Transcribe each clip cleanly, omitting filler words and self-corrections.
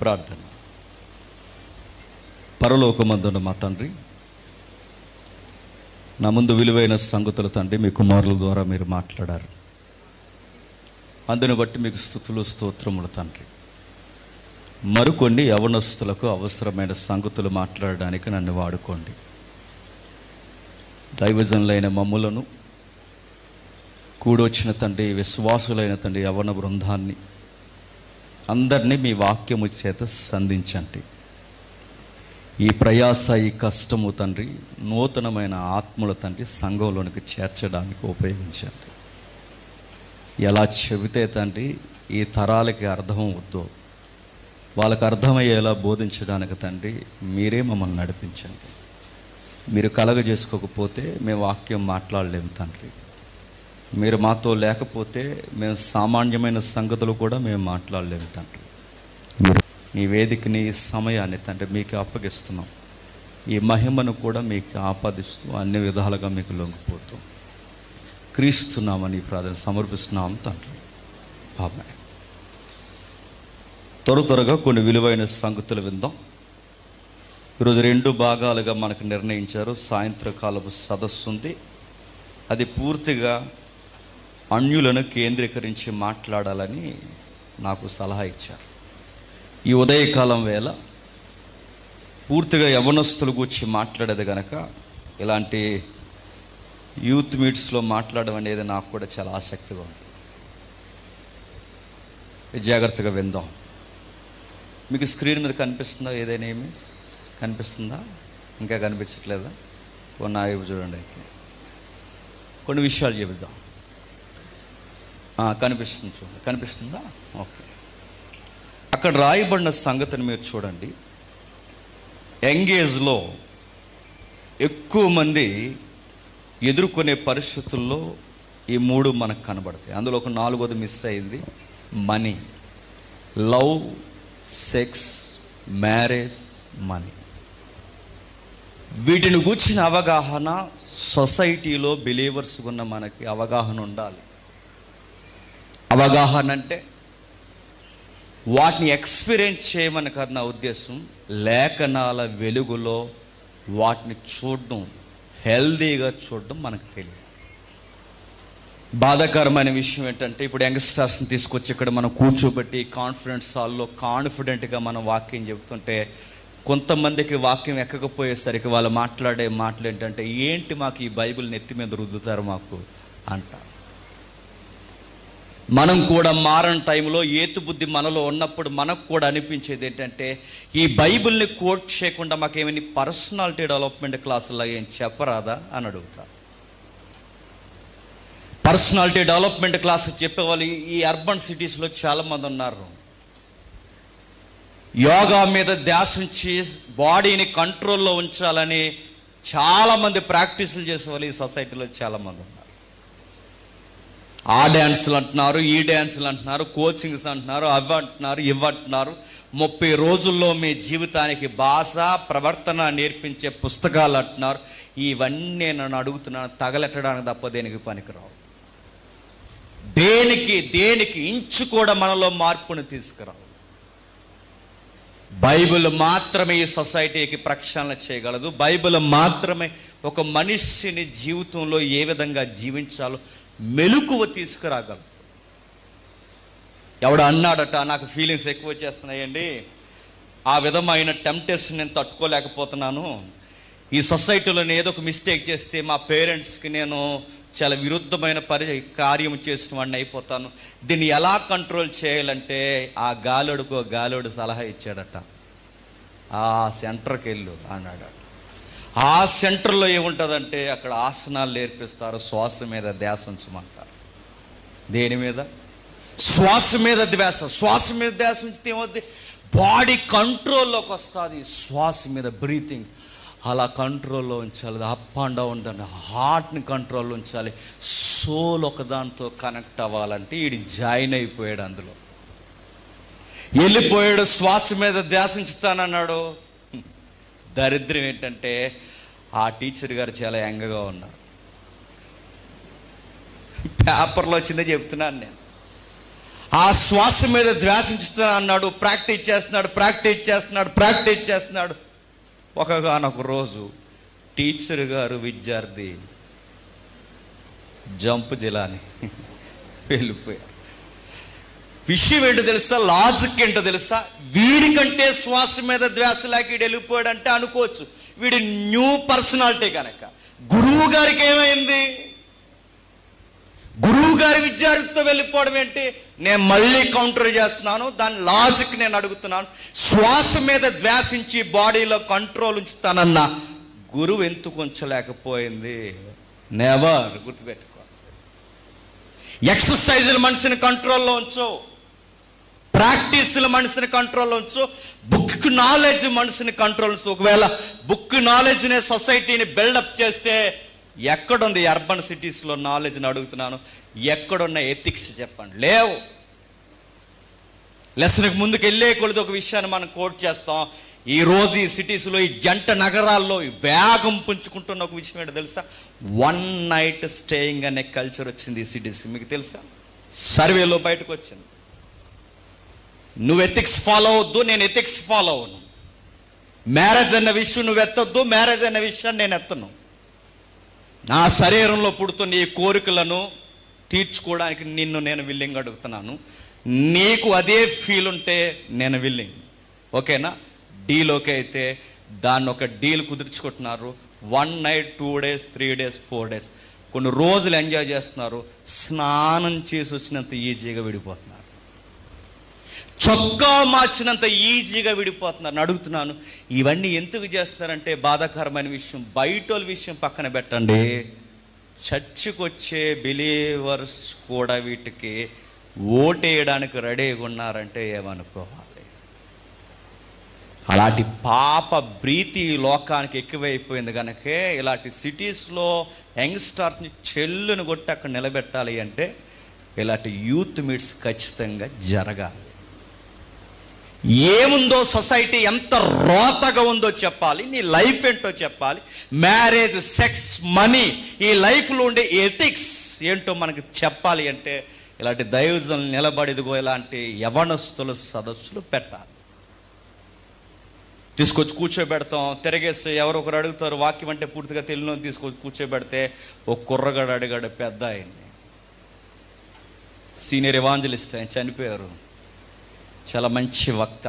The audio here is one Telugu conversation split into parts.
ప్రార్థన. పరలోకమందున్న మా తండ్రి, నా ముందు విలువైన సంగతులు తండ్రి మీ కుమారుల ద్వారా మీరు మాట్లాడారు. అందుని బట్టి మీకు స్తుతులు స్తోత్రములు తండ్రి. మరికొన్ని యవనస్తులకు అవసరమైన సంగతులు మాట్లాడడానికి నన్ను వాడుకోండి. దైవజనులైన మమ్ములను కూడొచ్చిన తండ్రి, విశ్వాసులైన తండ్రి యవన బృందాన్ని అందరినీ మీ వాక్యము చేత సంధించండి. ఈ ప్రయాస, ఈ కష్టము తండ్రి నూతనమైన ఆత్మల తండ్రి సంఘంలోనికి చేర్చడానికి ఉపయోగించండి. ఎలా చెబితే తండ్రి ఈ తరాలకి అర్థం అవుద్దో వాళ్ళకి అర్థమయ్యేలా బోధించడానికి తండ్రి మీరే మమ్మల్ని నడిపించండి. మీరు కలగజేసుకోకపోతే మేము వాక్యం మాట్లాడలేము తండ్రి. మీరు మాతో లేకపోతే మేము సామాన్యమైన సంగతులు కూడా మేము మాట్లాడలేము తండ్రి. మీరు ఈ వేదికని, ఈ సమయాన్ని తండ్రి మీకు అప్పగిస్తున్నాం. ఈ మహిమను కూడా మీకు ఆపాదిస్తూ అన్ని విధాలుగా మీకు లొంగిపోతాం. క్రీస్తున్నామని ప్రార్థన సమర్పిస్తున్నాం తండ్రి. ఆమేన్. త్వరగా కొన్ని విలువైన సంగతులు విందాం. ఈరోజు 2 భాగాలుగా మనకు నిర్ణయించారు. సాయంత్రకాలపు సదస్సు ఉంది. అది పూర్తిగా అన్యులను కేంద్రీకరించి మాట్లాడాలని నాకు సలహా ఇచ్చారు. ఈ ఉదయకాలం వేళ పూర్తిగా యవనస్తుల గురించి మాట్లాడేది కనుక ఇలాంటి యూత్ మీట్స్లో మాట్లాడడం అనేది నాకు కూడా చాలా ఆసక్తిగా ఉంది. జాగ్రత్తగా విందాం. మీకు స్క్రీన్ మీద కనిపిస్తుందా? ఏదైనా ఇమేజ్ కనిపిస్తుందా? ఇంకా కనిపించట్లేదా? నా వైపు చూడండి. అయితే కొన్ని విషయాలు చెబుదాం. కనిపిస్తుంది, చూడండి. కనిపిస్తుందా? ఓకే. అక్కడ రాయబడిన సంగతిని మీరు చూడండి. యంగేజ్లో ఎక్కువ మంది ఎదుర్కొనే పరిస్థితుల్లో ఈ 3 మనకు కనబడతాయి. అందులో ఒక 4వది మిస్ అయింది. Money, love, sex, marriage, money. వీటిని గూర్చిన అవగాహన సొసైటీలో బిలీవర్స్ ఉన్న మనకి అవగాహన ఉండాలి. అవగాహన అంటే వాటిని ఎక్స్పీరియన్స్ చేయమని కాదు నా ఉద్దేశం. లేఖనాల వెలుగులో వాటిని చూడడం, హెల్దీగా చూడడం మనకు తెలియదు. బాధాకరమైన విషయం ఏంటంటే ఇప్పుడు యంగ్స్టర్స్ని తీసుకొచ్చి ఇక్కడ మనం కూర్చోబెట్టి కాన్ఫిడెన్స్ హాల్లో కాన్ఫిడెంట్గా మనం వాక్యం చెబుతుంటే కొంతమందికి వాక్యం ఎక్కకపోయేసరికి వాళ్ళు మాట్లాడే మాటలు ఏంటంటే, ఏంటి మాకు ఈ బైబిల్ నెత్తి మీద రుద్దుతారు మాకు అంటారు. మనం కూడా మారని టైంలో ఏతు బుద్ధి మనలో ఉన్నప్పుడు మనకు కూడా అనిపించేది ఏంటంటే, ఈ బైబిల్ని కోట్ చేయకుండా మాకేమైనా పర్సనాలిటీ డెవలప్మెంట్ క్లాసుల్లో ఏం చెప్పరాదా అని అడుగుతారు. పర్సనాలిటీ డెవలప్మెంట్ క్లాస్ చెప్పేవాళ్ళు ఈ అర్బన్ సిటీస్లో చాలామంది ఉన్నారు. యోగా మీద ధ్యాస ఉంచి బాడీని కంట్రోల్లో ఉంచాలని చాలామంది ప్రాక్టీసులు చేసేవాళ్ళు ఈ సొసైటీలో చాలామంది ఉన్నారు. ఆ డ్యాన్సులు అంటున్నారు, ఈ డ్యాన్సులు అంటున్నారు, కోచింగ్స్ అంటున్నారు, అవి అంటున్నారు, ఇవి అంటున్నారు. 30 రోజుల్లో మీ జీవితానికి భాష, ప్రవర్తన నేర్పించే పుస్తకాలు అంటున్నారు. ఇవన్నీ నన్ను అడుగుతున్నాను, తగలెట్టడానికి తప్ప దేనికి పనికిరావు. దేనికి ఇంచు కూడా మనలో మార్పును తీసుకురావు. బైబిల్ మాత్రమే ఈ సొసైటీకి ప్రక్షాళన చేయగలదు. బైబిల్ మాత్రమే ఒక మనిషిని జీవితంలో ఏ విధంగా జీవించాలో మెలకువ తీసుకురాగలదు. ఎవడు అన్నాడట, నాకు ఫీలింగ్స్ ఎక్కువ వచ్చేస్తున్నాయండి, ఆ విధమైన టెంప్టేషన్ నేను తట్టుకోలేకపోతున్నాను, ఈ సొసైటీలో నేను ఏదో ఒక మిస్టేక్ చేస్తే మా పేరెంట్స్కి నేను చాలా విరుద్ధమైన కార్యం చేసిన వాడిని అయిపోతాను, దీన్ని ఎలా కంట్రోల్ చేయాలంటే ఆ గాలోడు సలహా ఇచ్చాడట, ఆ సెంటర్కి వెళ్ళు అన్నాడట. ఆ సెంటర్లో ఏముంటుందంటే అక్కడ ఆసనాలు నేర్పిస్తారు, శ్వాస మీద ధ్యాస ఉంచమంటారు. దేని మీద? శ్వాస మీద ధ్యాస. శ్వాస మీద ధ్యాస ఉంచితే ఏమవుద్ది? బాడీ కంట్రోల్లోకి వస్తుంది. శ్వాస మీద బ్రీతింగ్ అలా కంట్రోల్లో ఉంచాలి. అప్ అండ్ డౌన్ దాన్ని హార్ట్ని కంట్రోల్లో ఉంచాలి. సోల్ ఒకదాంతో కనెక్ట్ అవ్వాలంటే వీడు జాయిన్ అయిపోయాడు, అందులో వెళ్ళిపోయాడు. శ్వాస మీద ధ్యాస ఉంచుతానన్నాడు. దరిద్రం ఏంటంటే ఆ టీచర్ గారు చాలా యంగ్గా ఉన్నారు. పేపర్లో వచ్చిందే చెప్తున్నాను నేను. ఆ శ్వాస మీద ధ్యాసించుతున్నా అన్నాడు. ప్రాక్టీస్ చేస్తున్నాడు. ఒకగానొక రోజు టీచర్ గారు విద్యార్థి జంప్ జిలాని వెళ్ళిపోయారు. విషయం ఏంటో తెలుసా? లాజిక్ ఏంటో తెలుసా? వీడికంటే శ్వాస మీద ధ్యాస లేక వీడు వెళ్ళిపోయాడు అంటే అనుకోవచ్చు, వీడి న్యూ పర్సనాలిటీ కనుక. గురువు గారికి ఏమైంది? గురువు గారి విద్యార్థితో వెళ్ళిపోవడం ఏంటి? నేను మళ్ళీ కౌంటర్ చేస్తున్నాను, దాని లాజిక్ నేను అడుగుతున్నాను. శ్వాస మీద ధ్యాసించి బాడీలో కంట్రోల్ ఉంచుతానన్న గురువు ఎందుకు ఉంచలేకపోయింది? నెవర్. గుర్తుపెట్టుకో. ఎక్సర్సైజులు మనిషిని కంట్రోల్లో ఉంచు, ప్రాక్టీసులు మనిషిని కంట్రోల్లో ఉంచు, బుక్ నాలెడ్జ్ మనిషిని కంట్రోల్ ఉంచు. ఒకవేళ బుక్ నాలెడ్జ్నే సొసైటీని బిల్డప్ చేస్తే ఎక్కడుంది అర్బన్ సిటీస్లో నాలెడ్జ్ని అడుగుతున్నాను? ఎక్కడున్న ఎథిక్స్ చెప్పండి? లేవు. లెసన్కి ముందుకు వెళ్ళే కొలది ఒక విషయాన్ని మనం కోట్ చేస్తాం. ఈరోజు ఈ సిటీస్లో, ఈ జంట నగరాల్లో వేగం పుంజుకుంటున్న ఒక విషయం ఏంటో తెలుసా? 1 night స్టేయింగ్ అనే కల్చర్ వచ్చింది ఈ సిటీస్. మీకు తెలుసా? సర్వేలో బయటకు వచ్చింది. నువ్వు ఎథిక్స్ ఫాలో అవద్దు, నేను ఎథిక్స్ ఫాలో అవను. మ్యారేజ్ అన్న విషయం నువ్వు ఎత్తొద్దు, మ్యారేజ్ అన్న విషయాన్ని నేను ఎత్తను. నా శరీరంలో పుడుతున్న ఈ కోరికలను తీర్చుకోవడానికి నిన్ను నేను విల్లింగ్ అడుగుతున్నాను. నీకు అదే ఫీల్ ఉంటే నేను విల్లింగ్. ఓకేనా? డీల్ ఓకే అయితే దాన్ని ఒక deal కుదుర్చుకుంటున్నారు. 1 night 2 days 3 days 4 days కొన్ని రోజులు ఎంజాయ్ చేస్తున్నారు. స్నానం చేసి వచ్చినంత ఈజీగా విడిపోతున్నారు. చొక్కా మార్చినంత ఈజీగా విడిపోతున్నారు. అడుగుతున్నాను, ఇవన్నీ ఎందుకు చేస్తున్నారంటే బాధాకరమైన విషయం. బయటోళ్ళ విషయం పక్కన పెట్టండి, చర్చికి వచ్చే బిలీవర్స్ కూడా వీటికి ఓటేయడానికి రెడీగా ఉన్నారంటే ఏమనుకోవాలి? అలాంటి పాప ప్రీతి లోకానికి ఎక్కువైపోయింది కనుకే ఇలాంటి సిటీస్లో యంగ్స్టర్స్ని చెల్లును కొట్టి అక్కడ నిలబెట్టాలి అంటే ఇలాంటి యూత్ మీట్స్ ఖచ్చితంగా జరగాలి. ఏముందో సొసైటీ ఎంత రోతగా ఉందో చెప్పాలి, నీ లైఫ్ ఏంటో చెప్పాలి. మ్యారేజ్, సెక్స్, మనీ, ఈ లైఫ్లో ఉండే ఎథిక్స్ ఏంటో మనకి చెప్పాలి అంటే ఇలాంటి దైవజనులు నిలబడిదిగో ఇలాంటి యవనస్తుల సదస్సులు పెట్టాలి. తీసుకొచ్చి కూర్చోబెడతాం. తిరగేస్తే ఎవరో ఒకరు అడుగుతారు, వాక్యం అంటే పూర్తిగా తెలియని తీసుకొచ్చి కూర్చోబెడితే ఒక కుర్రగాడు అడిగాడు పెద్ద ఆయన్ని, సీనియర్ ఎవాంజలిస్ట్, ఆయన చనిపోయారు, చాలా మంచి వక్త.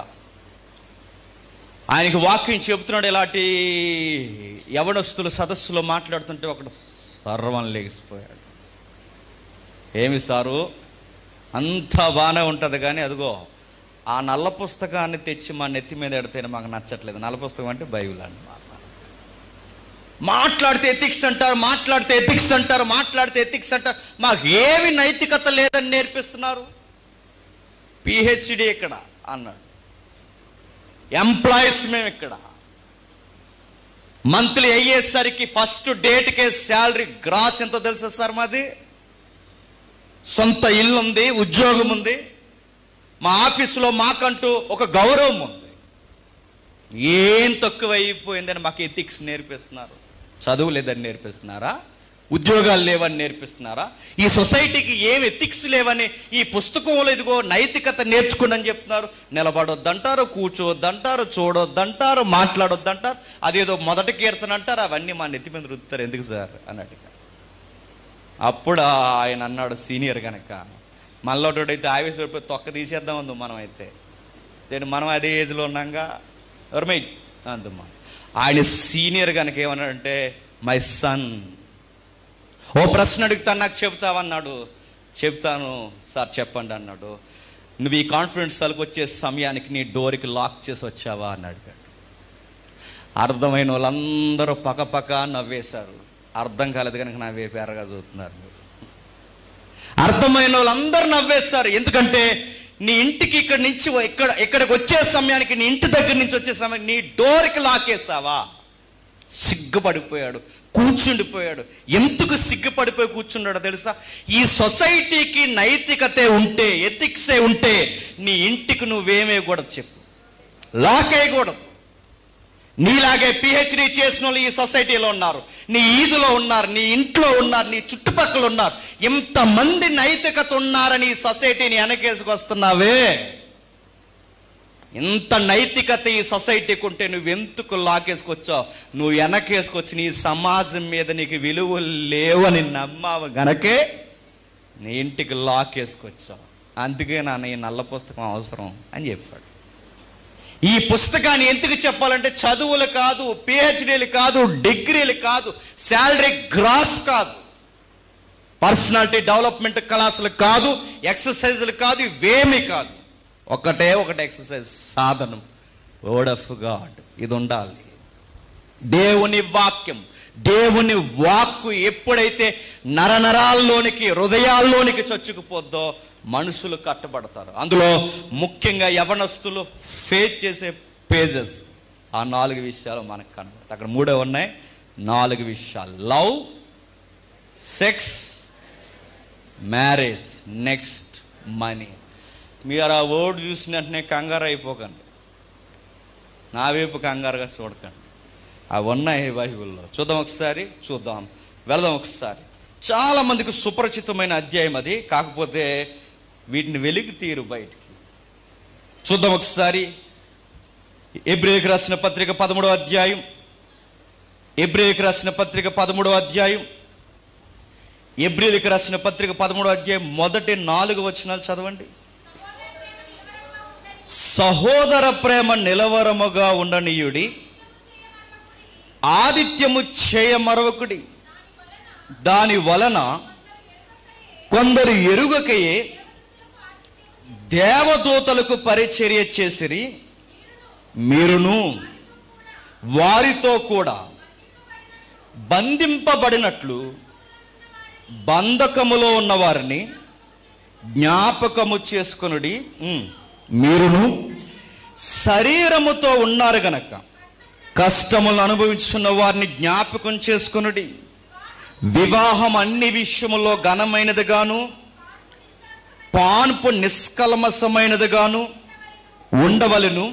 ఆయనకి వాక్యం చెబుతున్నాడు. ఇలాంటి యవనస్తుల సదస్సులో మాట్లాడుతుంటే ఒకడు సర్వం లేచిపోయాడు. ఏమి సారు, అంతా బాగానే ఉంటుంది కానీ అదిగో ఆ నల్ల పుస్తకాన్ని తెచ్చి మా నెత్తి మీద ఎడితేనే మాకు నచ్చట్లేదు. నల్ల పుస్తకం అంటే బైబిల్ అని మాట్లాడితే ఎథిక్స్ అంటారు, మాట్లాడితే ఎథిక్స్ అంటారు. మాకు ఏమి నైతికత లేదని నేర్పిస్తున్నారు. పిహెచ్డి ఇక్కడ అన్నాడు. ఎంప్లాయీస్ మేము ఇక్కడ మంత్లీ అయ్యేసరికి ఫస్ట్ డేట్కే శాలరీ గ్రాస్ ఎంతో తెలుసా సార్? మాది సొంత ఇల్లు ఉంది, ఉద్యోగం ఉంది, మా ఆఫీసులో మాకంటూ ఒక గౌరవం ఉంది. ఏం తక్కువ అయిపోయిందని మాకు ఎథిక్స్ నేర్పిస్తున్నారు. చదువు లేదని నేర్పిస్తున్నారా? ఉద్యోగాలు లేవని నేర్పిస్తున్నారా? ఈ సొసైటీకి ఏం ఎథిక్స్ లేవని ఈ పుస్తకంలో ఇదిగో నైతికత నేర్చుకుని అని చెప్తున్నారు. నిలబడొద్దంటారు, కూర్చోవద్దంటారు, చూడొద్దంటారు, మాట్లాడొద్దంటారు, అదేదో మొదటి కీర్తన అంటారు. అవన్నీ మా నెత్తి మీద రుద్దుతారు. ఎందుకు సార్ అన్నట్టుగా. అప్పుడు ఆయన అన్నాడు, సీనియర్ కనుక మళ్ళోటైతే ఆవేశపడిపోయి తొక్క తీసేద్దాం అందు మనం అయితే మనం అదే ఏజ్లో ఉన్నాగా ఎవరమై అందమ్మా. ఆయన సీనియర్ కనుక ఏమన్నాడంటే, మై సన్, ఓ ప్రశ్న అడుగుతాను, నాకు చెప్తావన్నాడు. చెప్తాను సార్, చెప్పండి అన్నాడు. నువ్వు ఈ కాన్ఫిడెన్స్ హాల్కి వచ్చే సమయానికి నీ డోర్కి లాక్ చేసి వచ్చావా అని అడిగాడు. అర్థమైన వాళ్ళందరూ పక్కపక్క నవ్వేశారు. అర్థం కాలేదు కనుక నా వైపు ఎర్రగా చూస్తున్నారు. అర్థమైన వాళ్ళందరూ నవ్వేస్తారు. ఎందుకంటే నీ ఇంటికి ఇక్కడి నుంచి ఇక్కడికి వచ్చే సమయానికి, నీ ఇంటి దగ్గర నుంచి వచ్చే సమయానికి నీ డోర్కి లాకేసావా? సిగ్గుపడిపోయాడు, కూర్చుండిపోయాడు. ఎందుకు సిగ్గుపడిపోయి కూర్చున్నాడో తెలుసా? ఈ సొసైటీకి నైతికతే ఉంటే, ఎథిక్సే ఉంటే నీ ఇంటికి నువ్వేమేయకూడదు చెప్పు, లాక్ వేయకూడదు. నీలాగే పిహెచ్డి చేసిన వాళ్ళు ఈ సొసైటీలో ఉన్నారు, నీ ఈదులో ఉన్నారు, నీ ఇంట్లో ఉన్నారు, నీ చుట్టుపక్కల ఉన్నారు. ఇంతమంది నైతికత ఉన్నారని ఈ సొసైటీని వెనకేసుకొస్తున్నావే. ఇంత నైతికత ఈ సొసైటీకి ఉంటే నువ్వెందుకు లాకేసుకొచ్చావు? నువ్వు వెనకేసుకొచ్చి నీ సమాజం మీద నీకు విలువలు లేవని నమ్మావు గనకే నీ ఇంటికి లాకేసుకొచ్చావు. అందుకే ఈ నల్ల పుస్తకం అవసరం అని చెప్పాడు. ఈ పుస్తకాన్ని ఎందుకు చెప్పాలంటే చదువులు కాదు, పిహెచ్డీలు కాదు, డిగ్రీలు కాదు, శాలరీ గ్రాస్ కాదు, పర్సనాలిటీ డెవలప్మెంట్ క్లాసులు కాదు, ఎక్సర్సైజులు కాదు, ఇవేమీ కాదు. ఒకటే ఎక్సర్సైజ్, సాధనం, వర్డ్ ఆఫ్ గాడ్. ఇది ఉండాలి. దేవుని వాక్యం, దేవుని వాక్కు ఎప్పుడైతే నరనరాల్లోనికి, హృదయాల్లోనికి చొచ్చుకుపోద్దో మనుషులు కట్టబడతారు. అందులో ముఖ్యంగా యవనస్తులు ఫేస్ చేసే పేజెస్, ఆ 4 విషయాలు మనకు కనబడతాయి. అక్కడ 3 ఉన్నాయి, 4 విషయాలు: love, sex, marriage, next money. మీరు ఆ వర్డ్ చూసిన వెంటనే కంగారు అయిపోకండి, నా వైపు కంగారుగా చూడకండి. అవి ఉన్నాయి బైబిల్లో. చూద్దాం, వెళదాం ఒకసారి. చాలామందికి సుపరిచితమైన అధ్యాయం అది, కాకపోతే వీటిని వెలికి తీరు బయటికి. చూద్దాం ఒకసారి. ఎబ్రేయులకు రాసిన పత్రిక 13వ అధ్యాయం. ఎబ్రేయులకు రాసిన పత్రిక 13వ అధ్యాయం. ఎబ్రేయులకు రాసిన పత్రిక 13వ అధ్యాయం మొదటి 4 వచనాలు చదవండి. సహోదర ప్రేమ నిలవరముగా ఉండనీయుడి, ఆదిత్యము చేయమరవకుడి, దాని వలన కొందరు ఎరుగకయే దేవదూతలకు పరిచర్య చేసిరి, మీరును వారితో కూడా బంధింపబడినట్లు బంధకములో ఉన్న వారిని జ్ఞాపకము చేసుకొనుడి. మీరును శరీరముతో ఉన్నారు గనక కష్టములు అనుభవించున్న వారిని జ్ఞాపకం చేసుకొనుడి. వివాహం అన్ని విషయములో ఘనమైనదిగాను, పాన్పు నిష్కల్మషమైనదిగాను ఉండవలెను.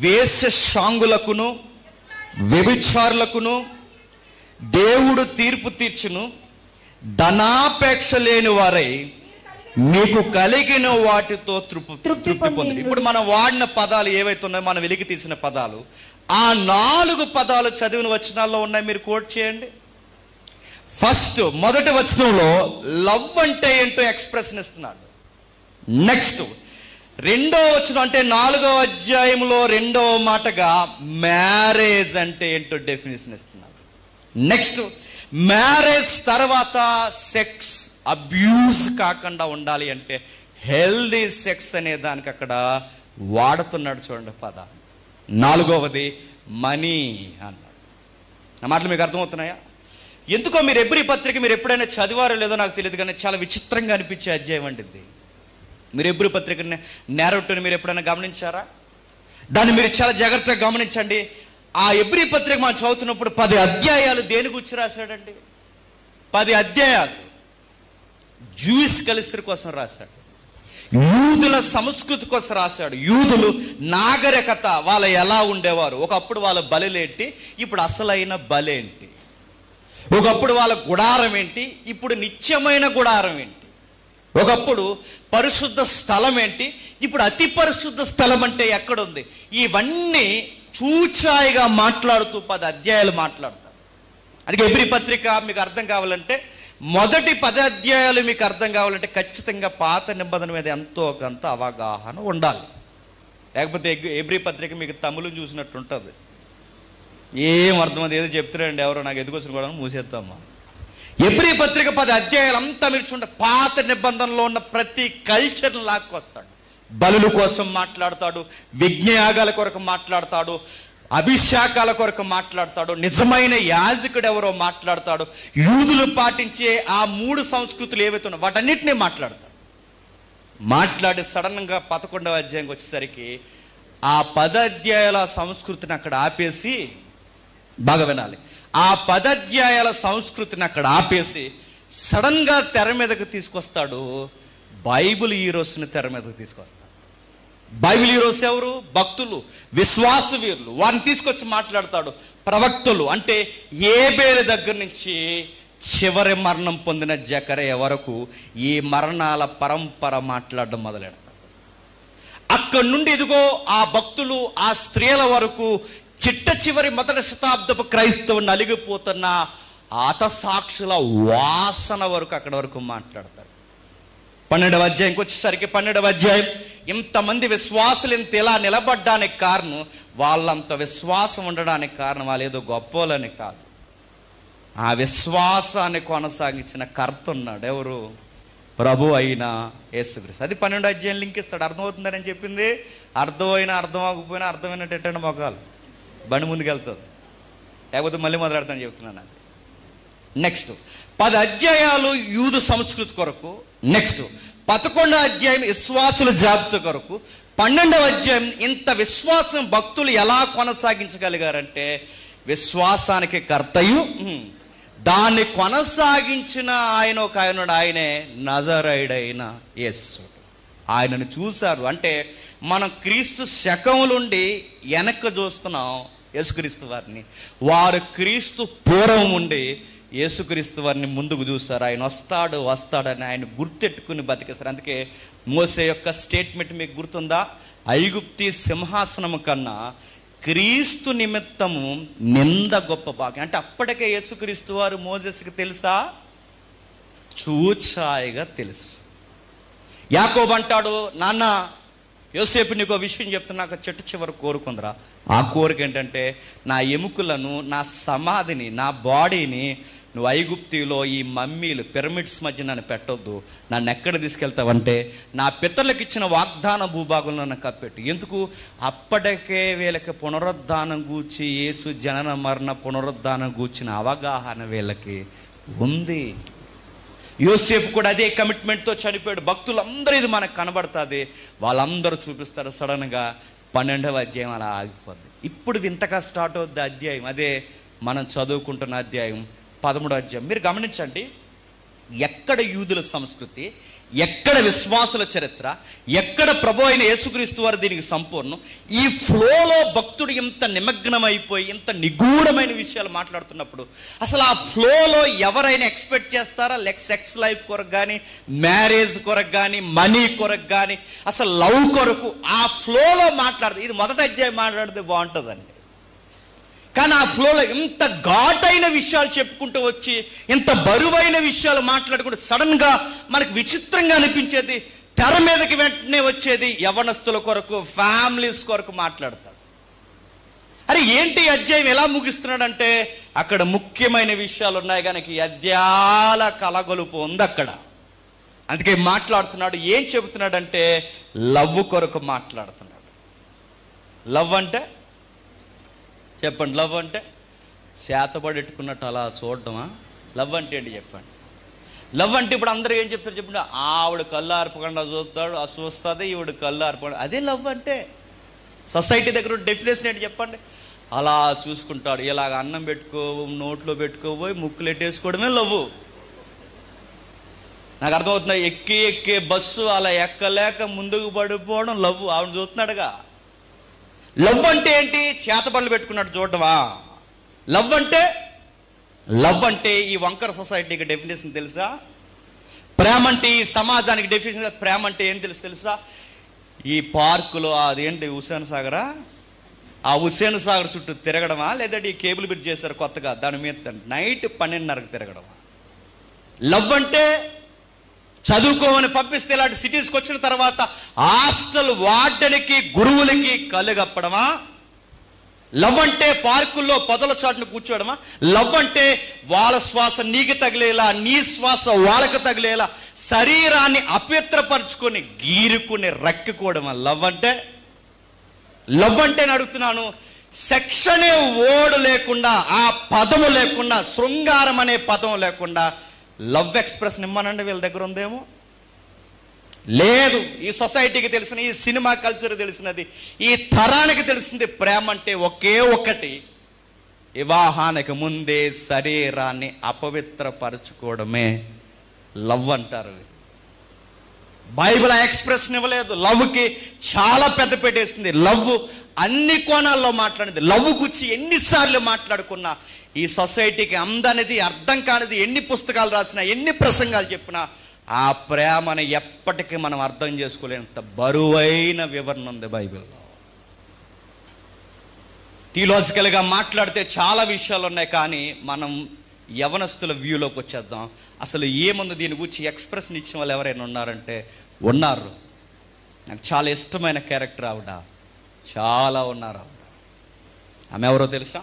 వేశ్యశాంగులకును వ్యభిచారులకును దేవుడు తీర్పు తీర్చును. ధనాపేక్ష లేని వారై మీకు కలిగిన వాటితో తృప్తి పొంది. ఇప్పుడు మనం వాడిన పదాలు ఏవైతే ఉన్నాయో, మనం వెలికి తీసిన పదాలు, ఆ 4 పదాలు చదివిన వచనాల్లో ఉన్నాయి. మీరు కోట్ చేయండి. ఫస్ట్ మొదటి వచనంలో లవ్ అంటే ఏంటో ఎక్స్ప్రెషన్ ఇస్తున్నాడు. నెక్స్ట్ 2వ వచనం అంటే 4వ అధ్యాయంలో 2వ మాటగా మ్యారేజ్ అంటే ఏంటో డెఫినేషన్ ఇస్తున్నాడు. నెక్స్ట్ మ్యారేజ్ తర్వాత సెక్స్ అబ్యూస్ కాకుండా ఉండాలి అంటే హెల్దీ సెక్స్ అనే దానికి అక్కడ వాడుతున్నాడు. చూడండి పదాలు. 4వది మనీ అన్నాడు. ఆ మాటలు మీకు అర్థమవుతున్నాయా? ఎందుకో మీరు ఎబ్రీ పత్రిక మీరు ఎప్పుడైనా చదివారో లేదో నాకు తెలియదు, కానీ చాలా విచిత్రంగా అనిపించే అధ్యాయం అండి ఇది. మీరు ఎబ్రీ పత్రిక నేరేటివ్ని మీరు ఎప్పుడైనా గమనించారా? దాన్ని మీరు చాలా జాగ్రత్తగా గమనించండి. ఆ ఎబ్రీ పత్రిక మనం చదువుతున్నప్పుడు 10 అధ్యాయాలు దేని గురించి రాశాడండి? 10 అధ్యాయాలు జూయిష్ కల్చర్ కోసం రాశాడు, యూదుల సంస్కృతి కోసం రాశాడు. యూదులు నాగరికత, వాళ్ళు ఎలా ఉండేవారు, ఒకప్పుడు వాళ్ళ బలులేంటి, ఇప్పుడు అసలైన బలేంటి, ఒకప్పుడు వాళ్ళ గుడారం ఏంటి, ఇప్పుడు నిత్యమైన గుడారం ఏంటి, ఒకప్పుడు పరిశుద్ధ స్థలం ఏంటి, ఇప్పుడు అతి పరిశుద్ధ స్థలం అంటే ఎక్కడుంది, ఇవన్నీ చూచాయిగా మాట్లాడుతూ 10 అధ్యాయాలు మాట్లాడతారు. అందుకే ఎబ్రీ పత్రిక మీకు అర్థం కావాలంటే, మొదటి 10 అధ్యాయాలు మీకు అర్థం కావాలంటే ఖచ్చితంగా పాత నిబంధన మీద ఎంతో కొంత అవగాహన ఉండాలి. లేకపోతే ఎబ్రీ పత్రిక మీకు తమిళం చూసినట్టు ఉంటుంది, ఏం అర్థమైంది, ఏదో చెప్తున్నారండి ఎవరో, నాకు ఎదుకొచ్చిన కూడా మూసేస్తామ్మా. ఎబ్రీ పత్రిక 10 అధ్యాయాలు అంతా మీరు చూడండి, పాత నిబంధనలో ఉన్న ప్రతి కల్చర్ని లాక్కొస్తాడు. బలుల కోసం మాట్లాడతాడు, విజ్ఞయాగాల కొరకు మాట్లాడతాడు, అభిషేకాల కొరకు మాట్లాడతాడు, నిజమైన యాజకుడు ఎవరో మాట్లాడతాడు, యూదులు పాటించే ఆ 3 సంస్కృతులు ఏవైతే ఉన్నాయో వాటన్నిటినీ మాట్లాడతాడు. మాట్లాడి సడన్గా 11వ అధ్యాయంకి వచ్చేసరికి ఆ 10 అధ్యాయాల సంస్కృతిని అక్కడ ఆపేసి, బాగా వినాలి, ఆ 10 అధ్యాయాల సంస్కృతిని అక్కడ ఆపేసి సడన్గా తెర మీదకి తీసుకొస్తాడు, బైబిల్ హీరోస్ని తెర మీదకి తీసుకొస్తాడు. బైబిల్ హీరోస్ ఎవరు? భక్తులు, విశ్వాస వీరులు. వారిని తీసుకొచ్చి మాట్లాడతాడు. ప్రవక్తలు అంటే ఏబేలు దగ్గర నుంచి చివరి మరణం పొందిన జకరయ్య వరకు ఈ మరణాల పరంపర మాట్లాడడం మొదలెడతాడు. అక్కడి నుండి ఇదిగో ఆ భక్తులు, ఆ స్త్రీల వరకు చిట్ట చివరి మొదటి శతాబ్దపు క్రైస్తవుని నలిగిపోతున్న హతసాక్షుల వాసన వరకు అక్కడి వరకు మాట్లాడతారు. 12వ అధ్యాయంకి వచ్చేసరికి 12వ అధ్యాయం ఇంతమంది విశ్వాసులు ఇంత ఇలా నిలబడ్డానికి కారణం, వాళ్ళంత విశ్వాసం ఉండడానికి కారణం వాళ్ళు ఏదో గొప్పోలని కాదు, ఆ విశ్వాసాన్ని కొనసాగించిన కర్త ఉన్నాడు. ఎవరు? ప్రభు అయిన యేసుక్రీస్తు. అది 12వ అధ్యాయం లింక్ ఇస్తాడు. అర్థమవుతుందని చెప్పింది. అర్థమైనా అర్థం అవ్వకపోయినా అర్థమైనట్టు ఎట్టండి మొగాలు బండి ముందుకు వెళ్తుంది, లేకపోతే మళ్ళీ మొదలెడతాను చెప్తున్నాను. అది నెక్స్ట్ 10 అధ్యాయాలు యూదు సంస్కృతి కొరకు, నెక్స్ట్ 11వ అధ్యాయం విశ్వాసుల జాబితా కొరకు, 12వ అధ్యాయం ఇంత విశ్వాసం భక్తులు ఎలా కొనసాగించగలిగారంటే విశ్వాసానికి కర్తయు దాన్ని కొనసాగించిన ఆయన ఒక ఆయనే నజరేయుడైన యేసు. ఆయనను చూశారు. అంటే మనం క్రీస్తు శకములుండి వెనక్కి చూస్తున్నాం యేసుక్రీస్తు వారిని, వారు క్రీస్తు పూర్వం ఉండి యేసుక్రీస్తు వారిని ముందుకు చూశారు. ఆయన వస్తాడని ఆయన గుర్తెట్టుకుని బతికేశారు. అందుకే మోసే యొక్క స్టేట్మెంట్ మీకు గుర్తుందా? ఐగుప్తి సింహాసనము కన్నా క్రీస్తు నిమిత్తము నింద గొప్ప భాగ్యం. అంటే అప్పటికే యేసుక్రీస్తు వారు మోసెస్కి తెలుసా? చూచాయిగా తెలుసు. యాకోబు అంటాడు, నాన్న యోసేపు నీకు విషయం చెప్తున్నా, నాకు చెట్టు చివరి కోరుకుందిరా. ఆ కోరిక ఏంటంటే నా ఎముకలను, నా సమాధిని, నా బాడీని నువ్వు ఐగుప్తిలో ఈ మమ్మీలు పిరమిడ్స్ మధ్య నన్ను పెట్టొద్దు, నన్ను ఎక్కడ తీసుకెళ్తావంటే నా పితరులకు ఇచ్చిన వాగ్దాన భూభాగంలో నన్ను కప్పెట్టు. ఎందుకు? అప్పటికే వీళ్ళకి పునరుద్ధానం గూర్చి, యేసు జనన మరణ పునరుద్ధానం గూర్చిన అవగాహన వీళ్ళకి ఉంది. యోసేపు కూడా అదే కమిట్మెంట్తో చనిపోయాడు. భక్తులందరూ ఇది మనకు కనబడుతుంది, వాళ్ళందరూ చూపిస్తారు. సడన్గా 12వ అధ్యాయం అలా ఆగిపోద్ది. ఇప్పుడు వింతగా స్టార్ట్ అవుద్ది అధ్యాయం. అదే మనం చదువుకుంటున్న అధ్యాయం 13వ అధ్యాయం. మీరు గమనించండి, ఎక్కడ యూదుల సంస్కృతి, ఎక్కడ విశ్వాసుల చరిత్ర, ఎక్కడ ప్రభు అయిన యేసుక్రీస్తు వారు దీనికి సంపూర్ణం. ఈ ఫ్లోలో భక్తుడు ఇంత నిమగ్నమైపోయి ఇంత నిగూఢమైన విషయాలు మాట్లాడుతున్నప్పుడు అసలు ఆ ఫ్లోలో ఎవరైనా ఎక్స్పెక్ట్ చేస్తారా? సెక్స్ లైఫ్ కొరకు కానీ, మ్యారేజ్ కొరకు కానీ, మనీ కొరకు కానీ, అసలు లవ్ కొరకు ఆ ఫ్లోలో మాట్లాడుతుంది. ఇది మొదటి అధ్యాయం మాట్లాడితే బాగుంటుందండి. కానీ ఆ ఫ్లోలో ఇంత ఘాటైన విషయాలు చెప్పుకుంటూ వచ్చి ఇంత బరువైన విషయాలు మాట్లాడుకుంటూ సడన్గా మనకు విచిత్రంగా అనిపించేది, తెర మీదకి వెంటనే వచ్చేది యవ్వనస్తుల కొరకు, ఫ్యామిలీస్ కొరకు మాట్లాడతాడు. అరే ఏంటి అధ్యాయం ఎలా ముగిస్తున్నాడంటే అక్కడ ముఖ్యమైన విషయాలు ఉన్నాయి కనుక అధ్యాల కలగొలుపు ఉంది అక్కడ. అందుకే మాట్లాడుతున్నాడు. ఏం చెబుతున్నాడంటే లవ్ కొరకు మాట్లాడుతున్నాడు. లవ్ అంటే చెప్పండి, లవ్ అంటే చేతబడెట్టుకున్నట్టు అలా చూడటమా? లవ్ అంటే ఏంటి చెప్పండి? లవ్ అంటే ఇప్పుడు అందరూ ఏం చెప్తారు చెప్పండి? ఆవిడ కళ్ళు ఆర్పకుండా చూస్తాడు, చూస్తుంది, ఈవిడ కళ్ళు ఆర్పకుండా, అదే లవ్ అంటే. సొసైటీ దగ్గర డెఫినేషన్ ఏంటి చెప్పండి? అలా చూసుకుంటాడు, ఇలాగ అన్నం పెట్టుకో, నోట్లో పెట్టుకోబోయి ముక్కులు ఎట్టేసుకోవడమే లవ్. నాకు అర్థమవుతుంది. ఎక్కే బస్సు అలా ఎక్కలేక ముందుకు పడిపోవడం లవ్. ఆవిడ చూస్తున్నాడుగా. లవ్ అంటే ఏంటి? చేతబడులు పెట్టుకున్నట్టు చూడటమా? లవ్ అంటే ఈ వంకర సొసైటీకి డెఫినేషన్ తెలుసా? ప్రేమ అంటే ఈ సమాజానికి డెఫినేషన్. ప్రేమ అంటే ఏం తెలుసా? ఈ పార్కులో అదేంటి హుస్సేన్ సాగరా, ఆ హుస్సేన్ సాగర్ చుట్టూ తిరగడమా, లేదంటే ఈ కేబుల్ బ్రిడ్జ్ చేశారు కొత్తగా దాని మీద నైట్ 12:30కి తిరగడమా? లవ్ అంటే చదువుకోమని పంపిస్తే ఇలాంటి సిటీస్కి వచ్చిన తర్వాత హాస్టల్ వార్డెన్కి, గురువులకి కళ్ళు కప్పడమా? లవ్ అంటే పార్కుల్లో పొదల చాటును కూర్చోవడమా? లవ్ అంటే వాళ్ళ శ్వాస నీకు తగిలేలా, నీ శ్వాస వాళ్ళకి తగిలేలా శరీరాన్ని అపవిత్రపరుచుకొని గీరుకుని రక్కుకోవడమా లవ్ అంటే? లవ్ అంటే నేను అడుగుతున్నాను, సెక్షనే ఓడు లేకుండా, ఆ పదము లేకుండా, శృంగారం అనే పదం లేకుండా లవ్ ఎక్స్ప్రెషన్ ఇమ్మనండి వీళ్ళ దగ్గర ఉందేమో లేదు. ఈ సొసైటీకి తెలిసిన, ఈ సినిమా కల్చర్ తెలిసినది, ఈ తరానికి తెలిసింది ప్రేమ అంటే ఒకే ఒకటి, వివాహానికి ముందే శరీరాన్ని అపవిత్రపరచుకోవడమే లవ్ అంటారు. బైబిల్ ఆ ఎక్స్ప్రెషన్ ఇవ్వలేదు. లవ్కి చాలా పెద్ద పెట్టేసింది. లవ్ అన్ని కోణాల్లో మాట్లాడింది. లవ్ గురించి ఎన్నిసార్లు మాట్లాడుకున్నా ఈ సొసైటీకి అందనిది, అర్థం కానిది, ఎన్ని పుస్తకాలు రాసినా, ఎన్ని ప్రసంగాలు చెప్పినా ఆ ప్రేమను ఎప్పటికీ మనం అర్థం చేసుకోలేనంత బరువైన వివరణ ఉంది బైబిల్లో. థియలాజికల్గా మాట్లాడితే చాలా విషయాలు ఉన్నాయి, కానీ మనం యవనస్తుల వ్యూలోకి వచ్చేద్దాం. అసలు ఏముంది దీని గురించి ఎక్స్ప్రెషన్ ఇచ్చిన వాళ్ళు ఎవరైనా ఉన్నారంటే ఉన్నారు. నాకు చాలా ఇష్టమైన క్యారెక్టర్ ఆవిడ, చాలా ఉన్నారు ఆవిడ. ఆమె ఎవరో తెలుసా?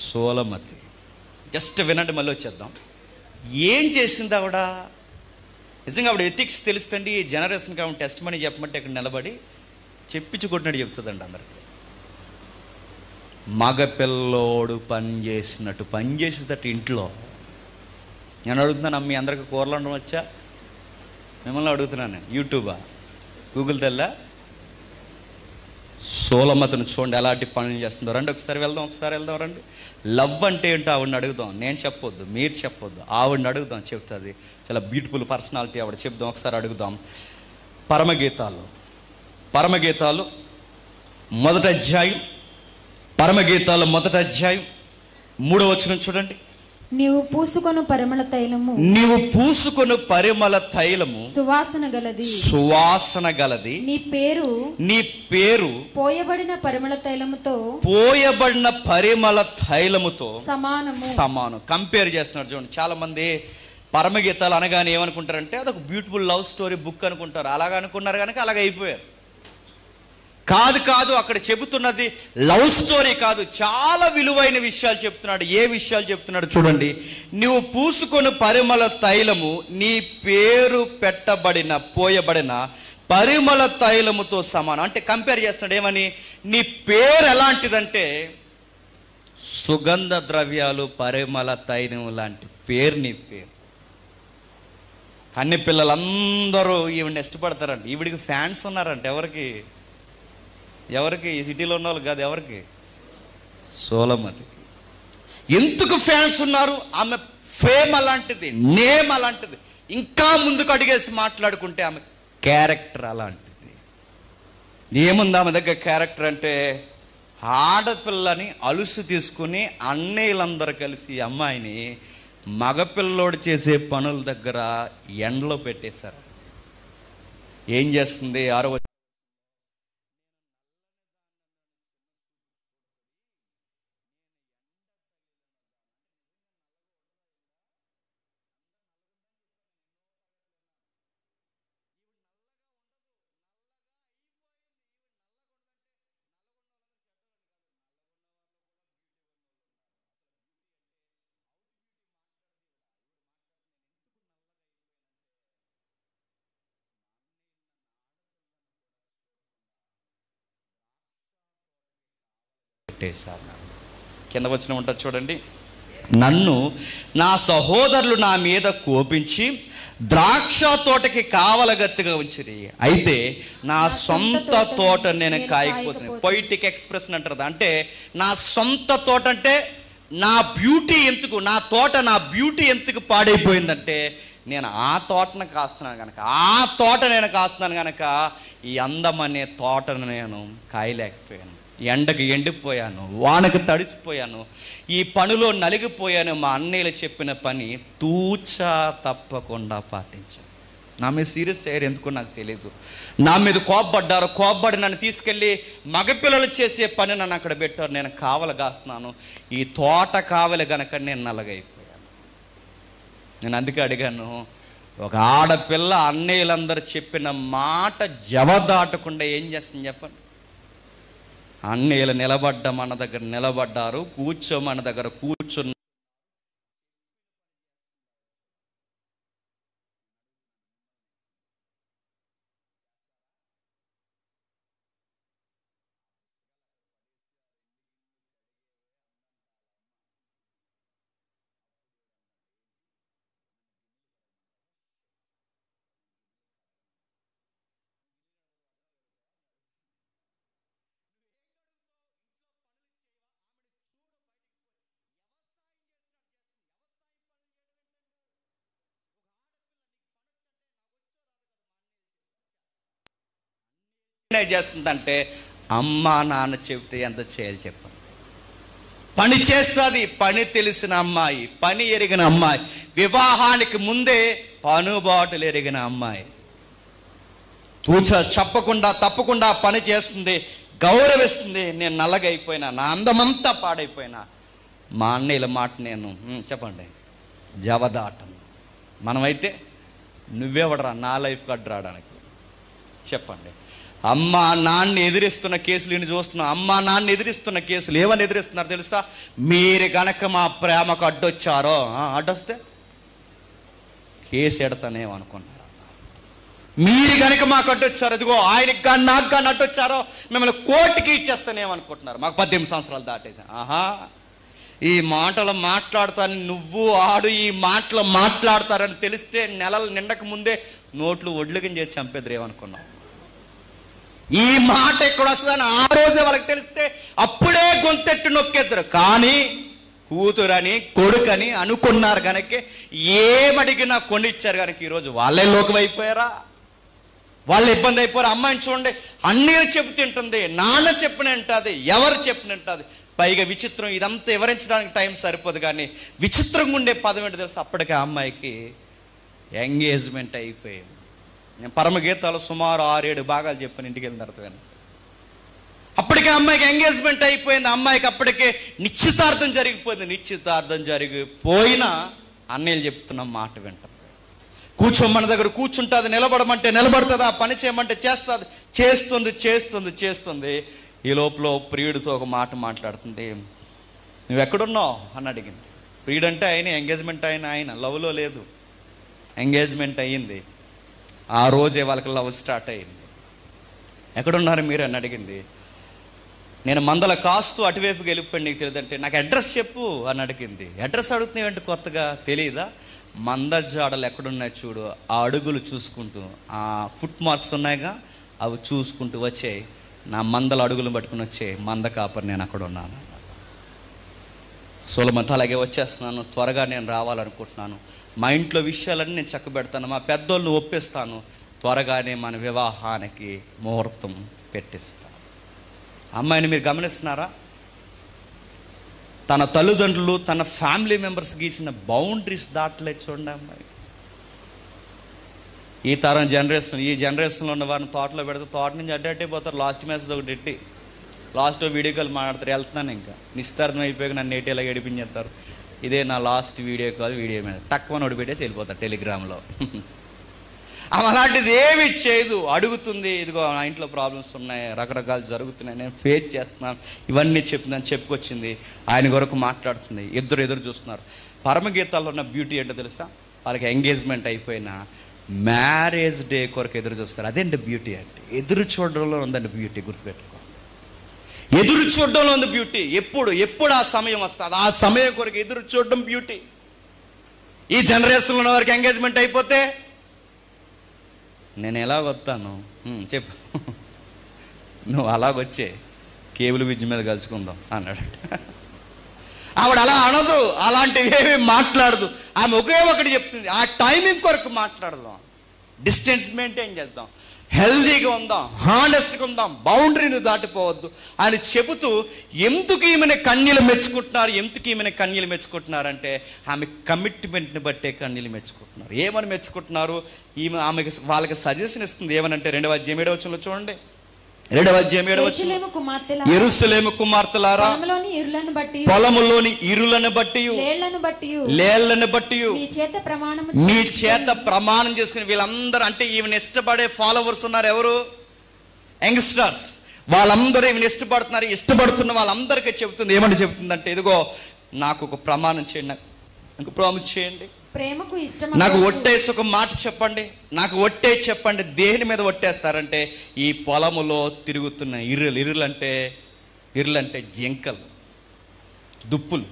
సోలమతి. జస్ట్ వినండి, మళ్ళీ వచ్చేద్దాం. ఏం చేసింది ఆవిడ? నిజంగా ఆవిడ ఎథిక్స్ తెలుస్తుంది. ఈ జనరేషన్కి ఆవిడ టెస్ట్ మనీ చెప్పమంటే ఇక్కడ నిలబడి చెప్పించుకుంటున్నాడు చెప్తుందండి అందరికి. మగపిల్లోడు పని చేసినట్టు పని చేసేటట్టు ఇంట్లో. నేను అడుగుతున్నాను, మీ అందరికి కూరలు వండడం వచ్చా? మిమ్మల్ని అడుగుతున్నాను నేను. యూట్యూబా, గూగుల్ తెల్లా? సోలమతిని చూడండి ఎలాంటి పనులు చేస్తుందో. రండి ఒకసారి వెళ్దాం రండి. లవ్ అంటే ఏంటో ఆవిడని అడుగుదాం. నేను చెప్పొద్దు, మీరు చెప్పొద్దు, ఆవిడని అడుగుదాం, చెప్తుంది. చాలా బ్యూటిఫుల్ పర్సనాలిటీ ఆవిడ, చెప్దాం, ఒకసారి అడుగుదాం. పరమగీతాలు మొదటి అధ్యాయం, పరమగీతాలు మొదటి అధ్యాయం 3వ వచనం చూడండి. నీవు పూసుకొను పరిమళ తైలము సువాసన గలది. నీ పేరు పోయబడిన పరిమళ తైలముతో సమానం. కంపేర్ చేస్తున్నాడు చూడండి. చాలా మంది పరమగీతాలు అనగానే ఏమనుకుంటారంటే అదొక బ్యూటిఫుల్ లవ్ స్టోరీ బుక్ అనుకుంటారు. అలాగ అనుకున్నారు కనుక అలాగ అయిపోయారు. కాదు, అక్కడ చెబుతున్నది లవ్ స్టోరీ కాదు, చాలా విలువైన విషయాలు చెప్తున్నాడు. ఏ విషయాలు చెప్తున్నాడు చూడండి. నువ్వు పూసుకొని పరిమళ తైలము, నీ పేరు పోయబడిన పరిమళ తైలముతో సమానం. అంటే కంపేర్ చేస్తున్నాడు. ఏమని? నీ పేరు ఎలాంటిదంటే సుగంధ ద్రవ్యాలు, పరిమళ తైలం లాంటి పేరు నీ పేరు. కన్ని పిల్లలందరూ ఈవిడిని ఇష్టపడతారంట. ఈవిడికి ఫ్యాన్స్ ఉన్నారంట. ఎవరికి? ఈ సిటీలో ఉన్న వాళ్ళు కాదు, ఎవరికి? సోలమతికి. ఎందుకు ఫ్యాన్స్ ఉన్నారు? ఆమె ఫేమ్ అలాంటిది, నేమ్ అలాంటిది. ఇంకా ముందుకు అడిగేసి మాట్లాడుకుంటే ఆమె క్యారెక్టర్ అలాంటిది. ఏముంది ఆమె దగ్గర క్యారెక్టర్ అంటే, ఆడపిల్లని అలుసు తీసుకుని అన్నయ్యలందరూ కలిసి అమ్మాయిని మగపిల్లోడు చేసే పనుల దగ్గర ఎండలో పెట్టేశారు. ఏం చేస్తుంది? 6వ కింద వచ్చిన ఉంటుంది చూడండి. నన్ను నా సహోదరులు నా మీద కోపించి ద్రాక్ష తోటకి కావలగత్తిగా ఉంచిరి, అయితే నా సొంత తోట నేను కాయకపోతున్నాను. పొయిటిక్ ఎక్స్ప్రెషన్ అంటారు. అంటే నా సొంత తోట అంటే నా బ్యూటీ ఎందుకు, నా బ్యూటీ ఎందుకు పాడైపోయిందంటే నేను ఆ తోటను కాస్తున్నాను కనుక ఈ అందం అనే తోటను నేను కాయలేకపోయాను. ఎండకు ఎండిపోయాను, వానకు తడిసిపోయాను, ఈ పనిలో నలిగిపోయాను. మా అన్నయ్యలు చెప్పిన పని తూచా తప్పకుండా పాటించాను. నా మీద సీరియస్ అయ్యారు, ఎందుకో నాకు తెలియదు. నా మీద కోప్పడి నన్ను తీసుకెళ్ళి మగపిల్లలు చేసే పని నన్ను అక్కడ పెట్టారు. నేను కావలి కాస్తున్నాను, ఈ తోట కావలి గనక నేను నల్లగైపోయాను. నేను అందుకే అడిగాను, ఒక ఆడపిల్ల అన్నయ్యలందరూ చెప్పిన మాట జవదాటకుండా ఏం చేస్తుంది చెప్పండి? అన్నయ్యలు మన దగ్గర నిలబడ్డారు, మన దగ్గర కూర్చున్నారు. చేస్తుందంటే అమ్మా నాన్న చెబితే ఎంత చేయాలి చెప్పండి. పని చేస్తుంది, పని తెలిసిన అమ్మాయి, పని ఎరిగిన అమ్మాయి, వివాహానికి ముందే పనుబాటులు ఎరిగిన అమ్మాయి, చెప్పకుండా తప్పకుండా పని చేస్తుంది, గౌరవిస్తుంది. నేను నల్లగైపోయినా, నా అందమంతా పాడైపోయినా మా అన్నయ్యల మాట నేను చెప్పండి జవదాటను. మనమైతే నువ్వెవడరా నా లైఫ్ కట్ రావడానికి చెప్పండి. అమ్మా నాన్న ఎదిరిస్తున్న కేసులు ఇన్ని చూస్తున్నాం. అమ్మా నాన్న ఎదిరిస్తున్న కేసులు ఏమని ఎదిరిస్తున్నారు తెలుసా? మీరు గనక మా ప్రేమకు అడ్డొచ్చారో, అడ్డొస్తే కేసు ఎడతానేమనుకున్నారు. మీరు కనుక మాకు అడ్డొచ్చారు, అదిగో ఆయనకి కానీ నాకు కానీ అడ్డొచ్చారో మిమ్మల్ని కోర్టుకి ఇచ్చేస్తానేమనుకుంటున్నారు. మాకు 18 సంవత్సరాలు దాటేసా. ఈ మాటలు మాట్లాడతాను, నువ్వు ఆడు ఈ మాటలు మాట్లాడతారని తెలిస్తే నెలలు నిండక ముందే నోట్లు ఒడ్లుగా చేసి చంపేద్దరేమనుకున్నాం. ఈ మాట ఎక్కడ వస్తుందని ఆ రోజే వాళ్ళకి తెలిస్తే అప్పుడే గొంతెట్టు నొక్కేద్దరు. కానీ కూతురని కొడుకని అనుకున్నారు కనుక ఏమడిగినా కొనిచ్చారు కనుక ఈరోజు వాళ్ళే లోకం అయిపోయారా, వాళ్ళు ఇబ్బంది అయిపోయారు. అమ్మాయిని చూడండి, అన్నీ చెప్తుంటుంది, నాన్న చెప్పిన వింటుంది, ఎవరు చెప్పిన వింటుంది. పైగా విచిత్రం, ఇదంతా వివరించడానికి టైం సరిపోదు, కానీ విచిత్రంగా ఉండే పదం ఏంటో తెలుసు, అప్పటికే ఆ అమ్మాయికి ఎంగేజ్మెంట్ అయిపోయింది. నేను పరమగీతాలు సుమారు 6-7 భాగాలు చెప్పాను ఇంటికి వెళ్ళిన తర్వాత. అప్పటికే అమ్మాయికి ఎంగేజ్మెంట్ అయిపోయింది. అమ్మాయికి అప్పటికే నిశ్చితార్థం జరిగిపోయింది. నిశ్చితార్థం జరిగిపోయినా అన్నయ్యలు చెప్తున్న మాట వింటాం. కూర్చోమన్న దగ్గర కూర్చుంటుంది, నిలబడమంటే నిలబడుతుంది, ఆ పని చేయమంటే చేస్తుంది, చేస్తుంది. ఈ లోపల ప్రియుడితో ఒక మాట మాట్లాడుతుంది. నువ్వు ఎక్కడున్నావు అని అడిగింది. ప్రియుడు అంటే ఎంగేజ్మెంట్ ఆయన లవ్లో లేదు, ఎంగేజ్మెంట్ అయ్యింది. ఆ రోజే వాళ్ళకి లవ్ స్టార్ట్ అయ్యింది. ఎక్కడున్నారు మీరు అని అడిగింది. నేను మందల కాస్తూ అటువైపుకి వెళ్ళిపోయి, నీకు తెలియదంటే నాకు అడ్రస్ చెప్పు అని అడిగింది. అడ్రస్ అడుగుతున్నాయంటే కొత్తగా తెలియదా? మందజాడలు ఎక్కడున్నాయి చూడు, ఆ అడుగులు చూసుకుంటూ, ఆ ఫుట్ మార్క్స్ ఉన్నాయిగా అవి చూసుకుంటూ వచ్చే, నా మందల అడుగులు పట్టుకుని వచ్చే మంద కాపరి నేను అక్కడ ఉన్నాను. సొలొమోను అలాగే వచ్చేస్తున్నాను, త్వరగా నేను రావాలనుకుంటున్నాను, మా ఇంట్లో విషయాలన్నీ నేను చక్కబెడతాను, మా పెద్దోళ్ళు ఒప్పిస్తాను, త్వరగానే మన వివాహానికి ముహూర్తం పెట్టిస్తాను. అమ్మాయిని మీరు గమనిస్తున్నారా? తన తల్లిదండ్రులు తన ఫ్యామిలీ మెంబర్స్ గీసిన బౌండరీస్ దాటలేదు చూడండి అమ్మాయి. ఈ తరం జనరేషన్, ఈ జనరేషన్లో ఉన్న వారిని తోటలో పెడితే తోట నుంచి అడ్డట్టే పోతారు. లాస్ట్ మ్యాచ్ ఒకటి ఎట్టి లాస్ట్లో వీడియో కాల్ మాట్లాడతారు. వెళ్తున్నాను ఇంకా నిశ్చితార్థం అయిపోయాక నన్ను ఏటీలాగా ఏడిపించేస్తారు. ఇదే నా లాస్ట్ వీడియో కాల్, వీడియో మీద టక్కుమని ఒకటి పెట్టేసి వెళ్ళిపోతారు టెలిగ్రామ్లో. అలాంటిది ఏమి చేయదు, అడుగుతుంది, ఇదిగో నా ఇంట్లో ప్రాబ్లమ్స్ ఉన్నాయి, రకరకాలు జరుగుతున్నాయి, నేను ఫేస్ చేస్తున్నాను, ఇవన్నీ చెప్తున్నాను, చెప్పుకొచ్చింది. ఆయన కొరకు మాట్లాడుతుంది. ఇద్దరు ఎదురు చూస్తున్నారు. పరమగీతాల్లో ఉన్న బ్యూటీ ఏంటో తెలుసా? వాళ్ళకి ఎంగేజ్మెంట్ అయిపోయినా మ్యారేజ్ డే కొరకు ఎదురు చూస్తారు. అదేంటి బ్యూటీ అంటే, ఎదురు చూడడంలో ఉందండి బ్యూటీ. గుర్తుపెట్టుకో, ఎదురు చూడడంలో ఉంది బ్యూటీ. ఎప్పుడు ఆ సమయం వస్తుంది, ఆ సమయం కొరకు ఎదురు చూడడం బ్యూటీ. ఈ జనరేషన్లో ఉన్న వారికి ఎంగేజ్మెంట్ అయిపోతే నేను ఎలాగొస్తాను చెప్పు, నువ్వు అలాగొచ్చే కేబుల్ బ్రిడ్జ్ మీద కలుసుకుందాం అన్నాడు. ఆవిడ అలా అనదు, అలాంటివి ఏమీ మాట్లాడదు. ఆమె ఒకే ఒకటి చెప్తుంది, ఆ టైమింగ్ కొరకు మాట్లాడదాం, డిస్టెన్స్ మెయింటైన్ చేద్దాం, హెల్దీగా ఉందాం, హానెస్ట్గా ఉందాం, బౌండరీని దాటిపోవద్దు అని చెబుతూ ఎందుకు ఈమెను కన్యలు మెచ్చుకుంటున్నారంటే ఆమె కమిట్మెంట్ని బట్టే కన్యలు మెచ్చుకుంటున్నారు. ఏమని మెచ్చుకుంటున్నారు? ఆమెకి వాళ్ళకి సజెషన్ ఇస్తుంది. ఏమనంటే 2వ అధ్యాయం 7వ వచనంలో చూడండి. 2వ అధ్యాయం 7వ వచనం, యెరూషలేము కుమార్తెలారా, పొలములోని ఇరులను బట్టి లేళ్లను బట్టి మీ చేత ప్రమాణం చేసుకుని, వీళ్ళందరూ అంటే ఈమెను ఇష్టపడే ఫాలోవర్స్ ఉన్నారు. ఎవరు? యంగ్స్టర్స్. వాళ్ళందరూ ఈమెను ఇష్టపడుతున్న వాళ్ళందరికీ చెబుతుంది. ఏమని చెబుతుందంటే, ఇదిగో నాకు ఒక ప్రమాణం చేయండి, నాకు ప్రామిస్ చేయండి, నాకు ఒట్టేసి ఒక మాట చెప్పండి, నాకు ఒట్టే చెప్పండి. దేని మీద ఒట్టేస్తారంటే ఈ పొలములో తిరుగుతున్న ఇరులంటే జింకలు, దుప్పులు.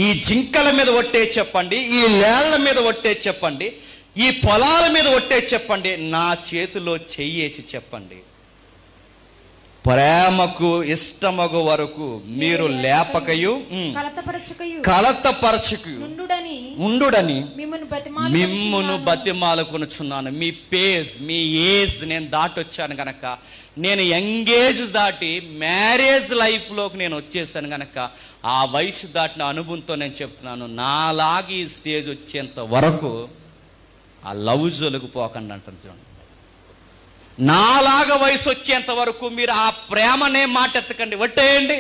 ఈ జింకల మీద ఒట్టే చెప్పండి, ఈ లేళ్ల మీద ఒట్టే చెప్పండి, ఈ పొలాల మీద ఒట్టే చెప్పండి, నా చేతిలో చెయ్యేసి చెప్పండి. ప్రేమకు ఇష్టమగు వరకు మీరు లేపకయు కలతపరచకయు ఉండుడని మిమ్మును బతిమాలుకొనుచున్నాను. మీ పేజ్, మీ ఏజ్ నేను దాటొచ్చాను గనక, నేను యంగేజ్ దాటి మ్యారేజ్ లైఫ్లోకి నేను వచ్చేసాను గనక, ఆ వయసు దాటిన అనుభవంతో నేను చెప్తున్నాను, నాలాగి ఈ స్టేజ్ వచ్చేంత వరకు ఆ లవ్ జోలికి పోకండి అంటాను. చూడండి, నాలాగా వయసు వచ్చేంత వరకు మీరు ఆ ప్రేమనే మాట ఎత్తకండి. ఒట్టేయండి,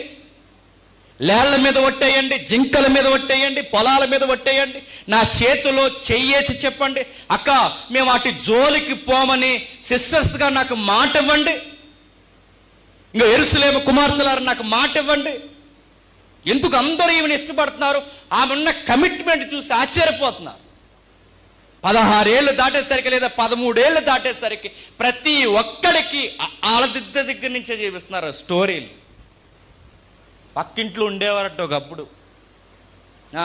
లేళ్ల మీద ఒట్టేయండి, జింకల మీద ఒట్టేయండి, పొలాల మీద ఒట్టేయండి, నా చేతిలో చెయ్యేసి చెప్పండి, అక్క మేము వాటి జోలికి పోమని సిస్టర్స్గా నాకు మాట ఇవ్వండి. ఇంకా యెరూషలేము కుమార్తెలారా నాకు మాట ఇవ్వండి. ఎందుకు అందరూ ఈమెను ఇష్టపడుతున్నారు? ఆమె ఉన్న కమిట్మెంట్ చూసి ఆశ్చర్యపోతున్నారు. 16 ఏళ్ళు దాటేసరికి లేదా 13 ఏళ్ళు దాటేసరికి ప్రతి ఒక్కడికి ఆలదిద్ద దగ్గర నుంచే చూపిస్తున్నారు స్టోరీలు. పక్కింట్లో ఉండేవారట ఒకప్పుడు,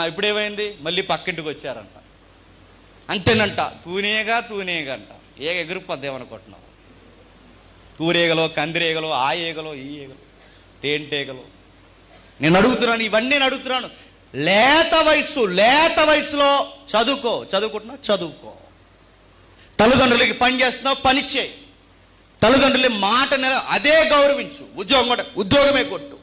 ఇప్పుడు ఏమైంది, మళ్ళీ పక్కింటికి వచ్చారంట. అంతేనంట, తూనేగా అంట. ఎగిరిపోద్ది ఏమనుకుంటున్నావు? తూరేగలో, కందిరేగలో, ఆ ఏగలో, ఈ ఏగలో, తేంటేగలో. నేను అడుగుతున్నాను, ఇవన్నీ నేను అడుగుతున్నాను. లేత వయసులో చదువుకుంటున్నావు, చదువుకో. తల్లిదండ్రులకి పని చేస్తున్నావు, పని చేయి. తల్లిదండ్రుల మాట అదే గౌరవించు. ఉద్యోగమే కొట్టు.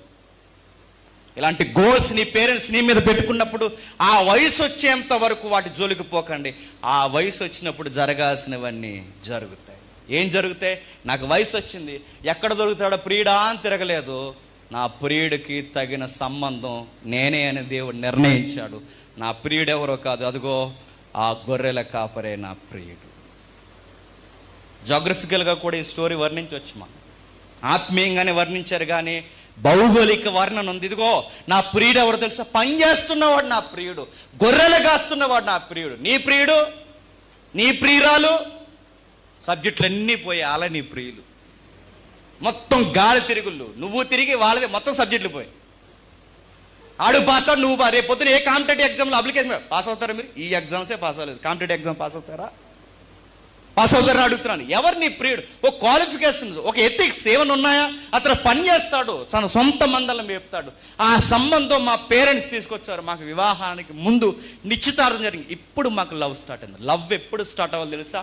ఇలాంటి గోల్స్ నీ పేరెంట్స్ నీ మీద పెట్టుకున్నప్పుడు ఆ వయసు వచ్చేంత వరకు వాటి జోలికి పోకండి. ఆ వయసు వచ్చినప్పుడు జరగాల్సినవన్నీ జరుగుతాయి. ఏం జరుగుతాయి? నాకు వయసు వచ్చింది, ఎక్కడ దొరుకుతాడో ప్రియుడా అని తిరగలేదు. నా ప్రియుడికి తగిన సంబంధం నేనే అని దేవుడు నిర్ణయించాడు. నా ప్రియుడు ఎవరో కాదు, అదిగో ఆ గొర్రెల కాపరే నా ప్రియుడు. జాగ్రఫికల్గా కూడా ఈ స్టోరీ వర్ణించవచ్చు, మనం ఆత్మీయంగానే వర్ణించారు, కానీ భౌగోళిక వర్ణన ఉంది. ఇదిగో నా ప్రియుడు ఎవరో తెలుసా? పని చేస్తున్నవాడు నా ప్రియుడు, గొర్రెలు కాస్తున్నవాడు నా ప్రియుడు. నీ ప్రియుడు, నీ ప్రియురాలు, సబ్జెక్టులు అన్నీ పోయి అలా నీ ప్రియులు మొత్తం గాలి తిరుగుళ్ళు, నువ్వు తిరిగి వాళ్ళది మొత్తం సబ్జెక్టులు పోయి. ఆడు పాస్ అవుట్, నువ్వు రేపు పొద్దున ఏ కాంపిటేటివ్ ఎగ్జామ్లో అప్లికేషన్ పాస్ అవుతారా? మీరు ఈ ఎగ్జామ్సే పాస్ అవ్వలేదు, కాంపిటేటివ్ ఎగ్జామ్ పాస్ అవుతారా? పాస్ అవుతారని అడుగుతున్నాను. ఎవరు నీ ప్రియుడు? ఒక క్వాలిఫికేషన్స్, ఒక ఎథిక్స్ ఏమైనా ఉన్నాయా? అతను పని చేస్తాడు, తన సొంత మందలం చెప్తాడు. ఆ సంబంధం మా పేరెంట్స్ తీసుకొచ్చారు. మాకు వివాహానికి ముందు నిశ్చితార్థం జరిగింది, ఇప్పుడు మాకు లవ్ స్టార్ట్ అయింది. లవ్ ఎప్పుడు స్టార్ట్ అవ్వాలి తెలుసా?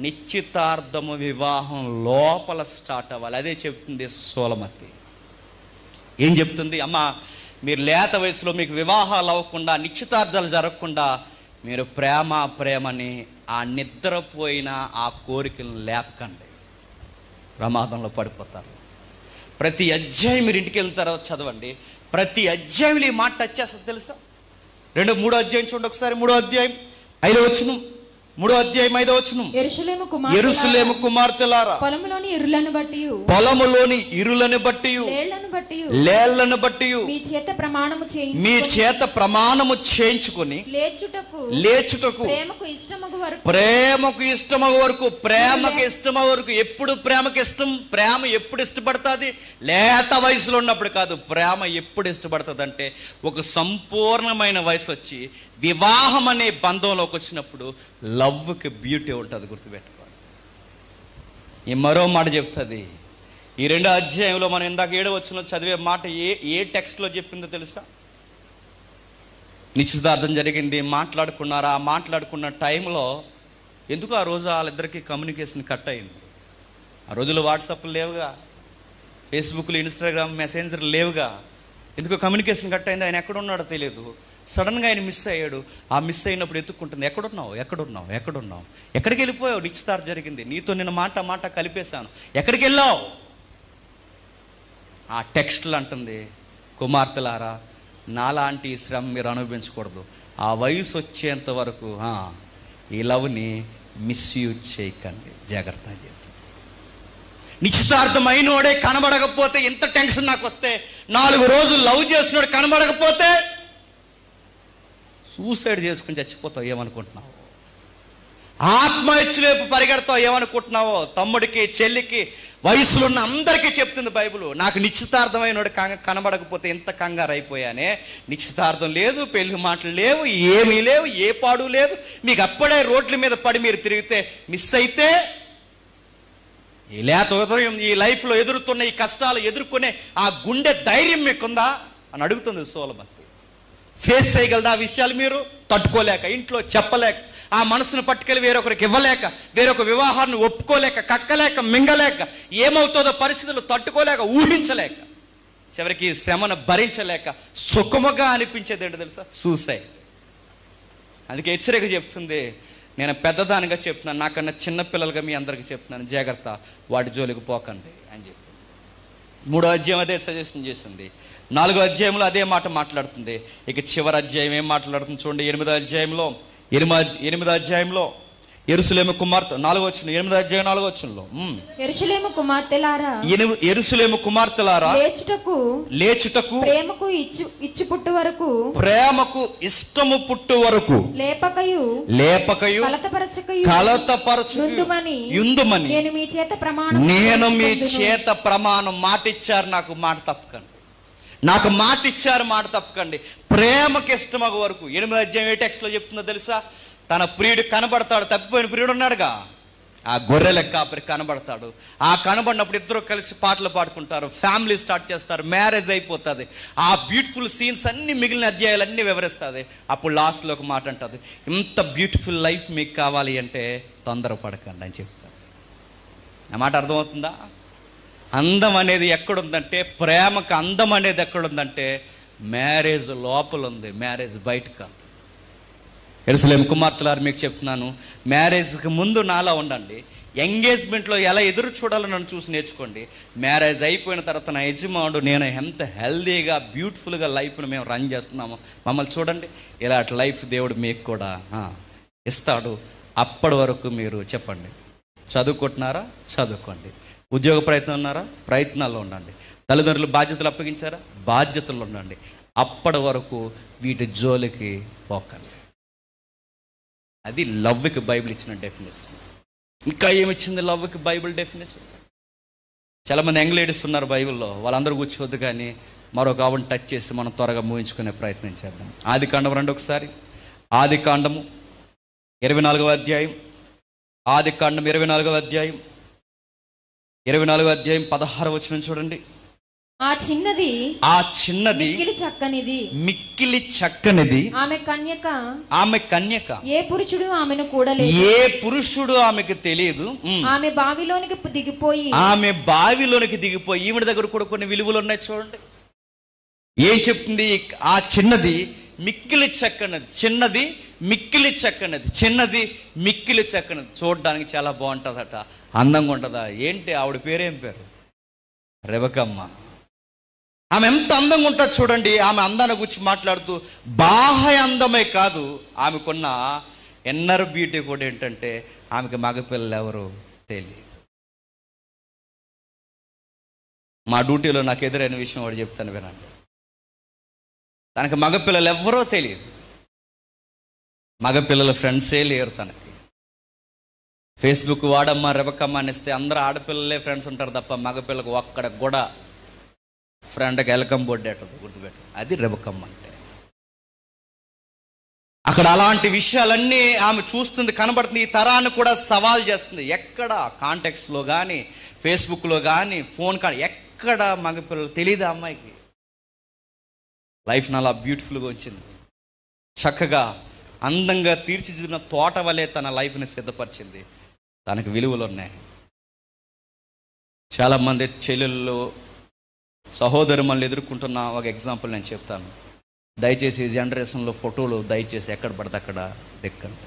నిశ్చితార్థము వివాహం లోపల స్టార్ట్ అవ్వాలి. అదే చెప్తుంది సోలమతి. ఏం చెప్తుంది? అమ్మ, మీరు లేత వయసులో మీకు వివాహాలు అవ్వకుండా, నిశ్చితార్థాలు జరగకుండా మీరు ప్రేమని ఆ నిద్రపోయిన ఆ కోరికలను లేపకండి, ప్రమాదంలో పడిపోతారు. ప్రతి అధ్యాయం మీరు ఇంటికి వెళ్ళిన తర్వాత చదవండి, ప్రతి అధ్యాయంలో ఈ మాట టచ్ చేస్తుంది తెలుసా? 3వ అధ్యాయం చూడండి ఒకసారి. 3వ అధ్యాయం 5వ వచనం. 3వ అధ్యాయం 5వ వచనం. యెరూషలేము కుమార్తెలారా, పొలములోని ఇరులను బట్టి లేళ్లను బట్టి మీ చేత ప్రమాణము చేయించుకొని లేచుటకు ప్రేమకు ఇష్టమగు వరకు. ఎప్పుడు ప్రేమకి ఇష్టం? ప్రేమ ఎప్పుడు ఇష్టపడుతుంది? లేత వయసులో ఉన్నప్పుడు కాదు. ప్రేమ ఎప్పుడు ఇష్టపడుతుంది అంటే ఒక సంపూర్ణమైన వయసు వచ్చి వివాహం అనే బంధంలోకి వచ్చినప్పుడు లవ్కి బ్యూటీ ఉంటుంది, గుర్తుపెట్టుకోండి. ఈ మరో మాట చెప్తుంది. ఈ 2వ అధ్యాయంలో మనం ఇందాక 7వ వచనంలో చదివే మాట ఏ టెక్స్ట్లో చెప్పిందో తెలుసా? నిశ్చితార్థం జరిగింది, మాట్లాడుకున్నారు. ఆ మాట్లాడుకున్న టైంలో ఎందుకు ఆ రోజు వాళ్ళిద్దరికీ కమ్యూనికేషన్ కట్ అయింది. ఆ రోజుల్లో వాట్సాప్లు లేవుగా, ఫేస్బుక్లు, ఇన్స్టాగ్రామ్, మెసెంజర్లు లేవుగా. ఎందుకు కమ్యూనికేషన్ కట్ అయింది? ఆయన ఎక్కడున్నాడో తెలియదు. సడన్గా ఆయన మిస్ అయ్యాడు. ఆ మిస్ అయినప్పుడు ఎత్తుక్కుంటుంది, ఎక్కడున్నావు, ఎక్కడికి వెళ్ళిపోయావు? నిశ్చితార్థం జరిగింది, నీతో నేను మాట కలిపేశాను, ఎక్కడికి వెళ్ళావు? ఆ టెక్స్ట్లు అంటుంది, కుమార్తెలారా, నాలాంటి శ్రమ మీరు అనుభవించకూడదు. ఆ వయసు వచ్చేంత వరకు ఈ లవ్ని మిస్యూజ్ చేయకండి, జాగ్రత్త చెప్పి. నిశ్చితార్థం అయినోడే కనబడకపోతే ఎంత టెన్షన్ నాకు వస్తే, 4 రోజులు లవ్ చేసినోడు కనబడకపోతే సూసైడ్ చేసుకుని చచ్చిపోతావు ఏమనుకుంటున్నావు? ఆత్మహత్య వైపు పరిగెడతావు ఏమనుకుంటున్నావో? తమ్ముడికి, చెల్లికి, వయసులో ఉన్న అందరికీ చెప్తుంది బైబిల్. నాకు నిశ్చితార్థమైనోడు కనబడకపోతే ఎంత కంగారు అయిపోయానే. నిశ్చితార్థం లేదు, పెళ్లి మాటలు లేవు, ఏమీ లేవు, ఏ పాడు లేదు. మీకు అప్పుడే రోడ్ల మీద పడి మీరు తిరిగితే, మిస్ అయితే ఈ లేత ఉదయం ఈ లైఫ్లో ఎదురుతున్న ఈ కష్టాలు ఎదుర్కొనే ఆ గుండె ధైర్యం మీకుందా అని అడుగుతుంది సోలమతి. ఫేస్ చేయగలరా ఆ విషయాలు మీరు? తట్టుకోలేక, ఇంట్లో చెప్పలేక, ఆ మనసును పట్టుకెళ్ళి వేరొకరికి ఇవ్వలేక, వేరొక వివాహాన్ని ఒప్పుకోలేక, కక్కలేక, మింగలేక, ఏమవుతుందో పరిస్థితులు తట్టుకోలేక, ఊహించలేక, చివరికి శ్రమను భరించలేక సుఖముగా అనిపించేది ఏంటో తెలుసా? సూసైడ్. అందుకే హెచ్చరిక చెప్తుంది. నేను పెద్దదానిగా చెప్తున్నాను, నాకన్నా చిన్నపిల్లలుగా మీ అందరికీ చెప్తున్నాను, జాగ్రత్త, వాటి జోలికి పోకండి అని చెప్పి 3వ అధ్యాయం అదే సజెషన్ చేసింది. 4వ అధ్యాయంలో అదే మాట మాట్లాడుతుంది. ఇక చివరి అధ్యాయం ఏం మాట్లాడుతుంది చూడండి. 8వ అధ్యాయంలో యెరూషలేము కుమార్తె 4వ వచనం, 8వ అధ్యాయం 4వ వచనంలో, యెరూషలేము కుమార్తెలారా, యెరూషలేము కుమార్తెలారా, లేచుటకు ప్రేమకు ఇచ్చు పుట్టు వరకు, ప్రేమకు ఇష్టము పుట్టు వరకు, లేపకయు కలతపరచుమని నేను మీ చేత ప్రమాణం మాటిచ్చారు. నాకు మాట తప్పకండి, నాకు మాట ఇచ్చారు, మాట తప్పకండి. ప్రేమకి ఇష్టమగు వరకు. 8వ అధ్యాయం ఏ టెక్స్ట్లో చెప్తుందో తెలుసా? తన ప్రియుడు కనబడతాడు, తప్పిపోయిన ప్రియుడు ఉన్నాడుగా, ఆ గొర్రెల కాపరి కనబడతాడు. ఆ కనబడినప్పుడు ఇద్దరు కలిసి పాటలు పాడుకుంటారు, ఫ్యామిలీ స్టార్ట్ చేస్తారు, మ్యారేజ్ అయిపోతుంది. ఆ బ్యూటిఫుల్ సీన్స్ అన్ని మిగిలిన అధ్యాయాలన్నీ వివరిస్తుంది. అప్పుడు లాస్ట్లో ఒక మాట అంటుంది, ఇంత బ్యూటిఫుల్ లైఫ్ మీకు కావాలి అంటే తొందరపడకండి అని చెప్తారు. ఆ మాట అర్థమవుతుందా? అందం అనేది ఎక్కడుందంటే, ప్రేమకు అందం అనేది ఎక్కడుందంటే మ్యారేజ్ లోపల ఉంది, మ్యారేజ్ బయట కాదు. యెరూషలేము కుమార్తెలారా, మీకు చెప్తున్నాను, మ్యారేజ్కి ముందు నాలా ఉండండి. ఎంగేజ్మెంట్లో ఎలా ఎదురు చూడాలో నన్ను చూసి నేర్చుకోండి. మ్యారేజ్ అయిపోయిన తర్వాత నా యజమానుడు నేను ఎంత హెల్దీగా బ్యూటిఫుల్గా లైఫ్ను మేము రన్ చేస్తున్నామో మమ్మల్ని చూడండి, ఇలాంటి లైఫ్ దేవుడు మీకు కూడా ఇస్తాడు. అప్పటి వరకు మీరు చెప్పండి, చదువుకుంటున్నారా? చదువుకోండి. ఉద్యోగ ప్రయత్నం ఉన్నారా? ప్రయత్నాల్లో ఉండండి. తల్లిదండ్రులు బాధ్యతలు అప్పగించారా? బాధ్యతలు ఉండండి. అప్పటి వరకు వీటి జోలికి పోకండి. అది లవ్కి బైబిల్ ఇచ్చిన డెఫినేషన్. ఇంకా ఏమిచ్చింది లవ్కి బైబిల్ డెఫినేషన్? చాలామంది యంగ్ లేడీస్ ఉన్నారు బైబిల్లో, వాళ్ళందరూ కూర్చోవద్దు, కానీ మరొక ఆవిడని టచ్ చేసి మనం త్వరగా ముగించుకునే ప్రయత్నం చేద్దాం. ఆదికాండం రండి ఒకసారి. ఆదికాండము 24వ అధ్యాయం, ఆదికాండం 24వ అధ్యాయం 16వ వచనం చూడండి. ఆ చిన్నది మిక్కిలి చక్కనిది ఆమె కన్యక ఏ పురుషుడు ఆమెకు తెలియదు. ఆమె బావిలోనికి దిగిపోయి ఈవిడ దగ్గర కూడా కొన్ని విలువలు ఉన్నాయి చూడండి. ఏం చెప్తుంది? ఆ చిన్నది మిక్కిలి చక్కనది, చిన్నది మిక్కిలి చక్కనది, చిన్నది మిక్కిలి చక్కనది. చూడడానికి చాలా బాగుంటుందట, అందంగా ఉంటుందా? ఏంటి ఆవిడ పేరేం పేరు? రెబెక్కమ్మ. ఆమె ఎంత అందంగా ఉంటుంది చూడండి. ఆమె అందాన్ని గురించి మాట్లాడుతూ బాహ్య అందమే కాదు, ఆమెకున్న ఇన్నర్ బ్యూటీ కూడా ఏంటంటే ఆమెకి మగపిల్లలు ఎవరు తెలియదు. మా డ్యూటీలో నాకు ఎదురైన విషయం ఒకటి చెప్తాను వినండి. తనకి మగపిల్లలు ఎవరో తెలియదు, మగపిల్లల ఫ్రెండ్సే లేరు తనకి. ఫేస్బుక్ వాడమ్మా రెబెక్కమ్మ అనిస్తే అందరూ ఆడపిల్లలే ఫ్రెండ్స్ ఉంటారు తప్ప మగపిల్లకు ఒక్కడ కూడా ఫ్రెండ్కి వెల్కమ్ బోర్డు ఉంటుంది, గుర్తుపెట్టు. అది రెబెక్కమ్మ అంటే. అక్కడ అలాంటి విషయాలన్నీ ఆమె చూస్తుంది, కనబడుతుంది. ఈ తరాన్ని కూడా సవాల్ చేస్తుంది. ఎక్కడ కాంటాక్ట్స్లో కానీ, ఫేస్బుక్లో కానీ, ఫోన్ కానీ ఎక్కడ మగపిల్లలు తెలియదు. అమ్మాయికి లైఫ్ని అలా బ్యూటిఫుల్గా వచ్చింది, చక్కగా అందంగా తీర్చిదిద్దిన తోట వలె తన లైఫ్ని సిద్ధపరిచింది. తనకు విలువలు ఉన్నాయి. చాలామంది చెల్లెళ్ళు సహోదరు మనల్ని ఎదుర్కొంటున్న ఒక ఎగ్జాంపుల్ నేను చెప్తాను. దయచేసి ఈ జనరేషన్లో ఫోటోలు దయచేసి ఎక్కడ పడితే అక్కడ దిక్కండి.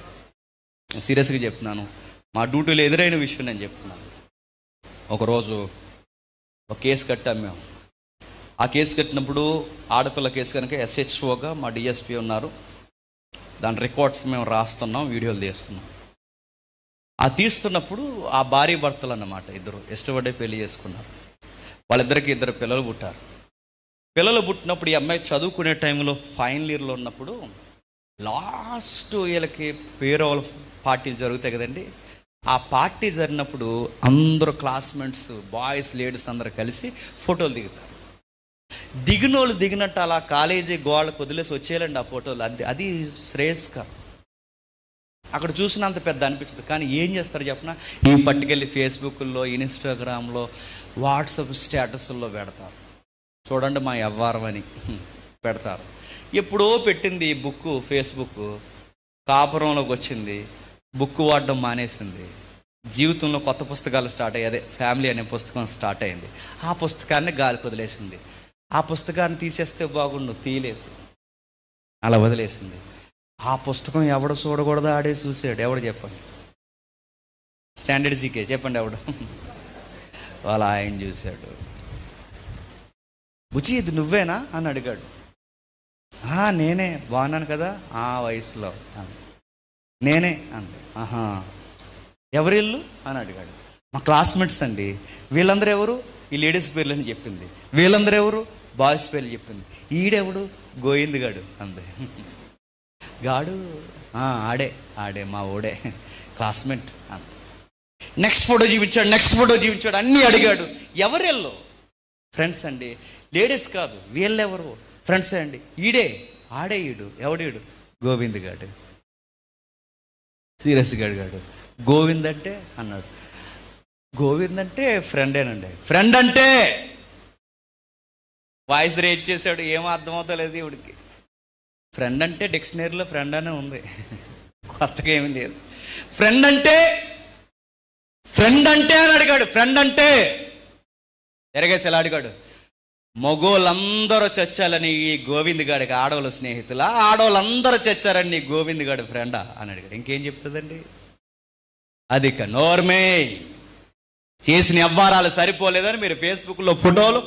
నేను సీరియస్గా చెప్తున్నాను, మా డ్యూటీలో ఎదురైన విషయం నేను చెప్తున్నాను. ఒకరోజు ఒక కేసు కట్టాము మేము. ఆ కేసు కట్టినప్పుడు ఆడపిల్ల కేసు కనుక SHOగా మా DSP ఉన్నారు. దాని రికార్డ్స్ మేము రాస్తున్నాం, వీడియోలు తీస్తున్నాం. ఆ తీస్తున్నప్పుడు ఆ భార్య భర్తలు అన్నమాట, ఇద్దరు ఇష్టపడే పెళ్లి చేసుకున్నారు. వాళ్ళిద్దరికి 2 పిల్లలు పుట్టారు. పిల్లలు పుట్టినప్పుడు ఈ అమ్మాయి చదువుకునే టైంలో ఫైనల్ ఇయర్లో ఉన్నప్పుడు లాస్ట్ వీళ్ళకి పేరోల్ పార్టీలు జరుగుతాయి కదండి. ఆ పార్టీ జరిగినప్పుడు అందరూ క్లాస్మేట్స్, బాయ్స్, లేడీస్ అందరూ కలిసి ఫోటోలు దిగుతారు. దిగినోళ్ళు దిగినట్టు అలా కాలేజీ గోళ్ళకు వదిలేసి వచ్చేయాలండి ఆ ఫోటోలు. అది శ్రేయస్కరం. అక్కడ చూసినంత పెద్ద అనిపించదు. కానీ ఏం చేస్తారు చెప్పిన, ఈ పట్టుకెళ్ళి ఫేస్బుక్లో, ఇన్స్టాగ్రామ్లో, వాట్సాప్ స్టేటస్ల్లో పెడతారు. చూడండి మా వ్యవహారం అని పెడతారు. ఎప్పుడో పెట్టింది ఈ బుక్ ఫేస్బుక్, కాపురంలోకి వచ్చింది, బుక్ వాడడం మానేసింది. జీవితంలో కొత్త పుస్తకాలు స్టార్ట్ అయ్యి, అదే ఫ్యామిలీ అనే పుస్తకం స్టార్ట్ అయింది. ఆ పుస్తకాన్ని గాలికి వదిలేసింది. ఆ పుస్తకాన్ని తీసేస్తే బాగుండు, తీయలేదు, అలా వదిలేసింది. ఆ పుస్తకం ఎవడు చూడకూడదు, ఆడే చూసాడు. ఎవడు చెప్పండి? స్టాండర్డ్ జీకే చెప్పండి ఎవడు? వాళ్ళ ఆయన చూశాడు. బుజ్జి ఇది నువ్వేనా అని అడిగాడు. నేనే, బాగున్నాను కదా ఆ వయసులో, నేనే అంది. ఎవరిల్లు అని అడిగాడు. మా క్లాస్మేట్స్ అండి. వీళ్ళందరూ ఎవరు? ఈ లేడీస్ పేర్లని చెప్పింది. వీళ్ళందరూ ఎవరు? బాయ్స్ పేర్లు చెప్పింది. ఈడెవడు? గోవింద్ గాడు అంది. గాడు ఆడే మా ఓడే, క్లాస్మేట్ అంది. నెక్స్ట్ ఫోటో చూపించాడు, అన్నీ అడిగాడు. ఎవరెల్లో? ఫ్రెండ్స్ అండి. లేడీస్ కాదు, వీళ్ళెవరు? ఫ్రెండ్సే అండి. ఆడే ఈడు. ఎవడీడు? గోవింద్ గాడు. సీరియస్ గాడు. గోవింద్ అంటే అన్నాడు. గోవింద్ అంటే ఫ్రెండేనండి. ఫ్రెండ్ అంటే వాయిస్ రేజ్ చేశాడు. ఏమో అర్థమవుతలేదు ఇవిడికి. ఫ్రెండ్ అంటే డిక్షనరీలో ఫ్రెండ్ అనే ఉంది, కొత్తగా ఏమీ లేదు. ఫ్రెండ్ అంటే అని అడిగాడు. ఫ్రెండ్ అంటే ఎరగేసి ఎలా అడిగాడు? మగోళ్ళందరూ చచ్చాలని ఈ గోవింద్ గాడికి ఆడవాళ్ళ స్నేహితుల, ఆడవాళ్ళందరూ చచ్చారని నీ గోవింద్ గాడి ఫ్రెండా అని అడిగాడు. ఇంకేం చెప్తుందండి? అది నోర్మే. చేసిన వ్యవహారాలు సరిపోలేదని మీరు ఫేస్బుక్లో ఫోటోలు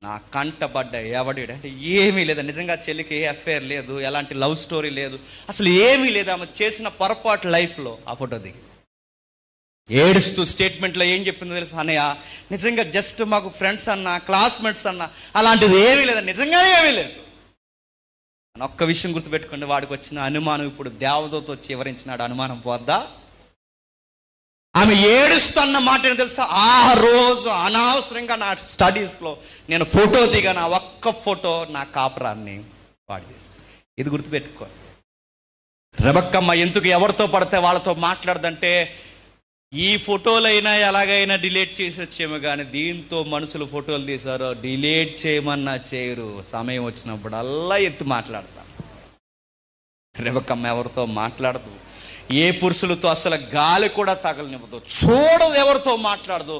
నా కంటపడ్డ. ఎవడు అంటే ఏమీ లేదు, నిజంగా చెల్లికి ఏ అఫేర్ లేదు, ఎలాంటి లవ్ స్టోరీ లేదు, అసలు ఏమీ లేదు. ఆమె చేసిన పొరపాటు లైఫ్లో ఆ ఫోటో దిగి ఏడుస్తూ స్టేట్మెంట్లో ఏం చెప్పిందో తెలుసు? అన్నయ్య నిజంగా జస్ట్ మాకు ఫ్రెండ్స్ అన్నా, క్లాస్మేట్స్ అన్నా, అలాంటిది ఏమీ లేదు, నిజంగానే ఏమీ లేదు అని ఒక్క విషయం గుర్తుపెట్టుకోండి. వాడికి వచ్చిన అనుమానం ఇప్పుడు దేవదూత వచ్చి వివరించినాడు. అనుమానం పోద్దా? ఆమె ఏడుస్తున్న మాట ఏంటో తెలుసా? ఆ రోజు అనవసరంగా నా స్టడీస్లో నేను ఫోటో దిగాను, ఆ ఒక్క ఫోటో నా కాపురాన్ని పాడు చేస్తుంది. ఇది గుర్తుపెట్టుకో. రెబెక్కమ్మ ఎందుకు ఎవరితో పడితే వాళ్ళతో మాట్లాడదంటే, ఈ ఫోటోలైనా ఎలాగైనా డిలీట్ చేసి వచ్చేమో, కానీ దీంతో మనుషులు ఫోటోలు తీశారో డిలీట్ చేయమన్నా చేయరు. సమయం వచ్చినప్పుడల్లా ఎత్తి మాట్లాడతారు. రెబెక్కమ్మ ఎవరితో మాట్లాడదు, ఏ పురుషులతో అసలు గాలి కూడా తగలనివ్వదు, చూడదు, ఎవరితో మాట్లాడదు.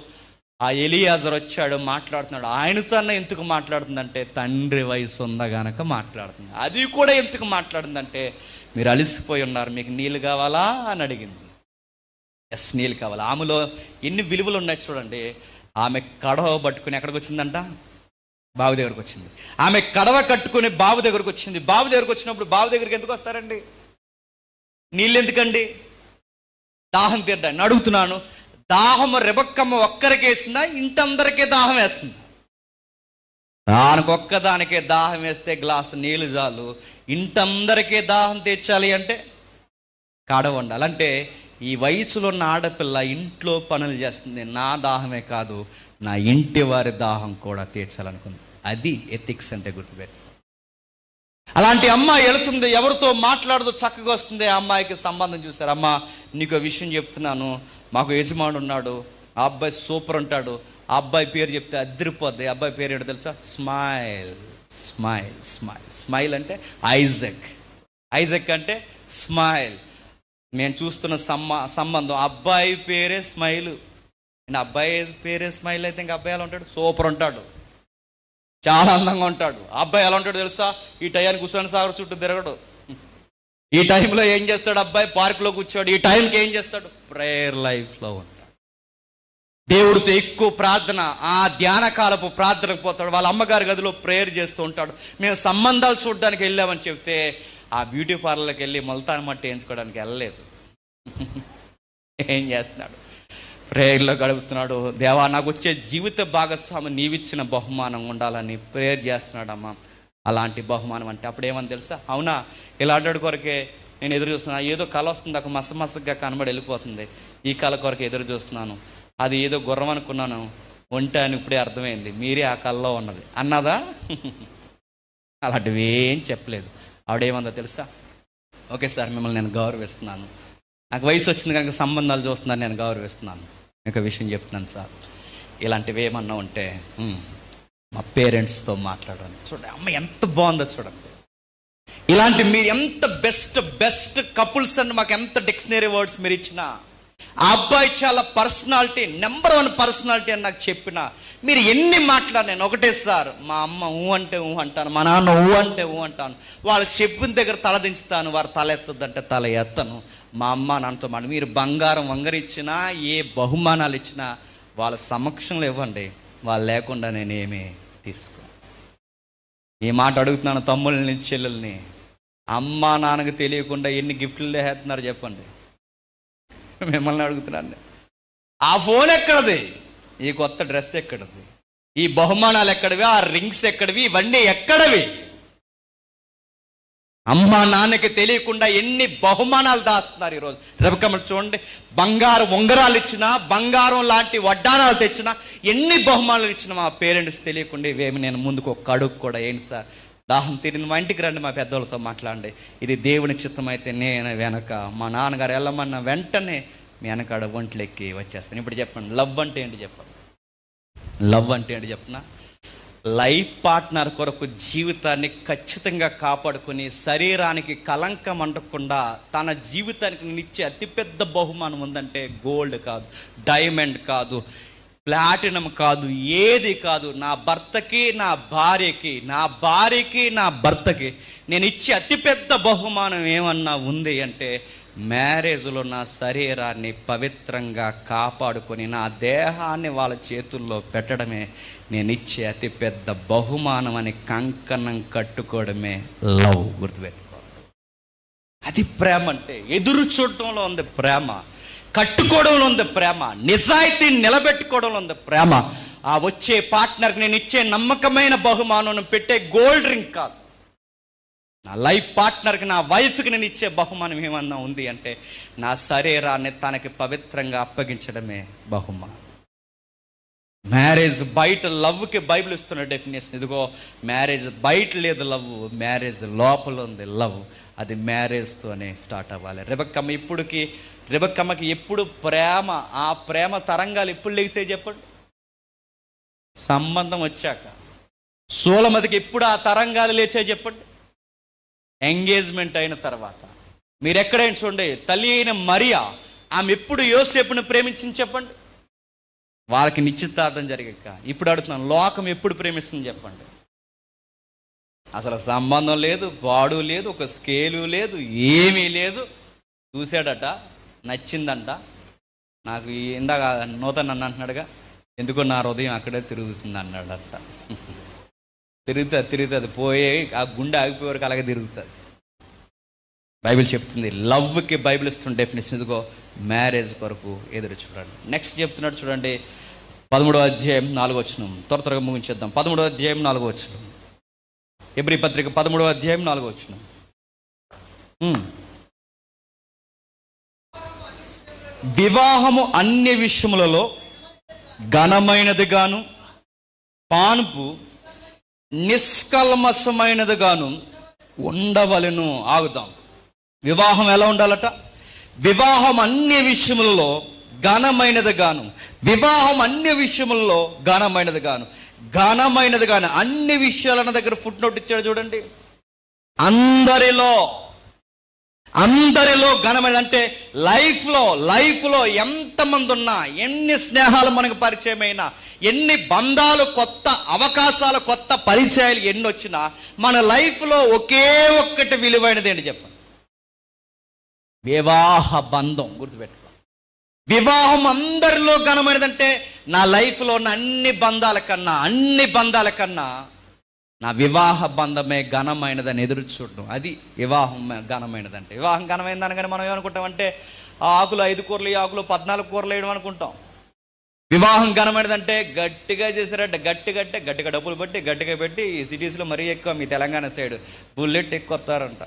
ఆ ఎలియాజరు వచ్చాడు, మాట్లాడుతున్నాడు. ఆయనతో అన్న ఎందుకు మాట్లాడుతుందంటే తండ్రి వయసు ఉందా గనక మాట్లాడుతుంది. అది కూడా ఎందుకు మాట్లాడుతుందంటే మీరు అలసిపోయి ఉన్నారు, మీకు నీళ్ళు కావాలా అని అడిగింది. ఎస్, నీళ్ళు కావాలి. ఆమెలో ఎన్ని విలువలు ఉన్నాయి చూడండి. ఆమె కడవ పట్టుకుని ఎక్కడికి వచ్చిందంట? బావి దగ్గరకు వచ్చింది. ఆమె కడవ కట్టుకుని బావి దగ్గరకు వచ్చింది. బావి దగ్గరకు వచ్చినప్పుడు బావి దగ్గరికి ఎందుకు వస్తారండి? నీళ్ళు ఎందుకండి? దాహం తీరడానికి. అడుగుతున్నాను, దాహం రెబెక్కమ్మ ఒక్కరికేసిందా, ఇంటందరికీ దాహం వేస్తుందా? దానికొక్కదానికే దాహం వేస్తే గ్లాసు నీళ్ళు చాలు. ఇంటందరికీ దాహం తీర్చాలి అంటే కడవ ఉండాలి. అంటే ఈ వయసులో ఉన్న ఆడపిల్ల ఇంట్లో పనులు చేస్తుంది. నా దాహమే కాదు, నా ఇంటి వారి దాహం కూడా తీర్చాలనుకుంది. అది ఎథిక్స్ అంటే గుర్తుపెట్టు. అలాంటి అమ్మాయి వెళుతుంది, ఎవరితో మాట్లాడదు, చక్కగా వస్తుంది. ఆ అమ్మాయికి సంబంధం చూశారు. అమ్మ నీకు విషయం చెప్తున్నాను, మాకు యజమానుడు ఉన్నాడు, ఆ అబ్బాయి సూపర్ ఉంటాడు. ఆ అబ్బాయి పేరు చెప్తే అదిరిపోద్ది. ఆ అబ్బాయి పేరు ఏంటో తెలుసా? స్మైల్. స్మైల్ స్మైల్ స్మైల్ అంటే ఐజక్. ఐజక్ అంటే స్మైల్. నేను చూస్తున్న సంబంధం అబ్బాయి పేరే స్మైల్. అండ్ అబ్బాయి పేరే స్మైల్ అయితే ఇంకా అబ్బాయి ఎలా ఉంటాడు? సూపర్ ఉంటాడు, చాలా అందంగా ఉంటాడు. అబ్బాయి ఎలా ఉంటాడు తెలుసా? ఈ టైంకి కూర్చొని సాగర్ చుట్టూ తిరగడు. ఈ టైంలో ఏం చేస్తాడు అబ్బాయి? పార్కులో కూర్చోడు. ఈ టైంకి ఏం చేస్తాడు? ప్రేయర్ లైఫ్లో ఉంటాడు. దేవుడితో ఎక్కువ ప్రార్థన, ఆ ధ్యాన కాలపు ప్రార్థనకు పోతాడు. వాళ్ళ అమ్మగారి గదిలో ప్రేయర్ చేస్తూ ఉంటాడు. మేము సంబంధాలు చూడడానికి వెళ్ళామని చెప్తే ఆ బ్యూటీ పార్లర్కి వెళ్ళి ముల్తాన్ మట్టి వేయించుకోవడానికి వెళ్ళలేదు. ఏం చేస్తున్నాడు? ప్రేయర్లో గడుపుతున్నాడు. దేవా నాకు వచ్చే జీవిత భాగస్వామి నీవిచ్చిన బహుమానం ఉండాలని ప్రేయర్ చేస్తున్నాడమ్మా. అలాంటి బహుమానం అంటే అప్పుడు ఏమని తెలుసా? అవునా, ఇలాంటి కొరకే నేను ఎదురు చూస్తున్నా. ఏదో కళ వస్తుంది, ఒక మసమసగా కనబడి వెళ్ళిపోతుంది. ఈ కళ కొరకు ఎదురు చూస్తున్నాను. అది ఏదో గుర్రం అనుకున్నాను, ఒంటి అని ఇప్పుడే అర్థమైంది, మీరే ఆ కళలో ఉన్నది అన్నదా? అలాంటివి ఏం చెప్పలేదు. ఆవిడేమందో తెలుసా? ఓకే సార్, మిమ్మల్ని నేను గౌరవిస్తున్నాను, నాకు వయసు వచ్చింది కనుక సంబంధాలు చూస్తున్నాను, నేను గౌరవిస్తున్నాను. ఒక విషయం చెప్తున్నాను సార్, ఇలాంటివి ఏమన్నా ఉంటే మా పేరెంట్స్తో మాట్లాడాలి. చూడండి అమ్మ ఎంత బాగుందో చూడండి. ఇలాంటి మీరు ఎంత బెస్ట్ కపుల్స్ అని మాకు ఎంత డిక్షనరీ వర్డ్స్ మీరు ఇచ్చినా, ఆ అబ్బాయి చాలా పర్సనాలిటీ, నెంబర్ 1 పర్సనాలిటీ అని నాకు చెప్పిన మీరు ఎన్ని మాట్లాడినా నేను ఒకటే సార్, మా అమ్మ ఊ అంటే ఊ అంటాను, మా నాన్న ఊ అంటే ఊ అంటాను. వాళ్ళకి చెప్పిన దగ్గర తల దించుతాను, వారు తల ఎత్తద్దంటే తల ఎత్తను. మా అమ్మ నాన్నతో మాట, మీరు బంగారం వంగరిచ్చినా ఏ బహుమానాలు ఇచ్చినా వాళ్ళ సమక్షంలో ఇవ్వండి, వాళ్ళు లేకుండా నేనేమీ తీసుకో. ఈ మాట అడుగుతున్నాను తమ్ముళ్ళని చెల్లెల్ని, అమ్మ నాన్నకు తెలియకుండా ఎన్ని గిఫ్ట్లు చేస్తున్నారు చెప్పండి. మిమ్మల్ని అడుగుతున్నాను, ఆ ఫోన్ ఎక్కడది, ఈ కొత్త డ్రెస్ ఎక్కడది, ఈ బహుమానాలు ఎక్కడివి, ఆ రింగ్స్ ఎక్కడివి, ఇవన్నీ ఎక్కడవి? అమ్మ నాన్నకి తెలియకుండా ఎన్ని బహుమానాలు దాస్తున్నారు ఈరోజు. రెబెక్కమ్మ చూడండి, బంగారు ఉంగరాలు ఇచ్చినా, బంగారం లాంటి వడ్డానాలు తెచ్చినా, ఎన్ని బహుమానాలు ఇచ్చినా మా పేరెంట్స్ తెలియకుండా ఇవేమి నేను ముందుకు ఒక అడుగు కూడా, ఏంటి సార్ దాహం తీరింది, మా ఇంటికి రండి, మా పెద్దవాళ్ళతో మాట్లాడండి, ఇది దేవుని చిత్తం అయితే నేను వెనక, మా నాన్నగారు వెళ్ళమన్న వెంటనే మీ వెనకాడ ఒంట్లెక్కి వచ్చేస్తాను. ఇప్పుడు చెప్పండి, లవ్ అంటే ఏంటి చెప్పండి. లవ్ అంటే ఏంటి చెప్పనా? లైఫ్ పార్ట్నర్ కొరకు జీవితాన్ని ఖచ్చితంగా కాపాడుకొని, శరీరానికి కలంకం అంటకుండా తన జీవితానికి నిచ్చే అతిపెద్ద బహుమానం ఉందంటే గోల్డ్ కాదు, డైమండ్ కాదు, ప్లాటినం కాదు, ఏది కాదు. నా భర్తకి నా భార్యకి, నా భార్యకి నా భర్తకి నేను ఇచ్చే అతిపెద్ద బహుమానం ఏమన్నా ఉంది అంటే మ్యారేజ్లో నా శరీరాన్ని పవిత్రంగా కాపాడుకొని నా దేహాన్ని వాళ్ళ చేతుల్లో పెట్టడమే నేను ఇచ్చే అతిపెద్ద బహుమానం అని కంకణం కట్టుకోవడమే లవ్. గుర్తుపెట్టుకోండి, అది ప్రేమ అంటే. ఎదురు చూడటంలో ఉంది ప్రేమ, కట్టుకోవడంలో ఉంది ప్రేమ, నిజాయితీని నిలబెట్టుకోవడంలో ఉంది ప్రేమ. ఆ వచ్చే పార్ట్నర్కి నేను ఇచ్చే నమ్మకమైన బహుమానం పెట్టే గోల్డ్ రింగ్ కాదు. నా లైఫ్ పార్ట్నర్కి, నా వైఫ్కి నేను ఇచ్చే బహుమానం ఏమన్నా ఉంది అంటే నా శరీరాన్ని తనకి పవిత్రంగా అప్పగించడమే బహుమానం. మ్యారేజ్ బయట లవ్కి బైబిల్ ఇస్తున్న డెఫినేషన్ ఇదిగో, మ్యారేజ్ బయట లేదు లవ్, మ్యారేజ్ లోపల ఉంది లవ్. అది మ్యారేజ్తోనే స్టార్ట్ అవ్వాలి. రెబెక్కమ్మకి ఎప్పుడు ప్రేమ, ఆ ప్రేమ తరంగాలు ఎప్పుడు లేచే చెప్పండి? సంబంధం వచ్చాక. సోలమతికి ఎప్పుడు ఆ తరంగాలు లేచే చెప్పండి? ఎంగేజ్మెంట్ అయిన తర్వాత. మీరు ఎక్కడైనా చూడండి, తల్లి అయిన మరియా ఆమె ఎప్పుడు యోసేపుని ప్రేమించింది చెప్పండి? వాళ్ళకి నిశ్చితార్థం జరిగాక. ఇప్పుడు అడుగుతున్నాను, లోకం ఎప్పుడు ప్రేమిస్తుంది చెప్పండి? అసలు సంబంధం లేదు, పాడు లేదు, ఒక స్కేలు లేదు, ఏమీ లేదు. చూశాడట, నచ్చిందంట. నాకు ఇందాక నూతన్ అన్న అంటున్నాడుగా, ఎందుకో నా హృదయం అక్కడే తిరుగుతుంది అన్నాడట. తిరుగుతుంది పోయే ఆ గుండె ఆగిపోయే వరకు అలాగే తిరుగుతుంది. బైబిల్ చెప్తుంది, లవ్కి బైబిల్ ఇస్తున్న డెఫినేషన్ ఇదిగో, మ్యారేజ్ కొరకు ఎదురు చూడండి. నెక్స్ట్ చెప్తున్నాడు చూడండి, 13వ అధ్యాయం 4వ వచనం. త్వరగా ముగించేద్దాం. 13వ అధ్యాయం 4వ వచనం, హెబ్రీ పత్రిక 13వ అధ్యాయం 4వ వచనం. వివాహము అన్ని విషయములలో ఘనమైనది గాను, పానుపు నిష్కల్మషమైనది గాను ఉండవలెను. ఆగుదాం. వివాహం ఎలా ఉండాలట? వివాహం అన్ని విషయములలో ఘనమైనది గాను, వివాహం అన్ని విషయములలో ఘనమైనది గాను. ఘనమైనది గాను అన్ని విషయాలన్న దగ్గర ఫుట్ నోట్ ఇచ్చాడు చూడండి. అందరిలో ఘనమైనది అంటే లైఫ్లో ఎంతమంది ఉన్నా, ఎన్ని స్నేహాలు మనకు పరిచయమైనా, ఎన్ని బంధాలు, కొత్త అవకాశాలు, కొత్త పరిచయాలు ఎన్ని వచ్చినా, మన లైఫ్లో ఒకే ఒక్కటి విలువైనది ఏంటి చెప్పండి? వివాహ బంధం. గుర్తుపెట్టుకో, వివాహం అందరిలో ఘనమైనదంటే నా లైఫ్లో ఉన్న అన్ని బంధాల కన్నా నా వివాహ బంధమే ఘనమైనదని ఎదురు చూడడం, అది వివాహం ఘనమైనదంటే. వివాహం ఘనమైనదనగానే మనం ఏమనుకుంటామంటే ఆ ఆకులు 5 కూరలు, ఈ ఆకులు 14 కూరలు వేయడం అనుకుంటాం. వివాహం ఘనమైనదంటే గట్టిగా చేశారంటే గట్టిగా డబ్బులు పెట్టి గట్టిగా పెట్టి, ఈ సిటీస్లో మరీ ఎక్కువ, మీ తెలంగాణ సైడ్ బుల్లెట్ ఎక్కువస్తారంట.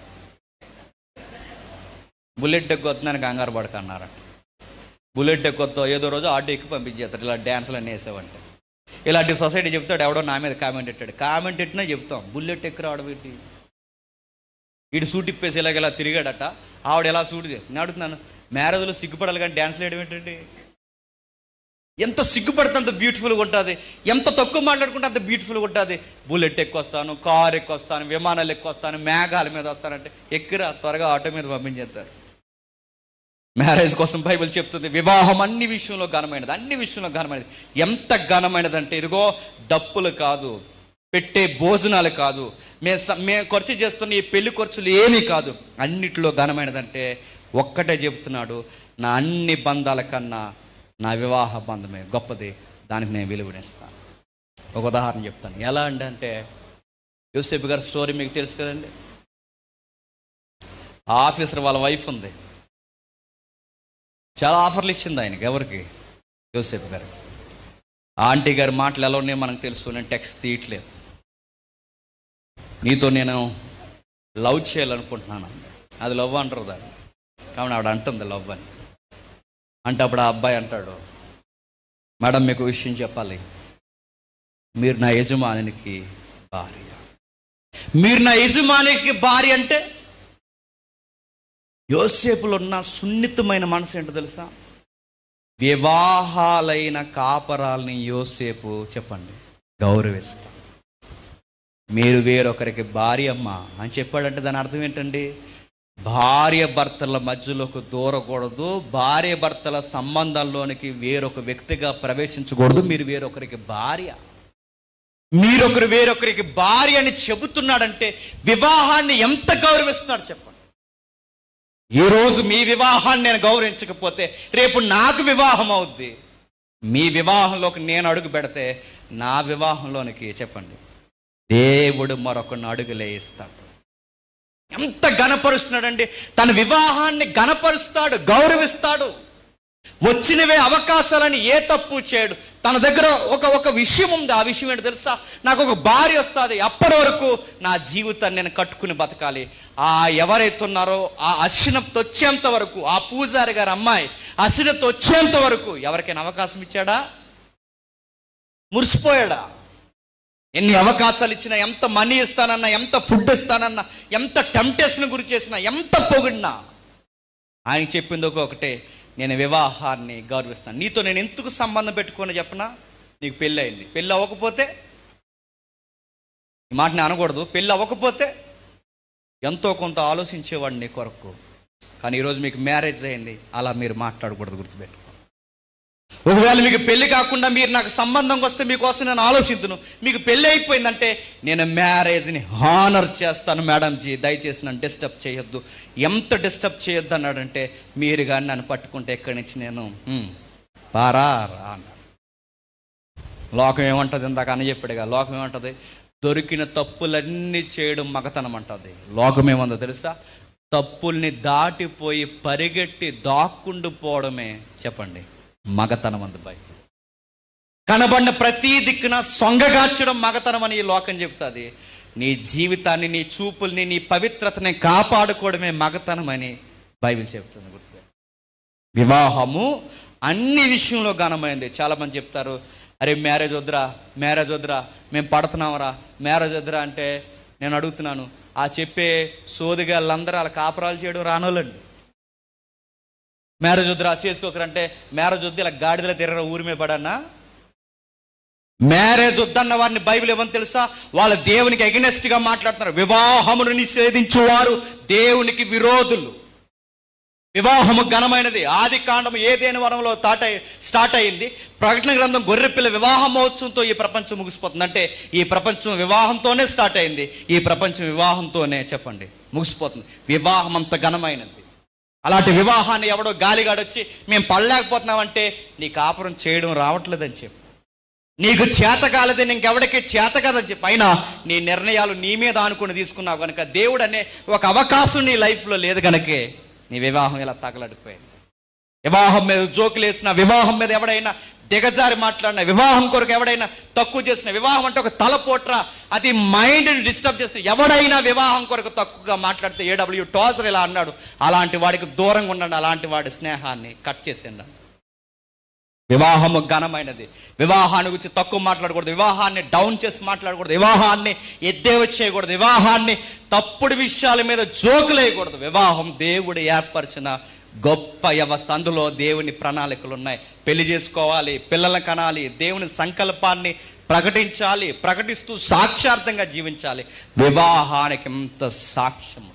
బుల్లెట్ ఎక్కువస్తుందని కంగారు పడకన్నారంట. బుల్లెట్ ఎక్కువతో ఏదో రోజు ఆటో ఎక్కి పంపించేస్తారు, ఇలా డ్యాన్సులు అన్నీ వేసావంటే. ఇలాంటి సొసైటీ చెప్తాడు, ఎవడో నా మీద కామెంట్ పెట్టినా చెప్తాం, బుల్లెట్ ఎక్కి రావడం పెట్టి వీడు సూట్ ఇప్పేసి ఇలా తిరిగాడట, ఆవిడ ఎలా సూట్ చేసి. నేను అడుగుతున్నాను, మ్యారేజ్లో సిగ్గుపడాలి కానీ డ్యాన్స్ వేయడం ఏంటండి? ఎంత సిగ్గుపడితే అంత బ్యూటిఫుల్గా ఉంటుంది, ఎంత తక్కువ మాట్లాడుకుంటే అంత బ్యూటిఫుల్గా ఉంటుంది. బుల్లెట్ ఎక్కువస్తాను, కారు ఎక్కువస్తాను, విమానాలు ఎక్కువస్తాను, మేఘాల మీద వస్తానంటే ఎక్కిరా, త్వరగా ఆటో మీద పంపించేస్తారు. మ్యారేజ్ కోసం బైబిల్ చెప్తుంది వివాహం అన్ని విషయంలో ఘనమైనది, అన్ని విషయంలో ఘనమైనది. ఎంత ఘనమైనది అంటే ఇదిగో డప్పులు కాదు, పెట్టే భోజనాలు కాదు, మేము ఖర్చు చేస్తున్న ఈ పెళ్లి ఖర్చులు ఏమీ కాదు, అన్నిటిలో ఘనమైనదంటే ఒక్కటే చెబుతున్నాడు, నా అన్ని బంధాల కన్నా నా వివాహ బంధమే గొప్పది, దానికి నేను విలువనిస్తాను. ఒక ఉదాహరణ చెప్తాను. ఎలా అంటే యోసేపు గారి స్టోరీ మీకు తెలుసు కదండి. ఆ ఆఫీసర్ వాళ్ళ వైఫ్ ఉంది, చాలా ఆఫర్లు ఇచ్చింది ఆయనకి. ఎవరికి? యోసేపు గారికి. ఆంటీ గారి మాటలు ఎలా ఉన్నాయో మనకు తెలుసు, నేను టెక్స్ట్ తీయట్లేదు, నీతో నేను లవ్ చేయాలనుకుంటున్నాను అండి. అది లవ్ అంటారు దాన్ని, కాబట్టి ఆవిడ అంటుంది లవ్ అని. అంటే అప్పుడు ఆ అబ్బాయి అంటాడు, మేడం మీకు విషయం చెప్పాలి, మీరు నా యజమానికి భార్య. మీరు నా యజమానికి భార్య అంటే యోసేపులో ఉన్న సున్నితమైన మనసు ఏంటో తెలుసా? వివాహాలైన కాపరాలని యోసేపు చెప్పండి గౌరవిస్తా. మీరు వేరొకరికి భార్య అమ్మ అని చెప్పాడంటే దాని అర్థం ఏంటండి? భార్య భర్తల మధ్యలోకి దూరకూడదు, భార్య భర్తల సంబంధాల్లోనికి వేరొక వ్యక్తిగా ప్రవేశించకూడదు. మీరు వేరొకరికి భార్య, మీరొకరు వేరొకరికి భార్య అని చెబుతున్నాడంటే వివాహాన్ని ఎంత గౌరవిస్తున్నాడు చెప్పండి. ఈరోజు మీ వివాహాన్ని నేను గౌరవించకపోతే రేపు నాకు వివాహం అవుద్ది. మీ వివాహంలోకి నేను అడుగు పెడితే నా వివాహంలోనికి చెప్పండి దేవుడు మరొకరిని అడుగులేయిస్తాడు. ఎంత ఘనపరుస్తున్నాడండి, తన వివాహాన్ని ఘనపరుస్తాడు, గౌరవిస్తాడు. వచ్చినవే అవకాశాలని ఏ తప్పు చేయడు. తన దగ్గర ఒక విషయం ఉంది, ఆ విషయం ఏంటో తెలుసా? నాకు ఒక భార్య వస్తుంది, అప్పటి వరకు నా జీవితాన్ని నేను కట్టుకుని బతకాలి. ఆ ఎవరైతే ఉన్నారో ఆ అశ్వినప్తో వచ్చేంత వరకు, ఆ పూజారి గారి అమ్మాయి అశ్వినప్తో వచ్చేంత వరకు ఎవరికైనా అవకాశం ఇచ్చాడా? మురిసిపోయాడా? ఎన్ని అవకాశాలు ఇచ్చినా, ఎంత మనీ ఇస్తానన్నా, ఎంత ఫుడ్ ఇస్తానన్నా, ఎంత టెంప్టేషన్ గురి చేసినా, ఎంత పొగిడినా ఆయన చెప్పింది ఒకటే, నేను వివాహాన్ని గౌరవిస్తాను. నీతో నేను ఎందుకు సంబంధం పెట్టుకోని చెప్పనా? నీకు పెళ్ళి అయింది, పెళ్ళి అవ్వకపోతే, ఈ మాట నేను అనకూడదు, పెళ్ళి అవ్వకపోతే ఎంతో కొంత ఆలోచించేవాడు నీ కొరకు. కానీ ఈరోజు మీకు మ్యారేజ్ అయింది, అలా మీరు మాట్లాడకూడదు, గుర్తుపెట్టుకో. ఒకవేళ మీకు పెళ్లి కాకుండా మీరు నాకు సంబంధంకి వస్తే మీకోసం నేను ఆలోచిద్దును. మీకు పెళ్ళి అయిపోయిందంటే నేను మ్యారేజ్ని హానర్ చేస్తాను. మేడం జీ దయచేసి నన్ను డిస్టర్బ్ చేయొద్దు. ఎంత డిస్టర్బ్ చేయొద్దు అన్నాడంటే మీరు కానీ నన్ను పట్టుకుంటే ఎక్కడి నుంచి నేను పారా అన్నాడు. లోకం ఏమంటుంది? ఇందాక అని చెప్పాడుగా, లోకం ఏమంటుంది? దొరికిన తప్పులన్నీ చేయడం మగతనం అంటుంది. లోకం ఏమందో తెలుసా? తప్పుల్ని దాటిపోయి పరిగెట్టి దాక్కుండు పోవడమే చెప్పండి మగతనం అంది బైబిల్. కనబడిన ప్రతి దిక్కున సొంగగార్చడం మగతనం అని ఈ లోకం చెబుతుంది. నీ జీవితాన్ని, నీ చూపుల్ని, నీ పవిత్రతని కాపాడుకోవడమే మగతనం అని బైబిల్ చెబుతుంది. గుర్తుపెట్టుకో. వివాహము అన్ని విషయంలో ఘనమైంది. చాలామంది చెప్తారు, అరే మ్యారేజ్ వద్దురా, మ్యారేజ్ వద్దురా, మేము పడుతున్నామరా, మ్యారేజ్ వద్దురా అంటే నేను అడుగుతున్నాను, ఆ చెప్పే సోదిగాళ్ళందరూ వాళ్ళ కాపురాలు చేయడం రానోళ్ళండి. మ్యారేజ్ వద్దురా, చేసుకోకరంటే మ్యారేజ్ వద్దు, ఇలా గాడిదల తిరగ ఊరి మీద పడన్నా? మ్యారేజ్ వద్దన్న వారిని బైబిల్ ఏమని తెలుసా? వాళ్ళ దేవునికి అగెనెస్ట్గా మాట్లాడుతున్నారు. వివాహమును నిషేధించువారు దేవునికి విరోధులు. వివాహము ఘనమైనది. ఆది కాండము ఏదేని వనంలో స్టార్ట్ అయింది. ప్రకటన గ్రంథం గొర్రెపిల్ల వివాహ మహోత్సవంతో ఈ ప్రపంచం ముగిసిపోతుంది. అంటే ఈ ప్రపంచం వివాహంతోనే స్టార్ట్ అయింది, ఈ ప్రపంచం వివాహంతోనే చెప్పండి ముగిసిపోతుంది. వివాహం అంత ఘనమైనది. అలాంటి వివాహాన్ని ఎవడో గాలిగాడొచ్చి మేము పడలేకపోతున్నామంటే నీ కాపురం చేయడం రావట్లేదని చెప్పు. నీకు చేత కాలేదని ఇంకెవడికి చేత కాదని చెప్పి, అయినా నీ నిర్ణయాలు నీ మీద అనుకుని తీసుకున్నావు కనుక, దేవుడు అనే ఒక అవకాశం నీ లైఫ్లో లేదు కనుకే నీ వివాహం ఇలా తగలడిపోయింది. వివాహం మీద జోకులు వేసిన, వివాహం మీద ఎవడైనా దిగజారి మాట్లాడిన, వివాహం కొరకు ఎవడైనా తక్కువ చేసిన, వివాహం అంటే ఒక తలపోట్రా, అది మైండ్ని డిస్టర్బ్ చేసిన ఎవడైనా వివాహం కొరకు తక్కువగా మాట్లాడితే ఏడబ్ల్యూ టాజర్ ఇలా అన్నాడు, అలాంటి వాడికి దూరంగా ఉండండి, అలాంటి వాడి స్నేహాన్ని కట్ చేసేయండి. వివాహము ఘనమైనది. వివాహాన్ని గురించి తక్కువ మాట్లాడకూడదు, వివాహాన్ని డౌన్ చేసి మాట్లాడకూడదు, వివాహాన్ని ఎద్దేవ చేయకూడదు, వివాహాన్ని తప్పుడు విషయాల మీద జోకులు వేయకూడదు. వివాహం దేవుడు ఏర్పరిచిన గొప్ప వ్యవస్థ. అందులో దేవుని ప్రణాళికలు ఉన్నాయి. పెళ్లి చేసుకోవాలి, పిల్లలను కనాలి, దేవుని సంకల్పాన్ని ప్రకటించాలి, ప్రకటిస్తూ సాక్షార్థంగా జీవించాలి. వివాహానికి ఎంత సాక్ష్యం.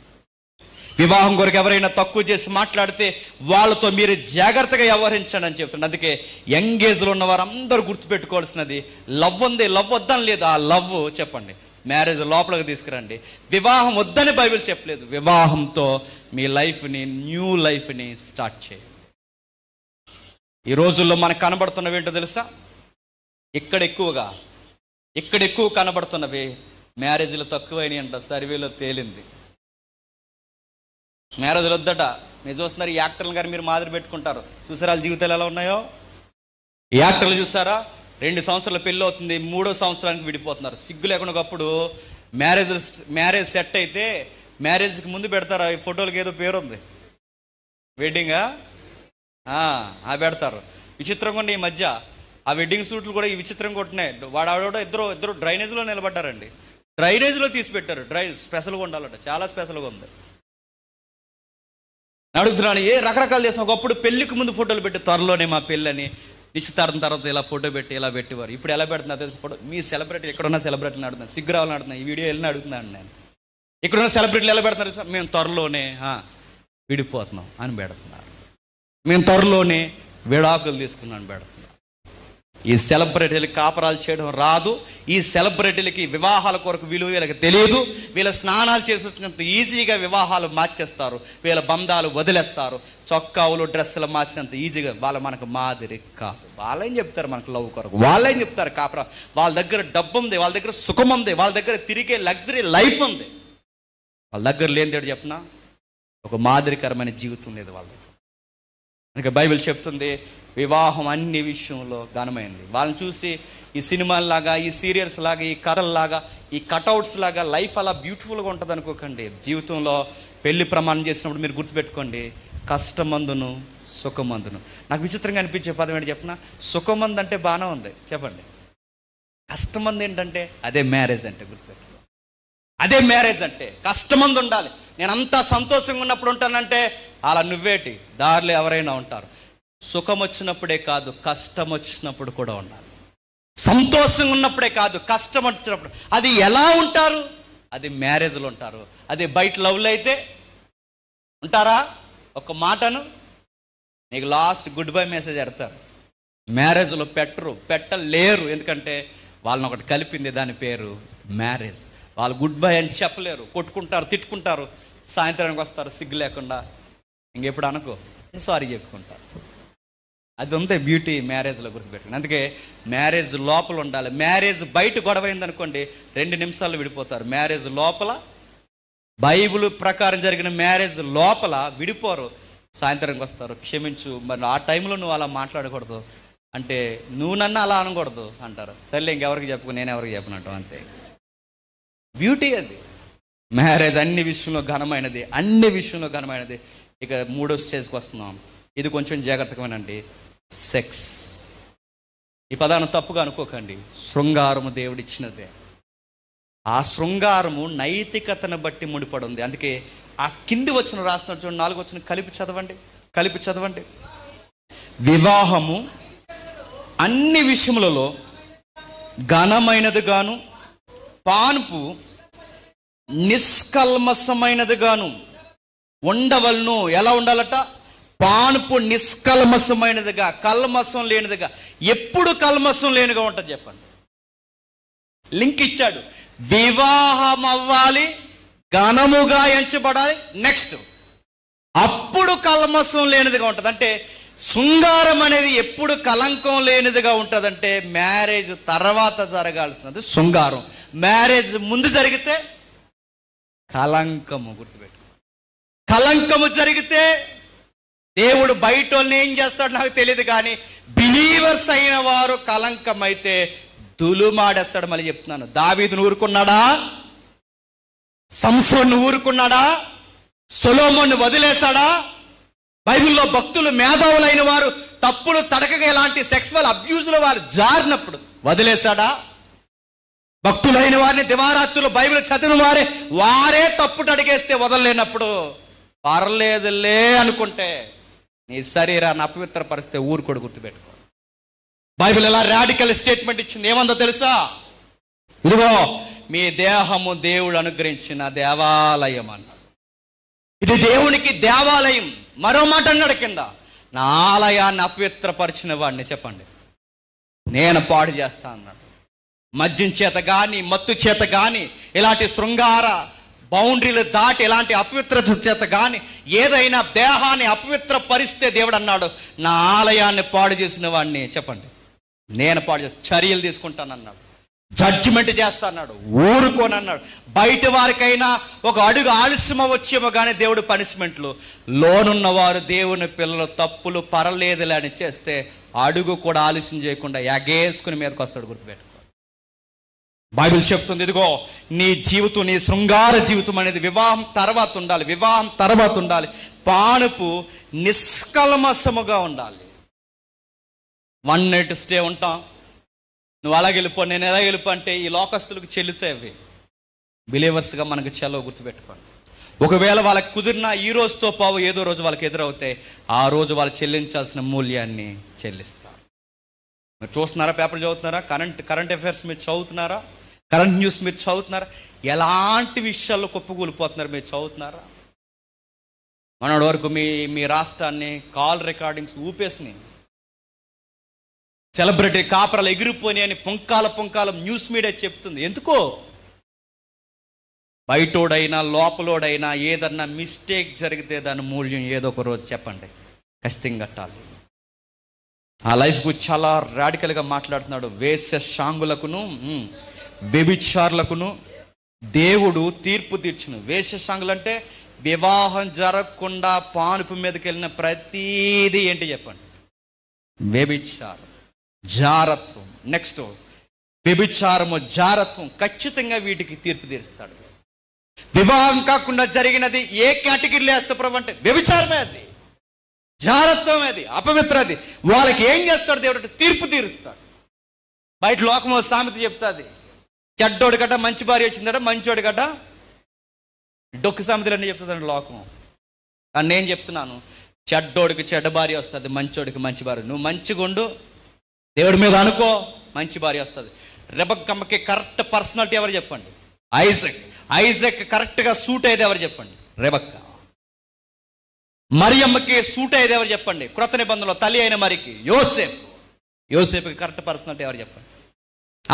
వివాహం కొరకు ఎవరైనా తక్కువ చేసి మాట్లాడితే వాళ్ళతో మీరు జాగ్రత్తగా వ్యవహరించండి అని చెప్తున్నాడు. అందుకే యంగ్ ఏజ్లో ఉన్న వారు అందరూ గుర్తుపెట్టుకోవాల్సినది, లవ్ ఉంది, లవ్ వద్దని లేదు. ఆ లవ్ చెప్పండి, మ్యారేజ్ లోపలికి తీసుకురండి. వివాహం వద్దని బైబిల్ చెప్పలేదు. వివాహంతో మీ లైఫ్ని, న్యూ లైఫ్ని స్టార్ట్ చేయండి. ఈ రోజుల్లో మనకు కనబడుతున్నవి ఏంటో తెలుసా? ఇక్కడ ఎక్కువ కనబడుతున్నవి మ్యారేజ్లు తక్కువైనాయి అంట. సర్వేలో తేలింది. మ్యారేజ్లు వద్దట. మీరు చూస్తున్నారు, ఈ యాక్టర్లు గారు మీరు మాదిరి పెట్టుకుంటారు. చూసారా వాళ్ళ జీవితాలు ఎలా ఉన్నాయో? ఈ యాక్టర్లు చూసారా, 2 సంవత్సరాల పెళ్ళి అవుతుంది, 3వ సంవత్సరానికి విడిపోతున్నారు. సిగ్గు లేకుండా. ఒకప్పుడు మ్యారేజ్ సెట్ అయితే మ్యారేజ్కి ముందు పెడతారు. ఈ ఫోటోలకి ఏదో పేరు ఉంది, వెడ్డింగా పెడతారు. విచిత్రంగా ఉండి ఈ మధ్య ఆ వెడ్డింగ్ సూట్లు కూడా ఈ విచిత్రంగా కొట్టినాయి. వాడు ఇద్దరు డ్రైనేజ్లో నిలబడ్డారండి. డ్రైనేజ్లో తీసి పెట్టారు. స్పెషల్గా ఉండాలట, చాలా స్పెషల్గా ఉంది. అడుగుతున్నాను, రకరకాలు చేసిన. ఒకప్పుడు పెళ్లికి ముందు ఫోటోలు పెట్టి త్వరలోనే మా పెళ్ళని, నిశ్చితార్థం తర్వాత ఇలా ఫోటో పెట్టి ఇలా పెట్టేవారు. ఇప్పుడు ఎలా పెడుతున్నా తెలుసు? ఫోటో మీ సెలబ్రిటీ ఎక్కడున్న సెలబ్రిటీని అడుగుతున్నాను, సిగ్గురావాలని అడుగుతున్నాను, ఈ వీడియో వెళ్ళిన అడుగుతున్నాను నేను. ఇక్కడున్న సెలబ్రిటీలు ఎలా పెడుతున్నారు? మేము త్వరలోనే విడిపోతున్నాం అని పెడుతున్నారు. మేము త్వరలోనే విడాకులు తీసుకున్నాం అని పెడుతున్నారు. ఈ సెలబ్రిటీలకి కాపరాలు చేయడం రాదు. ఈ సెలబ్రిటీలకి వివాహాల కొరకు విలువ వీళ్ళకి తెలియదు. వీళ్ళ స్నానాలు చేసేంత ఈజీగా వివాహాలు మార్చేస్తారు. వీళ్ళ బంధాలు వదిలేస్తారు. చొక్కావులు, డ్రెస్సులు మార్చినంత ఈజీగా. వాళ్ళ మనకు మాదిరి కాదు. వాళ్ళేం చెప్తారు మనకు లవ్ కొరకు? వాళ్ళేం చెప్తారు కాపరా? వాళ్ళ దగ్గర డబ్బు ఉంది, వాళ్ళ దగ్గర సుఖం ఉంది, వాళ్ళ దగ్గర తిరిగే లగ్జరీ లైఫ్ ఉంది. వాళ్ళ దగ్గర లేనిదేడు చెప్పినా ఒక మాదిరికరమైన జీవితం లేదు వాళ్ళ దగ్గర. అందుకే బైబిల్ చెప్తుంది, వివాహం అన్ని విషయంలో ఘనమైంది. వాళ్ళని చూసి ఈ సినిమాల్లాగా, ఈ సీరియల్స్ లాగా, ఈ కథల్లాగా, ఈ కటౌట్స్ లాగా లైఫ్ అలా బ్యూటిఫుల్గా ఉంటుంది అనుకోకండి. జీవితంలో పెళ్లి ప్రమాణం చేసినప్పుడు మీరు గుర్తుపెట్టుకోండి, కష్టమందును సుఖమందును. నాకు విచిత్రంగా అనిపించే పదం ఏంటి చెప్పిన? సుఖమందు అంటే బాగానే ఉంది, చెప్పండి. కష్టమంది ఏంటంటే అదే మ్యారేజ్ అంటే. గుర్తుపెట్టుకో, అదే మ్యారేజ్ అంటే. కష్టమంది ఉండాలి. నేను అంతా సంతోషంగా ఉన్నప్పుడు ఉంటానంటే అలా నువ్వేటి దారిలో ఎవరైనా ఉంటారు. సుఖం వచ్చినప్పుడే కాదు, కష్టం వచ్చినప్పుడు కూడా ఉండాలి. సంతోషంగా ఉన్నప్పుడే కాదు, కష్టం వచ్చినప్పుడు. అది ఎలా ఉంటారు? అది మ్యారేజ్లో ఉంటారు. అది బయట లవ్లో అయితే ఉంటారా? ఒక మాటను నీకు లాస్ట్ గుడ్ బై మెసేజ్ పెడతారు. మ్యారేజ్లో పెట్టలేరు. ఎందుకంటే వాళ్ళని ఒకటి కలిపింది, దాని పేరు మ్యారేజ్. వాళ్ళు గుడ్ బై అని చెప్పలేరు. కొట్టుకుంటారు, తిట్టుకుంటారు, సాయంత్రానికి వస్తారు సిగ్గు లేకుండా. ఇంకెప్పుడు అనుకో సారీ చెప్పుకుంటారు. అది ఉంటే బ్యూటీ మ్యారేజ్లో, గుర్తుపెట్టండి. అందుకే మ్యారేజ్ లోపల ఉండాలి. మ్యారేజ్ బయట గొడవైంది అనుకోండి, 2 నిమిషాల్లో విడిపోతారు. మ్యారేజ్ లోపల, బైబిల్ ప్రకారం జరిగిన మ్యారేజ్ లోపల విడిపోరు. సాయంత్రానికి వస్తారు, క్షమించు, మరి ఆ టైంలో నువ్వు అలా మాట్లాడకూడదు అంటే, నువ్వు నన్ను అలా అనకూడదు అంటారు. సర్లే ఇంకెవరికి చెప్పుకో, నేను ఎవరికి చెప్పినట్టు, అంతే. బ్యూటీ అది. మ్యారేజ్ అన్ని విషయంలో ఘనమైనది, అన్ని విషయంలో ఘనమైనది. ఇక 3వ స్టేజ్కి వస్తున్నాం. ఇది కొంచెం జాగ్రత్తగా వినండి. సెక్స్. ఈ పదాన్ని తప్పుగా అనుకోకండి. శృంగారము దేవుడిచ్చినదే. ఆ శృంగారము నైతికతను బట్టి ముడిపడి ఉంది. అందుకే ఆ కింది వచ్చిన రాస్తున్న చూడండి, 4వ వచనం కలిపి చదవండి. వివాహము అన్ని విషయములలో ఘనమైనది గాను, పాన్పు నిష్కల్మసమైనది గాను ఉండవలను. ఎలా ఉండాలట? పాన్పు నిష్కల్మసమైనదిగా, కల్మసం లేనిదిగా. ఎప్పుడు కల్మసం లేనిగా ఉంటుంది చెప్పండి? లింక్ ఇచ్చాడు. వివాహం అవ్వాలి, ఘనముగా ఎంచబడాలి, నెక్స్ట్ అప్పుడు కల్మసం లేనిదిగా ఉంటుంది. అంటే శృంగారం అనేది ఎప్పుడు కలంకం లేనిదిగా ఉంటుందంటే మ్యారేజ్ తర్వాత జరగాల్సినది శృంగారం. మ్యారేజ్ ముందు జరిగితే కలంకము. గుర్తుపెట్టు, కలంకము జరిగితే దేవుడు బయట వాళ్ళని ఏం చేస్తాడు నాకు తెలియదు, కానీ బిలీవర్స్ అయిన వారు కలంకం అయితే దులుమాడేస్తాడు. మళ్ళీ చెప్తున్నాను, దావీదును ఊరుకున్నాడా? సంసోను ఊరుకున్నాడా? సొలొమోను వదిలేశాడా? బైబిల్లో భక్తులు, మేధావులైన వారు తప్పులు తడకగా ఇలాంటి సెక్సువల్ అబ్యూజ్లో వారు జారినప్పుడు వదిలేశాడా? భక్తులైన వారిని, దివారాత్రులు బైబిల్ చదివిన వారే తప్పుట అడిగేస్తే వదలలేనప్పుడు పర్లేదులే అనుకుంటే నీ శరీరాన్ని అపవిత్రపరిస్తే ఊరుకోడు, గుర్తుపెట్టుకో. బైబిల్ ఎలా రాడికల్ స్టేట్మెంట్ ఇచ్చింది, ఏమందో తెలుసా? ఇదిగో మీ దేహము దేవుడు అనుగ్రహించిన దేవాలయం అన్నాడు. ఇది దేవునికి దేవాలయం. మరో మాట అన్నాడు కింద, నా ఆలయాన్ని అపవిత్రపరిచిన వాడిని చెప్పండి నేను పాడు చేస్తా అన్నాడు. మద్యం చేత కానీ, మత్తు చేత కానీ, ఇలాంటి శృంగార బౌండరీలు దాటి ఇలాంటి అపవిత్రత చేత కానీ ఏదైనా దేహాన్ని అపవిత్రపరిస్తే దేవుడు అన్నాడు, నా ఆలయాన్ని పాడు చేసిన వాడిని చెప్పండి నేను పాడు చేస్తా, చర్యలు తీసుకుంటానన్నాడు, జడ్జిమెంట్ చేస్తా అన్నాడు, ఊరుకోనన్నాడు. బయట వారికైనా ఒక అడుగు ఆలస్యం వచ్చేమో కానీ దేవుడు పనిష్మెంట్లు, లోనున్నవారు దేవుని పిల్లలు తప్పులు పర్లేదులే అని చేస్తే అడుగు కూడా ఆలస్యం చేయకుండా ఎగేసుకుని మీదకి వస్తాడు, గుర్తుపెట్టుకో. బైబిల్ చెప్తుంది, ఇదిగో నీ జీవితం, నీ శృంగార జీవితం అనేది వివాహం తర్వాత ఉండాలి, వివాహం తర్వాత ఉండాలి. పానుపు నిష్కల్మషముగా ఉండాలి. 1 night స్టే ఉంటాం, నువ్వు అలా వెళ్ళిపో, నేను ఎలా వెళ్ళిపో అంటే ఈ లోకస్తులకు చెల్లుతాయి అవి. బిలీవర్స్గా మనకు చెల్లవు, గుర్తుపెట్టుకోండి. ఒకవేళ వాళ్ళకి కుదిరినా ఈ రోజుతో పావు ఏదో రోజు వాళ్ళకి ఎదురవుతాయి, ఆ రోజు వాళ్ళు చెల్లించాల్సిన మూల్యాన్ని చెల్లిస్తారు. మీరు చూస్తున్నారా, పేపర్ చదువుతున్నారా, కరెంట్ అఫైర్స్ మీరు చదువుతున్నారా, కరెంట్ న్యూస్ మీరు చదువుతున్నారా, ఎలాంటి విషయాల్లో కుప్పకూలిపోతున్నారు మీరు చదువుతున్నారా? మొన్నటి వరకు మీ రాష్ట్రాన్ని కాల్ రికార్డింగ్స్ ఊపేసినాయి, సెలబ్రిటీ కాపరాలు ఎగిరిపోయినాయి అని పొంకాల న్యూస్ మీడియా చెప్తుంది. ఎందుకో? బయటోడైనా లోపలోడైనా ఏదన్నా మిస్టేక్ జరిగితే దాని మూల్యం ఏదో ఒక రోజు చెప్పండి ఖచ్చితంగా కట్టాలి. ఆ లైఫ్ గురించి చాలా రాడికల్గా మాట్లాడుతున్నాడు. వేశ్యశాంగులకును వ్యభిచారులకును దేవుడు తీర్పు తీర్చును. వేశ్యశాంగులు అంటే వివాహం జరగకుండా పానుపు మీదకి వెళ్ళిన ప్రతీది ఏంటి చెప్పండి? వ్యభిచారం, జారత్వం. నెక్స్ట్ వ్యభిచారము, జారత్వం, ఖచ్చితంగా వీటికి తీర్పు తీరుస్తాడు. వివాహం కాకుండా జరిగినది ఏ కేటగిరీలో వేస్తే ప్రభు అంటే వ్యభిచారమే, అది జారత్వం, అది అపవిత్రది. వాళ్ళకి ఏం చేస్తాడు దేవుడు? తీర్పు తీరుస్తాడు. బయట లోకము సామెత చెప్తాది, చెడ్డోడి గట మంచి భార్య వచ్చిందట, మంచోడి గట డొక్కు సామెతలన్నీ చెప్తుందండి లోకం. కానీ నేను చెప్తున్నాను, చెడ్డోడికి చెడ్డ భార్య వస్తుంది, మంచోడికి మంచి భార్య. నువ్వు మంచిగా ఉండు, దేవుడి మీద అనుకో, మంచి భార్య వస్తుంది. రెబెక్కమ్మకి కరెక్ట్ పర్సనాలిటీ ఎవరు చెప్పండి? ఐజాక్ కరెక్ట్గా సూట్ అయ్యేది ఎవరు చెప్పండి? రెబెక్క. మరియమ్మకి సూట్ అయ్యేది ఎవరు చెప్పండి? క్రొత్త నిబంధనలో తల్లి అయిన మరికి యోసేపుకి కరెక్ట్ పర్సనాలిటీ ఎవరు చెప్పండి?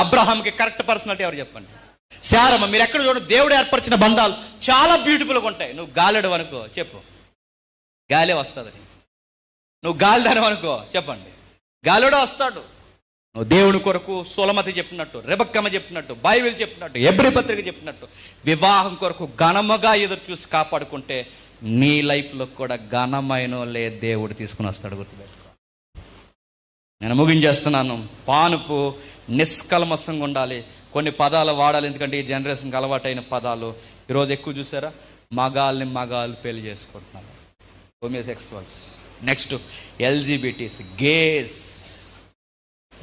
అబ్రహాంకి కరెక్ట్ పర్సనాలిటీ ఎవరు చెప్పండి? శారమ్మ. మీరు ఎక్కడ చూడండి, దేవుడు ఏర్పరిచిన బంధాలు చాలా బ్యూటిఫుల్గా ఉంటాయి. నువ్వు గాలిడు అనుకో, చెప్పు గాలే వస్తుంది. నువ్వు గాలిదానం అనుకో, చెప్పండి గాలిడో వస్తాడు. నువ్వు దేవుని కొరకు సులమతి చెప్పినట్టు, రెబెక్కమ్మ చెప్పినట్టు, బైబిల్ చెప్పినట్టు, హెబ్రీ పత్రిక చెప్పినట్టు వివాహం కొరకు ఘనముగా ఎదురు చూసి కాపాడుకుంటే నీ లైఫ్లో కూడా ఘనమైన దేవుడు తీసుకుని వస్తాడు, గుర్తుపెట్టుకో. నేను ముగించేస్తున్నాను. పానుపు నిష్కల్మషంగా ఉండాలి. కొన్ని పదాలు వాడాలి, ఎందుకంటే ఈ జనరేషన్కి అలవాటైన పదాలు. ఈరోజు ఎక్కువ చూసారా, మగాళ్ళు పెళ్లి చేసుకుంటున్నారు, హోమోసెక్సువల్స్. నెక్స్ట్ ఎల్జీబీటీస్, గేస్,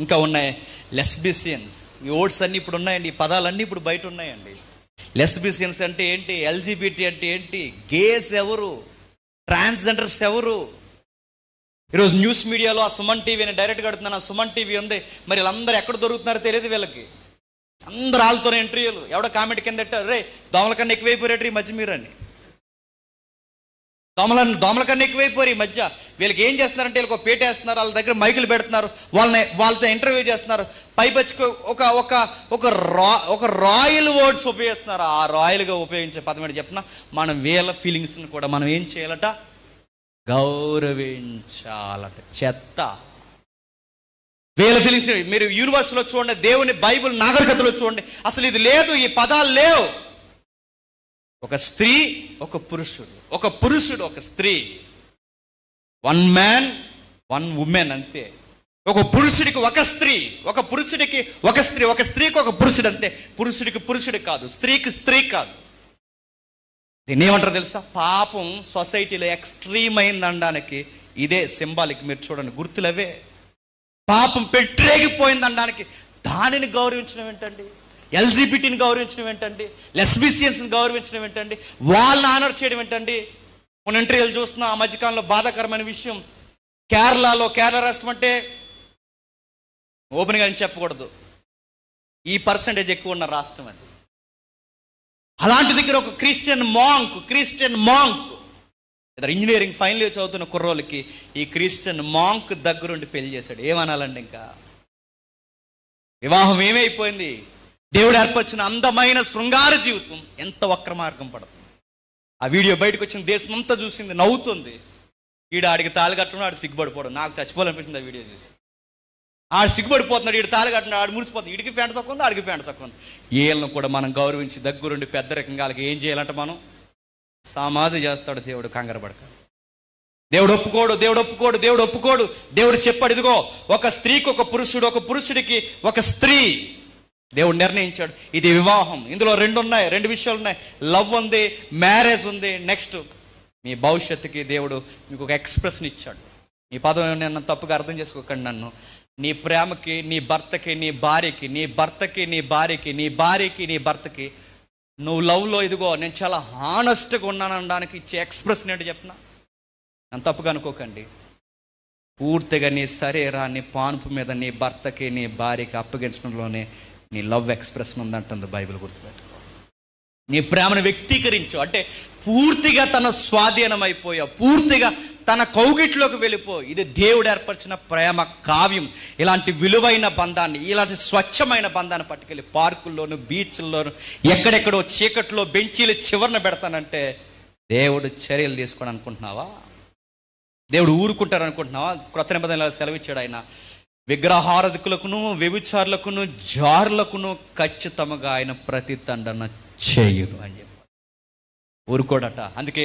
ఇంకా ఉన్నాయి లెస్బిసియన్స్. ఈ వర్డ్స్ అన్నీ ఇప్పుడు ఉన్నాయండి, ఈ పదాలన్నీ ఇప్పుడు బయట ఉన్నాయండి. లెస్బిసియన్స్ అంటే ఏంటి? ఎల్జీబీటీ అంటే ఏంటి? గేస్ ఎవరు? ట్రాన్స్జెండర్స్ ఎవరు? ఈరోజు న్యూస్ మీడియాలో ఆ సుమన్ టీవీ అని డైరెక్ట్గా అడుగుతున్నాను, సుమన్ టీవీ ఉంది, మరి వీళ్ళందరూ ఎక్కడ దొరుకుతున్నారో తెలియదు వీళ్ళకి. అందరు వాళ్ళతోనే ఇంటర్వ్యూలు. ఎవడో కామెంట్ కింద పెట్టారు, రే దోమల కన్నా ఎక్కువైపోయారు ఈ మధ్య మీరు అని. దోమల కన్నా ఎక్కువైపోయారు ఈ మధ్య. వీళ్ళకి ఏం చేస్తున్నారంటే వీళ్ళకి పేట వేస్తున్నారు, వాళ్ళ దగ్గర మైకులు పెడుతున్నారు, వాళ్ళతో ఇంటర్వ్యూ చేస్తున్నారు. పైపచ్చికి ఒక రాయల్ వర్డ్స్ ఉపయోగిస్తున్నారు. ఆ రాయల్గా ఉపయోగించే పదం ఏంటి చెప్పిన, మనం వీళ్ళ ఫీలింగ్స్ని కూడా మనం ఏం చేయాలట? గౌరవించాలట. చెత్త వీళ్ళ ఫీలింగ్స్. మీరు యూనివర్స్లో చూడండి, దేవుని బైబిల్ నాగరికతలో చూడండి, అసలు ఇది లేదు, ఈ పదాలు లేవు. ఒక స్త్రీ, ఒక పురుషుడు, ఒక పురుషుడు, ఒక స్త్రీ. 1 man 1 woman అంతే. ఒక పురుషుడికి ఒక స్త్రీ, ఒక పురుషుడికి ఒక స్త్రీ, ఒక స్త్రీకి ఒక పురుషుడు అంతే. పురుషుడికి పురుషుడు కాదు, స్త్రీకి స్త్రీ కాదు. దీన్ని ఏమంటారు తెలుసా? పాపం సొసైటీలో ఎక్స్ట్రీమ్ అయిందనడానికి ఇదే సింబాలిక్. మీరు చూడండి, గుర్తులవే. పాపం పెట్టరేగిపోయిందనడానికి దానిని గౌరవించడం ఏంటండి? ఎల్జీబీటీని గౌరవించడం ఏంటండి? లెస్బిసియన్స్ని గౌరవించడం ఏంటండి? వాళ్ళని ఆనర్ చేయడం ఏంటండి? కొన్ని ఇంటర్వ్యూలు చూస్తున్నా, ఆ మధ్యకాలంలో బాధాకరమైన విషయం, కేరళ రాష్ట్రం అంటే ఓపెన్గా అని చెప్పకూడదు, ఈ పర్సంటేజ్ ఎక్కువ ఉన్న రాష్ట్రం అది. అలాంటి దగ్గర ఒక క్రిస్టియన్ మాంక్ ఇద్దరు ఇంజనీరింగ్ ఫైనల్ ఇయర్ చదువుతున్న కుర్రోళ్ళకి ఈ క్రిస్టియన్ మాంక్ దగ్గరుండి పెళ్లి చేశాడు. ఏమనాలండి? ఇంకా వివాహం ఏమైపోయింది? దేవుడు ఏర్పరిచిన అందమైన శృంగార జీవితం ఎంత వక్ర మార్గం పడుతుంది. ఆ వీడియో బయటకు వచ్చిన దేశం అంతా చూసింది, నవ్వుతుంది. ఆడికి తాళి కట్టడం, ఆడు సిగ్గుపడిపోవడం. నాకు చచ్చిపోవాలనిపించింది ఆ వీడియో చూసి. ఆడు సిగ్గుపడిపోతున్నాడు, ఈడు తాళి కట్టినాడు, ఆడు ముడిసిపోతుంది. ఈడికి ఫ్యాంట్ సొక్క ఉంది, ఆడికి ఫ్యాంట్ సొక్క ఉంది. వీళ్ళను కూడా మనం గౌరవించి దగ్గరుండి పెద్ద రకంగా వాళ్ళకి ఏం చేయాలంటే మనం సమాధి చేస్తాడు దేవుడు. కంగారు పడక. దేవుడు ఒప్పుకోడు. దేవుడు చెప్పాడు, ఇదిగో ఒక స్త్రీకి ఒక పురుషుడు, ఒక పురుషుడికి ఒక స్త్రీ. దేవుడు నిర్ణయించాడు ఇది వివాహం. ఇందులో రెండు విషయాలు ఉన్నాయి. లవ్ ఉంది, మ్యారేజ్ ఉంది. నెక్స్ట్ మీ భవిష్యత్తుకి దేవుడు మీకు ఒక ఎక్స్ప్రెషన్ ఇచ్చాడు. ఈ పదం నేను తప్పుగా అర్థం చేసుకోకండి నన్ను. నీ ప్రేమకి, నీ భర్తకి, నీ భార్యకి, నీ భర్తకి, నీ భార్యకి, నీ భార్యకి, నీ భర్తకి నువ్వు లవ్లో ఇదిగో నేను చాలా హానెస్ట్గా ఉన్నాను అనడానికి ఇచ్చే ఎక్స్ప్రెషన్ ఏంటి చెప్తున్నా. నన్ను తప్పుగా అనుకోకండి. పూర్తిగా నీ శరీరాన్ని పానుపు మీద నీ భర్తకి, నీ భార్యకి అప్పగించడంలోనే నీ లవ్ ఎక్స్ప్రెషన్ ఉందంటుంది బైబిల్. గుర్తుపెట్టుకో. నీ ప్రేమను వ్యక్తీకరించు అంటే పూర్తిగా తన స్వాధీనం అయిపోయావు, పూర్తిగా తన కౌగిట్లోకి వెళ్ళిపో. ఇది దేవుడు ఏర్పరిచిన ప్రేమ కావ్యం. ఇలాంటి విలువైన బంధాన్ని, ఇలాంటి స్వచ్ఛమైన బంధాన్ని పట్టుకెళ్ళి పార్కుల్లోను, బీచ్ల్లోను, ఎక్కడెక్కడో చీకట్లో బెంచీలు చివరన పెడతానంటే దేవుడు చర్యలు తీసుకోవడం అనుకుంటున్నావా? దేవుడు ఊరుకుంటారు అనుకుంటున్నావా? క్రొత్త నిబంధనలో సెలవిచ్చాడు ఆయన, విగ్రహారాధకులకును, వ్యభిచారులకును, జారులకును ఖచ్చితంగా ఆయన ప్రతి దండన చేయును అని చెప్పి ఊరుకోడట. అందుకే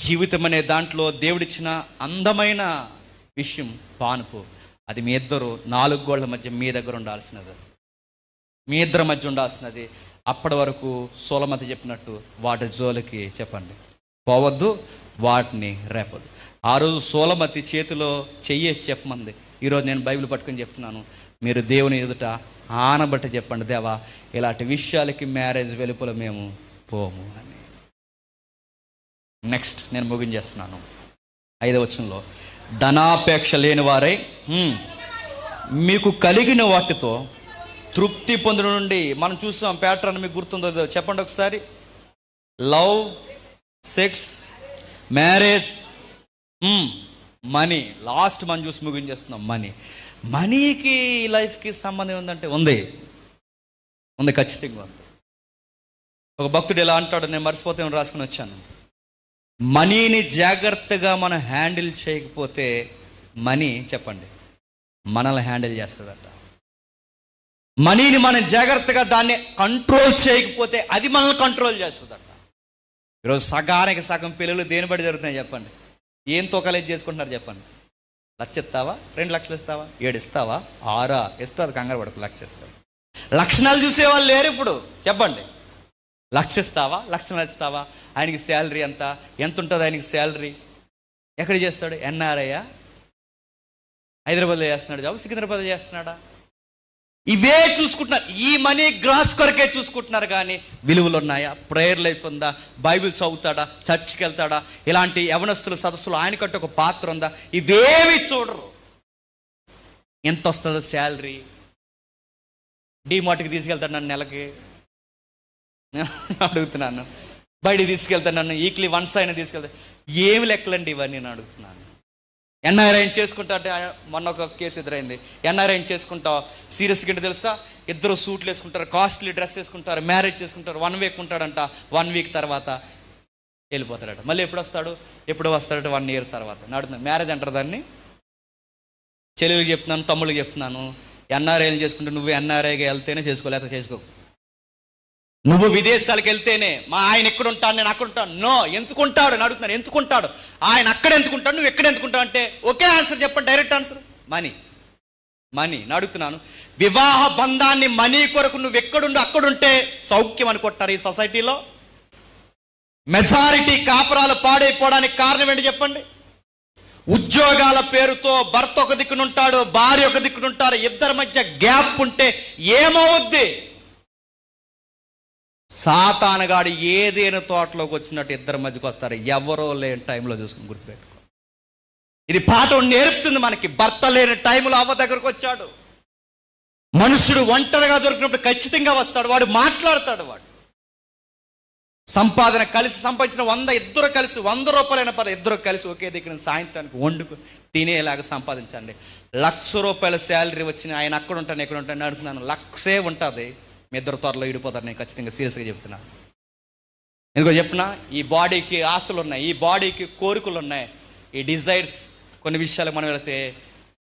జీవితం అనే దాంట్లో దేవుడిచ్చిన అందమైన విషయం పానుపు. అది మీ ఇద్దరు 4 గోళ్ల మధ్య మీ దగ్గర ఉండాల్సినది, మీ ఇద్దరి మధ్య ఉండాల్సినది. అప్పటి వరకు సొలొమోను చెప్పినట్టు వాటి జోలికి చెప్పండి పోవద్దు, వాటిని రేపదు. ఆ రోజు సొలొమోను చేతిలో చెయ్యేసి చెప్పమంది. ఈరోజు నేను బైబిల్ పట్టుకొని చెప్తున్నాను, మీరు దేవుని ఎదుట ఆనబట్టి చెప్పండి, దేవా ఇలాంటి విషయాలకి మ్యారేజ్ వెలుపల మేము పోము అని. నెక్స్ట్ నేను ముగించేస్తున్నాను 5వ వచనంలో, ధనాపేక్ష లేని వారై మీకు కలిగిన వాటితో తృప్తి పొందడం నుండి. మనం చూసాం ప్యాటర్న్, మీకు గుర్తుందో చెప్పండి ఒకసారి. Love, sex, marriage, money. Last మనం చూసి ముగించేస్తున్నాం మనీకి లైఫ్కి సంబంధం ఉందంటే ఉంది ఖచ్చితంగా ఉంది. ఒక భక్తుడు ఎలా అంటాడు, నేను మర్చిపోతే రాసుకుని వచ్చాను, మనీని జాగ్రత్తగా మనం హ్యాండిల్ చేయకపోతే మనీ చెప్పండి మనల్ని హ్యాండిల్ చేస్తుందట. మనీని మనం జాగ్రత్తగా దాన్ని కంట్రోల్ చేయకపోతే అది మనల్ని కంట్రోల్ చేస్తుందట. ఈరోజు సగానికి సగం పిల్లలు దేని బట్టి జరుగుతున్నాయి చెప్పండి? ఏం తోకలేజ్ చేసుకుంటున్నారు చెప్పండి? 1,00,000 ఇస్తావా, 2 లక్షలు ఇస్తావా, 7 ఇస్తావా, 6 ఇస్తారు, కంగారు పడకు, 1,00,000 ఇస్తావా. లక్షణాలు చూసేవాళ్ళు లేరు ఇప్పుడు చెప్పండి. 1,00,000 ఇస్తావా, 1,00,000 ఇస్తావా? ఆయనకి శాలరీ ఎంత ఉంటుంది? ఆయనకి శాలరీ ఎక్కడ చేస్తాడు? ఎన్ఆర్ఐయా? హైదరాబాద్లో చేస్తున్నాడు జాబ్, సికింద్రాబాద్లో చేస్తున్నాడా? ఇవే చూసుకుంటున్నారు. ఈ మనీ గ్రాస్ కొరకే చూసుకుంటున్నారు. కానీ విలువలు ఉన్నాయా? ప్రేయర్ లైఫ్ ఉందా? బైబిల్ చదువుతాడా? చర్చికి వెళ్తాడా? ఇలాంటి యవనస్తుల సదస్సులు ఆయనకంటే ఒక పాత్ర ఉందా? ఇవేవి చూడరు. ఎంత వస్తుందో శాలరీ? డీమార్ట్కి తీసుకెళ్తాడు నన్ను నెలకి, అడుగుతున్నాను. బయటికి తీసుకెళ్తాను నన్ను, వీక్లీ వన్స్ అయినా తీసుకెళ్తాను. ఏమి లెక్కలండి ఇవన్నీ నేను అడుగుతున్నాను. ఎన్ఆర్ఐ చేసుకుంటా అంటే మొన్న ఒక కేసు ఎదురైంది. ఎన్ఆర్ఐ చేసుకుంటా సీరియస్గా ఏంటి తెలుసా? 2 సూట్లు వేసుకుంటారు, కాస్ట్లీ డ్రెస్ వేసుకుంటారు, మ్యారేజ్ చేసుకుంటారు. 1 వీక్ ఉంటాడంట, 1 వీక్ తర్వాత వెళ్ళిపోతాడట. మళ్ళీ ఎప్పుడు వస్తాడట? 1 ఇయర్ తర్వాత. నడుతుంది మ్యారేజ్ అంటారు దాన్ని. చెల్లెలికి చెప్తున్నాను, తమ్ముళ్ళకి చెప్తున్నాను, ఎన్ఆర్ఐలు చేసుకుంటే నువ్వు ఎన్ఆర్ఐగా వెళ్తేనే చేసుకోలేక చేసుకో. నువ్వు విదేశాలకు వెళ్తేనే మా ఆయన ఎక్కడ ఉంటాడు, నేను అక్కడ ఉంటాను. నో, ఎందుకుంటాడు అని అడుగుతున్నాను. ఎందుకుంటాడు ఆయన? అక్కడ ఎందుకుంటాడు, నువ్వు ఎక్కడ ఎందుకుంటావు అంటే ఒకే ఆన్సర్ చెప్పండి, డైరెక్ట్ ఆన్సర్ మనీ. అడుగుతున్నాను, వివాహ బంధాన్ని మనీ కొరకు నువ్వు ఎక్కడుండు అక్కడుంటే సౌఖ్యం అనుకుంటారు ఈ సొసైటీలో. మెజారిటీ కాపురాలు పాడైపోవడానికి కారణం ఏంటి చెప్పండి? ఉద్యోగాల పేరుతో భర్త ఒక దిక్కునుంటాడు, భార్య ఒక దిక్కునుంటారు. ఇద్దరి మధ్య గ్యాప్ ఉంటే ఏమవుద్ది? సాతానగాడు ఏదైనా తోటలోకి వచ్చినట్టు ఇద్దరి మధ్యకి వస్తారు. ఎవరో లేని టైంలో చూసుకుని గుర్తుపెట్టుకో. ఇది పాఠం నేర్పుతుంది మనకి. భర్త లేని టైంలో అవ్వ దగ్గరకు వచ్చాడు. మనుషుడు ఒంటరిగా దొరికినప్పుడు ఖచ్చితంగా వస్తాడు, వాడు మాట్లాడతాడు. వాడు సంపాదన కలిసి సంపాదించిన 100 ఇద్దరు కలిసి 100 రూపాయలైన పర్లేదు, ఇద్దరు కలిసి ఒకే దగ్గర సాయంత్రానికి వండుకు తినేలాగా సంపాదించండి. 1,00,000 రూపాయల శాలరీ వచ్చిన ఆయన అక్కడ ఉంటాను ఎక్కడ ఉంటాను అడుగుతున్నాను. 1,00,000 ఉంటుంది. మీ ఇద్దరు త్వరలో ఇడిపోతారు. నేను ఖచ్చితంగా సీరియస్గా చెప్తున్నాను. ఎందుకో చెప్పినా, ఈ బాడీకి ఆశలు ఉన్నాయి, ఈ బాడీకి కోరికలు ఉన్నాయి, ఈ డిజైర్స్. కొన్ని విషయాలు మనం వెళితే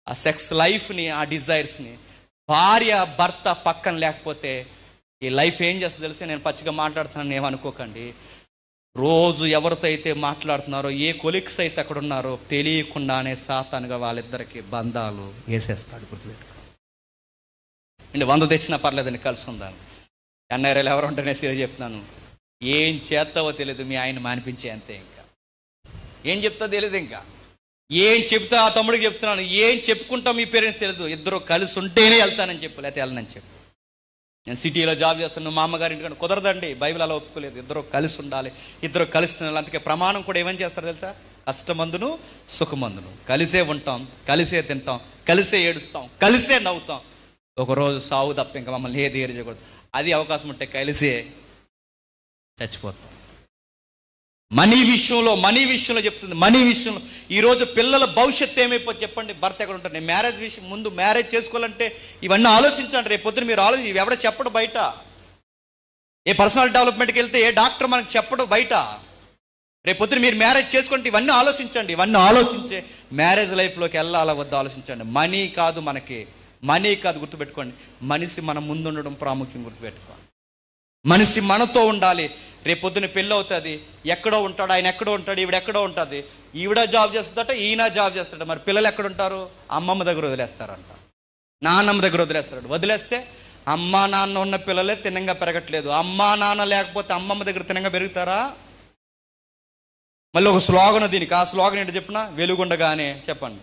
ఆ సెక్స్ లైఫ్ని, ఆ డిజైర్స్ని, భార్య భర్త పక్కన లేకపోతే ఈ లైఫ్ ఏం చేస్తుందో తెలిసి, నేను పచ్చిగా మాట్లాడుతున్నాను ఏమనుకోకండి. రోజు ఎవరితో అయితే మాట్లాడుతున్నారో, ఏ కొలిక్స్ అయితే అక్కడ ఉన్నారో తెలియకుండానే సాతానుగా వాళ్ళిద్దరికి బంధాలు వేసేస్తాడు. గుర్తుపెట్టుకో అండి. 100 తెచ్చినా పర్లేదని కలిసి ఉందాను. ఎన్ఆర్ఐలు ఎవరు ఉంటేనే సీరియస్ చెప్తున్నాను. ఏం చేస్తావో తెలియదు, మీ ఆయన మానిపించే అంతే. ఇంకా ఏం చెప్తా తెలియదు. ఇంకా ఏం చెప్తా ఆ తమ్ముడికి చెప్తున్నాను, ఏం చెప్పుకుంటాం మీ పేరెంట్స్ తెలియదు. ఇద్దరు కలిసి ఉంటేనే వెళ్తానని చెప్పు, లేకపోతే వెళ్ళనని చెప్పు. నేను సిటీలో జాబ్ చేస్తాను, మా అమ్మగారి ఇంటికంటే కుదరదండి, బైబిల్ అలా ఒప్పుకోలేదు. ఇద్దరు కలిసి ఉండాలి, ఇద్దరు కలిసి తినాలి. అందుకే ప్రమాణం కూడా ఏమని చేస్తారు తెలుసా? కష్టమందును సుఖమందును కలిసే ఉంటాం, కలిసే తింటాం, కలిసే ఏడుస్తాం, కలిసే నవ్వుతాం. ఒకరోజు సావు తప్ప ఇంకా మమ్మల్ని ఏది చేయకూడదు. అది అవకాశం ఉంటే కలిసే చచ్చిపోతాం. మనీ విషయంలో చెప్తుంది. మనీ విషయంలో ఈరోజు పిల్లల భవిష్యత్తు ఏమైపోతుంది చెప్పండి? భర్త ఎక్కడ ఉంటారు? నేను మ్యారేజ్ విషయం ముందు మ్యారేజ్ చేసుకోవాలంటే ఇవన్నీ ఆలోచించండి. రేపు పొద్దున మీరు ఆలోచించి, ఇవి ఎవడ చెప్పడు బయట. ఏ పర్సనల్ డెవలప్మెంట్కి వెళ్తే ఏ డాక్టర్ మనకు చెప్పడు బయట. రేపు పొద్దున మీరు మ్యారేజ్ చేసుకుంటే ఇవన్నీ ఆలోచించండి. ఇవన్నీ ఆలోచించే మ్యారేజ్ లైఫ్లోకి వెళ్ళాలా వద్ద ఆలోచించండి. మనీ కాదు మనకి, మనీ కాదు. గుర్తుపెట్టుకోండి, మనిషి మన ముందు ఉండడం ప్రాముఖ్యం. గుర్తుపెట్టుకోండి, మనిషి మనతో ఉండాలి. రేపు పొద్దున పెళ్ళి అవుతుంది, ఎక్కడో ఉంటాడు ఆయన, ఎక్కడో ఉంటాడు ఈవిడ, ఎక్కడో ఉంటుంది. ఈవిడ జాబ్ చేస్తుందట, ఈయన జాబ్ చేస్తాడు. మరి పిల్లలు ఎక్కడ ఉంటారు? అమ్మమ్మ దగ్గర వదిలేస్తారంట, నాన్నమ్మ దగ్గర వదిలేస్తాడు. వదిలేస్తే అమ్మా నాన్న ఉన్న పిల్లలే తినంగా పెరగట్లేదు. అమ్మా నాన్న లేకపోతే అమ్మమ్మ దగ్గర తినంగా పెరుగుతారా? మళ్ళీ ఒక స్లోగన్ దీనికి. ఆ స్లోగన్ ఏంటో చెప్పిన? వెలుగుండగానే. చెప్పండి,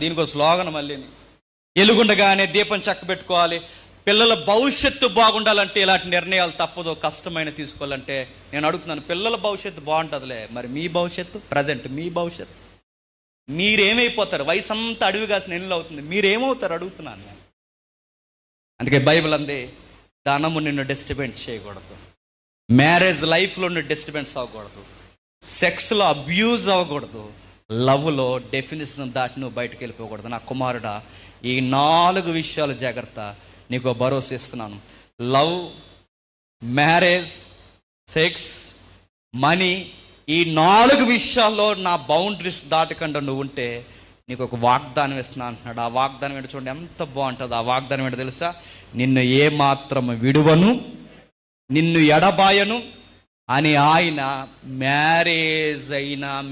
దీనికి ఒక స్లోగన్ మళ్ళీ. వెలుగుండగానే దీపం చక్క పెట్టుకోవాలి. పిల్లల భవిష్యత్తు బాగుండాలంటే ఇలాంటి నిర్ణయాలు తప్పదు, కష్టమైన తీసుకోవాలంటే. నేను అడుగుతున్నాను, పిల్లల భవిష్యత్తు బాగుంటుందిలే, మరి మీ భవిష్యత్తు, ప్రజెంట్ మీ భవిష్యత్తు, మీరేమైపోతారు? వయసు అంతా అడవి కాసిన ఎన్నిలు అవుతుంది, మీరేమవుతారు అడుగుతున్నాను నేను. అందుకే బైబిల్ అంది, ధనము నిన్ను డిస్టర్బెన్స్ చేయకూడదు, మ్యారేజ్ లైఫ్లో నువ్వు డిస్టర్బెన్స్ అవ్వకూడదు, సెక్స్లో అబ్యూజ్ అవ్వకూడదు, లవ్లో డెఫినేషన్ దాటి నువ్వు బయటకు వెళ్ళిపోకూడదు. నా కుమారుడా, ఈ 4 విషయాలు జాగ్రత్త. నీకు భరోసా ఇస్తున్నాను. లవ్, మ్యారేజ్, సెక్స్, మనీ, ఈ 4 విషయాల్లో నా బౌండరీస్ దాటకుండా నువ్వు ఉంటే నీకు ఒక వాగ్దానం ఇస్తున్నా అంటున్నాడు. ఆ వాగ్దానం ఏంటో చూడండి, ఎంత బాగుంటుంది. ఆ వాగ్దానం ఏంటో తెలుసా? నిన్ను ఏమాత్రం విడువను, నిన్ను ఎడబాయను అని ఆయన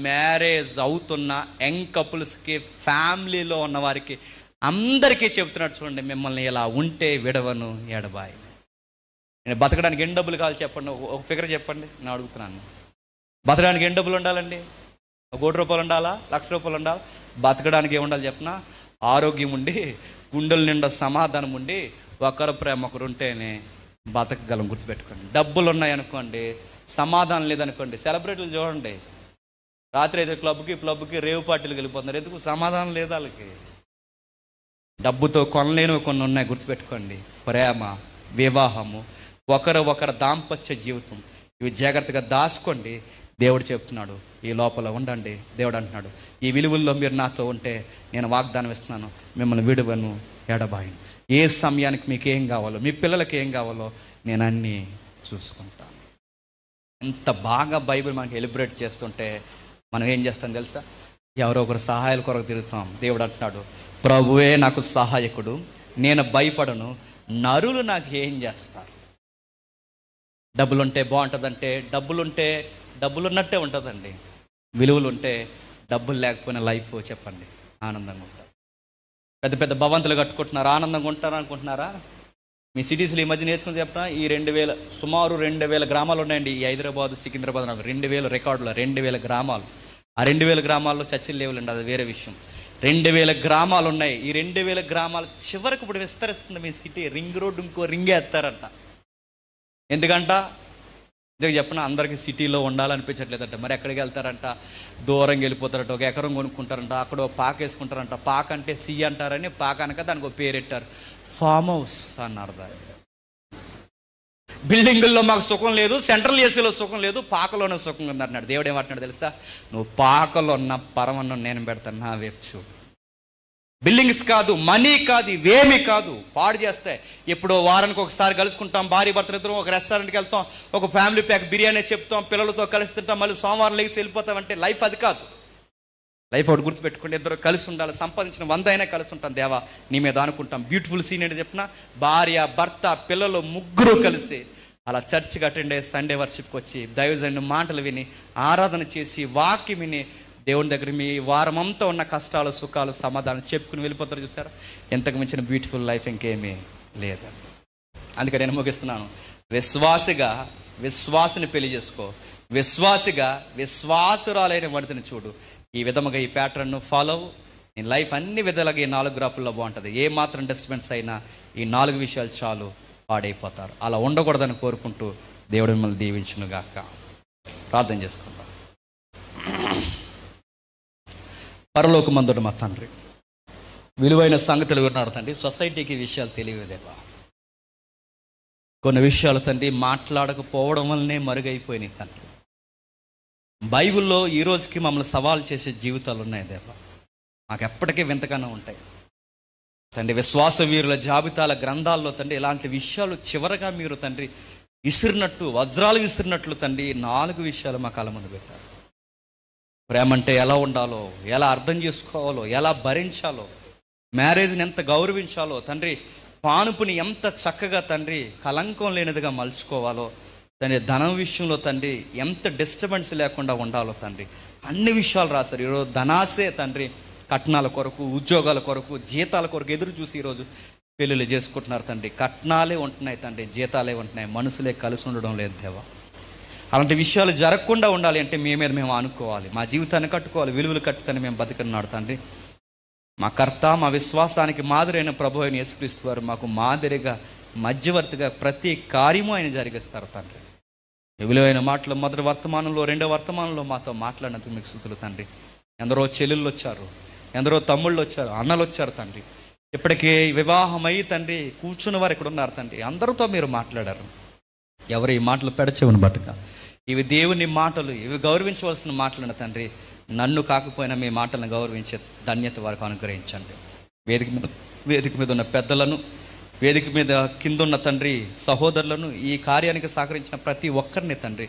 మ్యారేజ్ అవుతున్న యంగ్ కపుల్స్కి, ఫ్యామిలీలో ఉన్న వారికి అందరికీ చెప్తున్నాడు. చూడండి, మిమ్మల్ని ఇలా ఉంటే విడవను, ఎడబాయి. నేను బతకడానికి ఎన్ని డబ్బులు కావాలి చెప్పండి, ఒక ఫిగర్ చెప్పండి. నేను అడుగుతున్నాను, బతకడానికి ఎన్ని డబ్బులు ఉండాలండి? 1 కోటి రూపాయలు ఉండాలా? 1,00,000 రూపాయలు ఉండాలా? బతకడానికి ఏముండాలి చెప్పినా? ఆరోగ్యం ఉండి, గుండెల నిండా సమాధానం ఉండి, ఒకరు ప్రేమ ఒకరు ఉంటేనే బతకగలం. గుర్తుపెట్టుకోండి. డబ్బులు ఉన్నాయనుకోండి, సమాధానం లేదనుకోండి, సెలబ్రిటీలు చూడండి, రాత్రి అయితే క్లబ్కి రేవు పార్టీలకు వెళ్ళిపోతున్నారు. ఎందుకు? సమాధానం లేదు వాళ్ళకి. డబ్బుతో కొనలేనివి కొన్ని ఉన్నాయి. గుర్తుపెట్టుకోండి, ప్రేమ, వివాహము, ఒకరు దాంపత్య జీవితం, ఇవి జాగ్రత్తగా దాచుకోండి. దేవుడు చెప్తున్నాడు, ఈ లోపల ఉండండి. దేవుడు అంటున్నాడు, ఈ విలువల్లో మీరు నాతో ఉంటే నేను వాగ్దానం ఇస్తున్నాను, మిమ్మల్ని విడువను, ఎడబాయను. ఏ సమయానికి మీకు ఏం కావాలో, మీ పిల్లలకి ఏం కావాలో నేను అన్నీ చూసుకుంటాను. ఎంత బాగా బైబిల్ మనకి ఎలిబ్రేట్ చేస్తుంటే మనం ఏం చేస్తాం తెలుసా? ఎవరో ఒకరు సహాయాల కొరకు తిరుగుతాం. దేవుడు అంటున్నాడు, ప్రభువే నాకు సహాయకుడు, నేను భయపడను, నరులు నాకు ఏం చేస్తారు? డబ్బులుంటే బాగుంటుందంటే, డబ్బులు ఉన్నట్టే ఉంటుందండి. విలువలు ఉంటే డబ్బులు లేకపోయినా లైఫ్ చెప్పండి ఆనందంగా ఉంటుంది. పెద్ద పెద్ద భవంతులు కట్టుకుంటున్నారు, ఆనందంగా ఉంటారు అనుకుంటున్నారా? మీ సిటీస్లో ఈ మధ్య నేర్చుకుని చెప్తున్నా, ఈ 2,000 సుమారు 2,000 గ్రామాలు ఉన్నాయండి. ఈ హైదరాబాద్, సికింద్రాబాద్, 2,000 రికార్డులు, 2,000 గ్రామాలు. ఆ 2,000 గ్రామాల్లో చర్చిలు లేవులండి, అది వేరే విషయం. 2,000 గ్రామాలు ఉన్నాయి. ఈ 2,000 గ్రామాలు చివరికి ఇప్పుడు విస్తరిస్తుంది మీ సిటీ. రింగ్ రోడ్డు ఇంకో రింగ్ వేస్తారంట. ఎందుకంట? ఇదే చెప్పిన అందరికీ సిటీలో ఉండాలనిపించట్లేదంట. మరి ఎక్కడికి వెళ్తారంట? దూరంగా వెళ్ళిపోతారంట. ఒక ఎకరం కొనుక్కుంటారంట. అక్కడ పాక వేసుకుంటారంట. పాక అంటే సి అంటారని పాక అనక దానికి ఒక పేరెట్టారు, ఫామ్ హౌస్ అన్నారు దాన్ని. బిల్డింగుల్లో మాకు సుఖం లేదు, సెంట్రల్ ఏసీలో సుఖం లేదు, పాకలోనే సుఖం ఉంది అన్నాడు. దేవుడు ఏమంటున్నాడు తెలుసా? నువ్వు పాకలో ఉన్న పరమన్నం నేను పెడతాను, నా వైపు చూడు. బిల్డింగ్స్ కాదు, మనీ కాదు, ఇవేమీ కాదు, పాడు చేస్తాయి. ఎప్పుడో వారానికి ఒకసారి కలుసుకుంటాం, భార్య భర్తలు ఇద్దరం ఒక రెస్టారెంట్కి వెళ్తాం, ఒక ఫ్యామిలీ ప్యాక్ బిర్యానీ చెప్తాం, పిల్లలతో కలిసి తింటాం, మళ్ళీ సోమవారం లేచి వెళ్ళిపోతామంటే లైఫ్ అది కాదు. లైఫ్ ఒకటి గుర్తుపెట్టుకుంటే ఇద్దరు కలిసి ఉండాలి. సంపాదించిన 100 అయినా కలిసి ఉంటాం. దేవా నీ మీద అనుకుంటాం. బ్యూటిఫుల్ సీన్ ఏంటి చెప్పిన? భార్య భర్త పిల్లలు ముగ్గురు కలిసి అలా చర్చికి అటెండ్ అయ్యి సండే వర్షిప్కి వచ్చి దైవజనుడి మాటలు విని ఆరాధన చేసి వాక్యం విని దేవుని దగ్గర మీ వారమంతా ఉన్న కష్టాలు సుఖాలు సమాధానం చెప్పుకుని వెళ్ళిపోతారు. చూసారా? ఎంతకు మించిన బ్యూటిఫుల్ లైఫ్ ఇంకేమీ లేదు. అందుకే నేను ముగిస్తున్నాను. విశ్వాసిగా విశ్వాసిని పెళ్లి చేసుకో, విశ్వాసిగా విశ్వాసురాలైన వాడిని చూడు. ఈ విధముగా ఈ ప్యాటర్న్ను ఫాలో అవ్వు. నీ లైఫ్ అన్ని విధాలుగా ఈ 4 గ్రాపుల్లో బాగుంటుంది. ఏ మాత్రం డిస్టర్బెన్స్ అయినా ఈ 4 విషయాలు చాలు, పాడైపోతారు. అలా ఉండకూడదని కోరుకుంటూ దేవుడు మిమ్మల్ని దీవించునుగాక. ప్రార్థన చేసుకుందాం. పరలోకమందున్న మా తండ్రి, విలువైన సంగతులు విన్నారు తండ్రి. సొసైటీకి విషయాలు తెలియదేవా. కొన్ని విషయాలు తండ్రి మాట్లాడకపోవడం వల్లనే మరుగైపోయినాయి తండ్రి. బైబిల్లో ఈ రోజుకి మమ్మల్ని సవాల్ చేసే జీవితాలు ఉన్నాయి దేవా. మాకు ఎప్పటికీ వింతగానే ఉంటాయి తండ్రి. విశ్వాస వీరుల జాబితాల గ్రంథాల్లో తండ్రి ఇలాంటి విషయాలు చివరగా మీరు తండ్రి విసిరినట్టు, వజ్రాలు విసిరినట్లు తండ్రి 4 విషయాలు మా కళ్ళ ముందు పెట్టారు. ప్రేమ అంటే ఎలా ఉండాలో, ఎలా అర్థం చేసుకోవాలో, ఎలా భరించాలో, మ్యారేజ్ని ఎంత గౌరవించాలో తండ్రి, పానుపుని ఎంత చక్కగా తండ్రి కలంకం లేనిదిగా మలుచుకోవాలో తండ్రి, ధనం విషయంలో తండ్రి ఎంత డిస్టర్బెన్స్ లేకుండా ఉండాలో తండ్రి, అన్ని విషయాలు రాశారు. ఈరోజు ధనాసే తండ్రి కట్నాల కొరకు, ఉద్యోగాల కొరకు, జీతాల కొరకు ఎదురు చూసి ఈరోజు పెళ్ళిళ్ళు చేసుకుంటున్నారు తండ్రి. కట్నాలే ఉంటున్నాయి తండ్రి, జీతాలే ఉంటున్నాయి, మనుషులే కలిసి ఉండడం లేదు దేవా. అలాంటి విషయాలు జరగకుండా ఉండాలి అంటే మీ మీద మేము అనుకోవాలి, మా జీవితాన్ని కట్టుకోవాలి, విలువలు కట్టుతాన్ని మేము బతికినాడు తండ్రి. మా కర్త, మా విశ్వాసానికి మాదిరైన ప్రభు అయిన యేసుక్రీస్తు వారు మాకు మాదిరిగా మధ్యవర్తిగా ప్రతి కార్యము ఆయన జరిగిస్తారు తండ్రి. విలువైన మాటలు మొదటి వర్తమానంలో, 2వ వర్తమానంలో మాతో మాట్లాడినందుకు మీకు స్తుతులు తండ్రి. ఎందరో చెల్లెళ్ళు వచ్చారు, ఎందరో తమ్ముళ్ళు వచ్చారు, అన్నలు వచ్చారు తండ్రి. ఇప్పటికే వివాహమై తండ్రి కూర్చున్న వారు ఇక్కడ ఉన్నారు తండ్రి. అందరితో మీరు మాట్లాడారు. ఎవరు ఈ మాటలు పెడచెవును బట్టుగా, ఇవి దేవుని మాటలు, ఇవి గౌరవించవలసిన మాటలు తండ్రి. నన్ను కాకపోయినా మీ మాటలను గౌరవించే ధన్యత వారికి అనుగ్రహించండి. వేదిక మీద ఉన్న పెద్దలను, వేదిక మీద కిందున్న తండ్రి సహోదరులను, ఈ కార్యానికి సహకరించిన ప్రతి ఒక్కరిని తండ్రి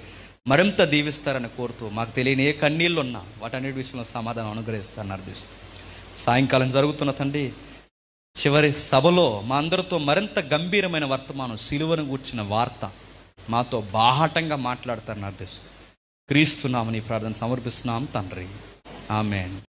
మరింత దీవిస్తారని కోరుతూ, మాకు తెలియని ఏ కన్నీళ్ళు ఉన్నా వాటన్నిటి విషయంలో సమాధానం అనుగ్రహిస్తారని అర్థిస్తూ, సాయంకాలం జరుగుతున్న తండ్రి చివరి సభలో మా అందరితో మరింత గంభీరమైన వర్తమానం, సిలువను గూర్చిన వార్త మాతో బాహాటంగా మాట్లాడతారని అర్థిస్తూ క్రీస్తు నామమున ఈ ప్రార్థన సమర్పిస్తున్నాం తండ్రి. ఆమేన్.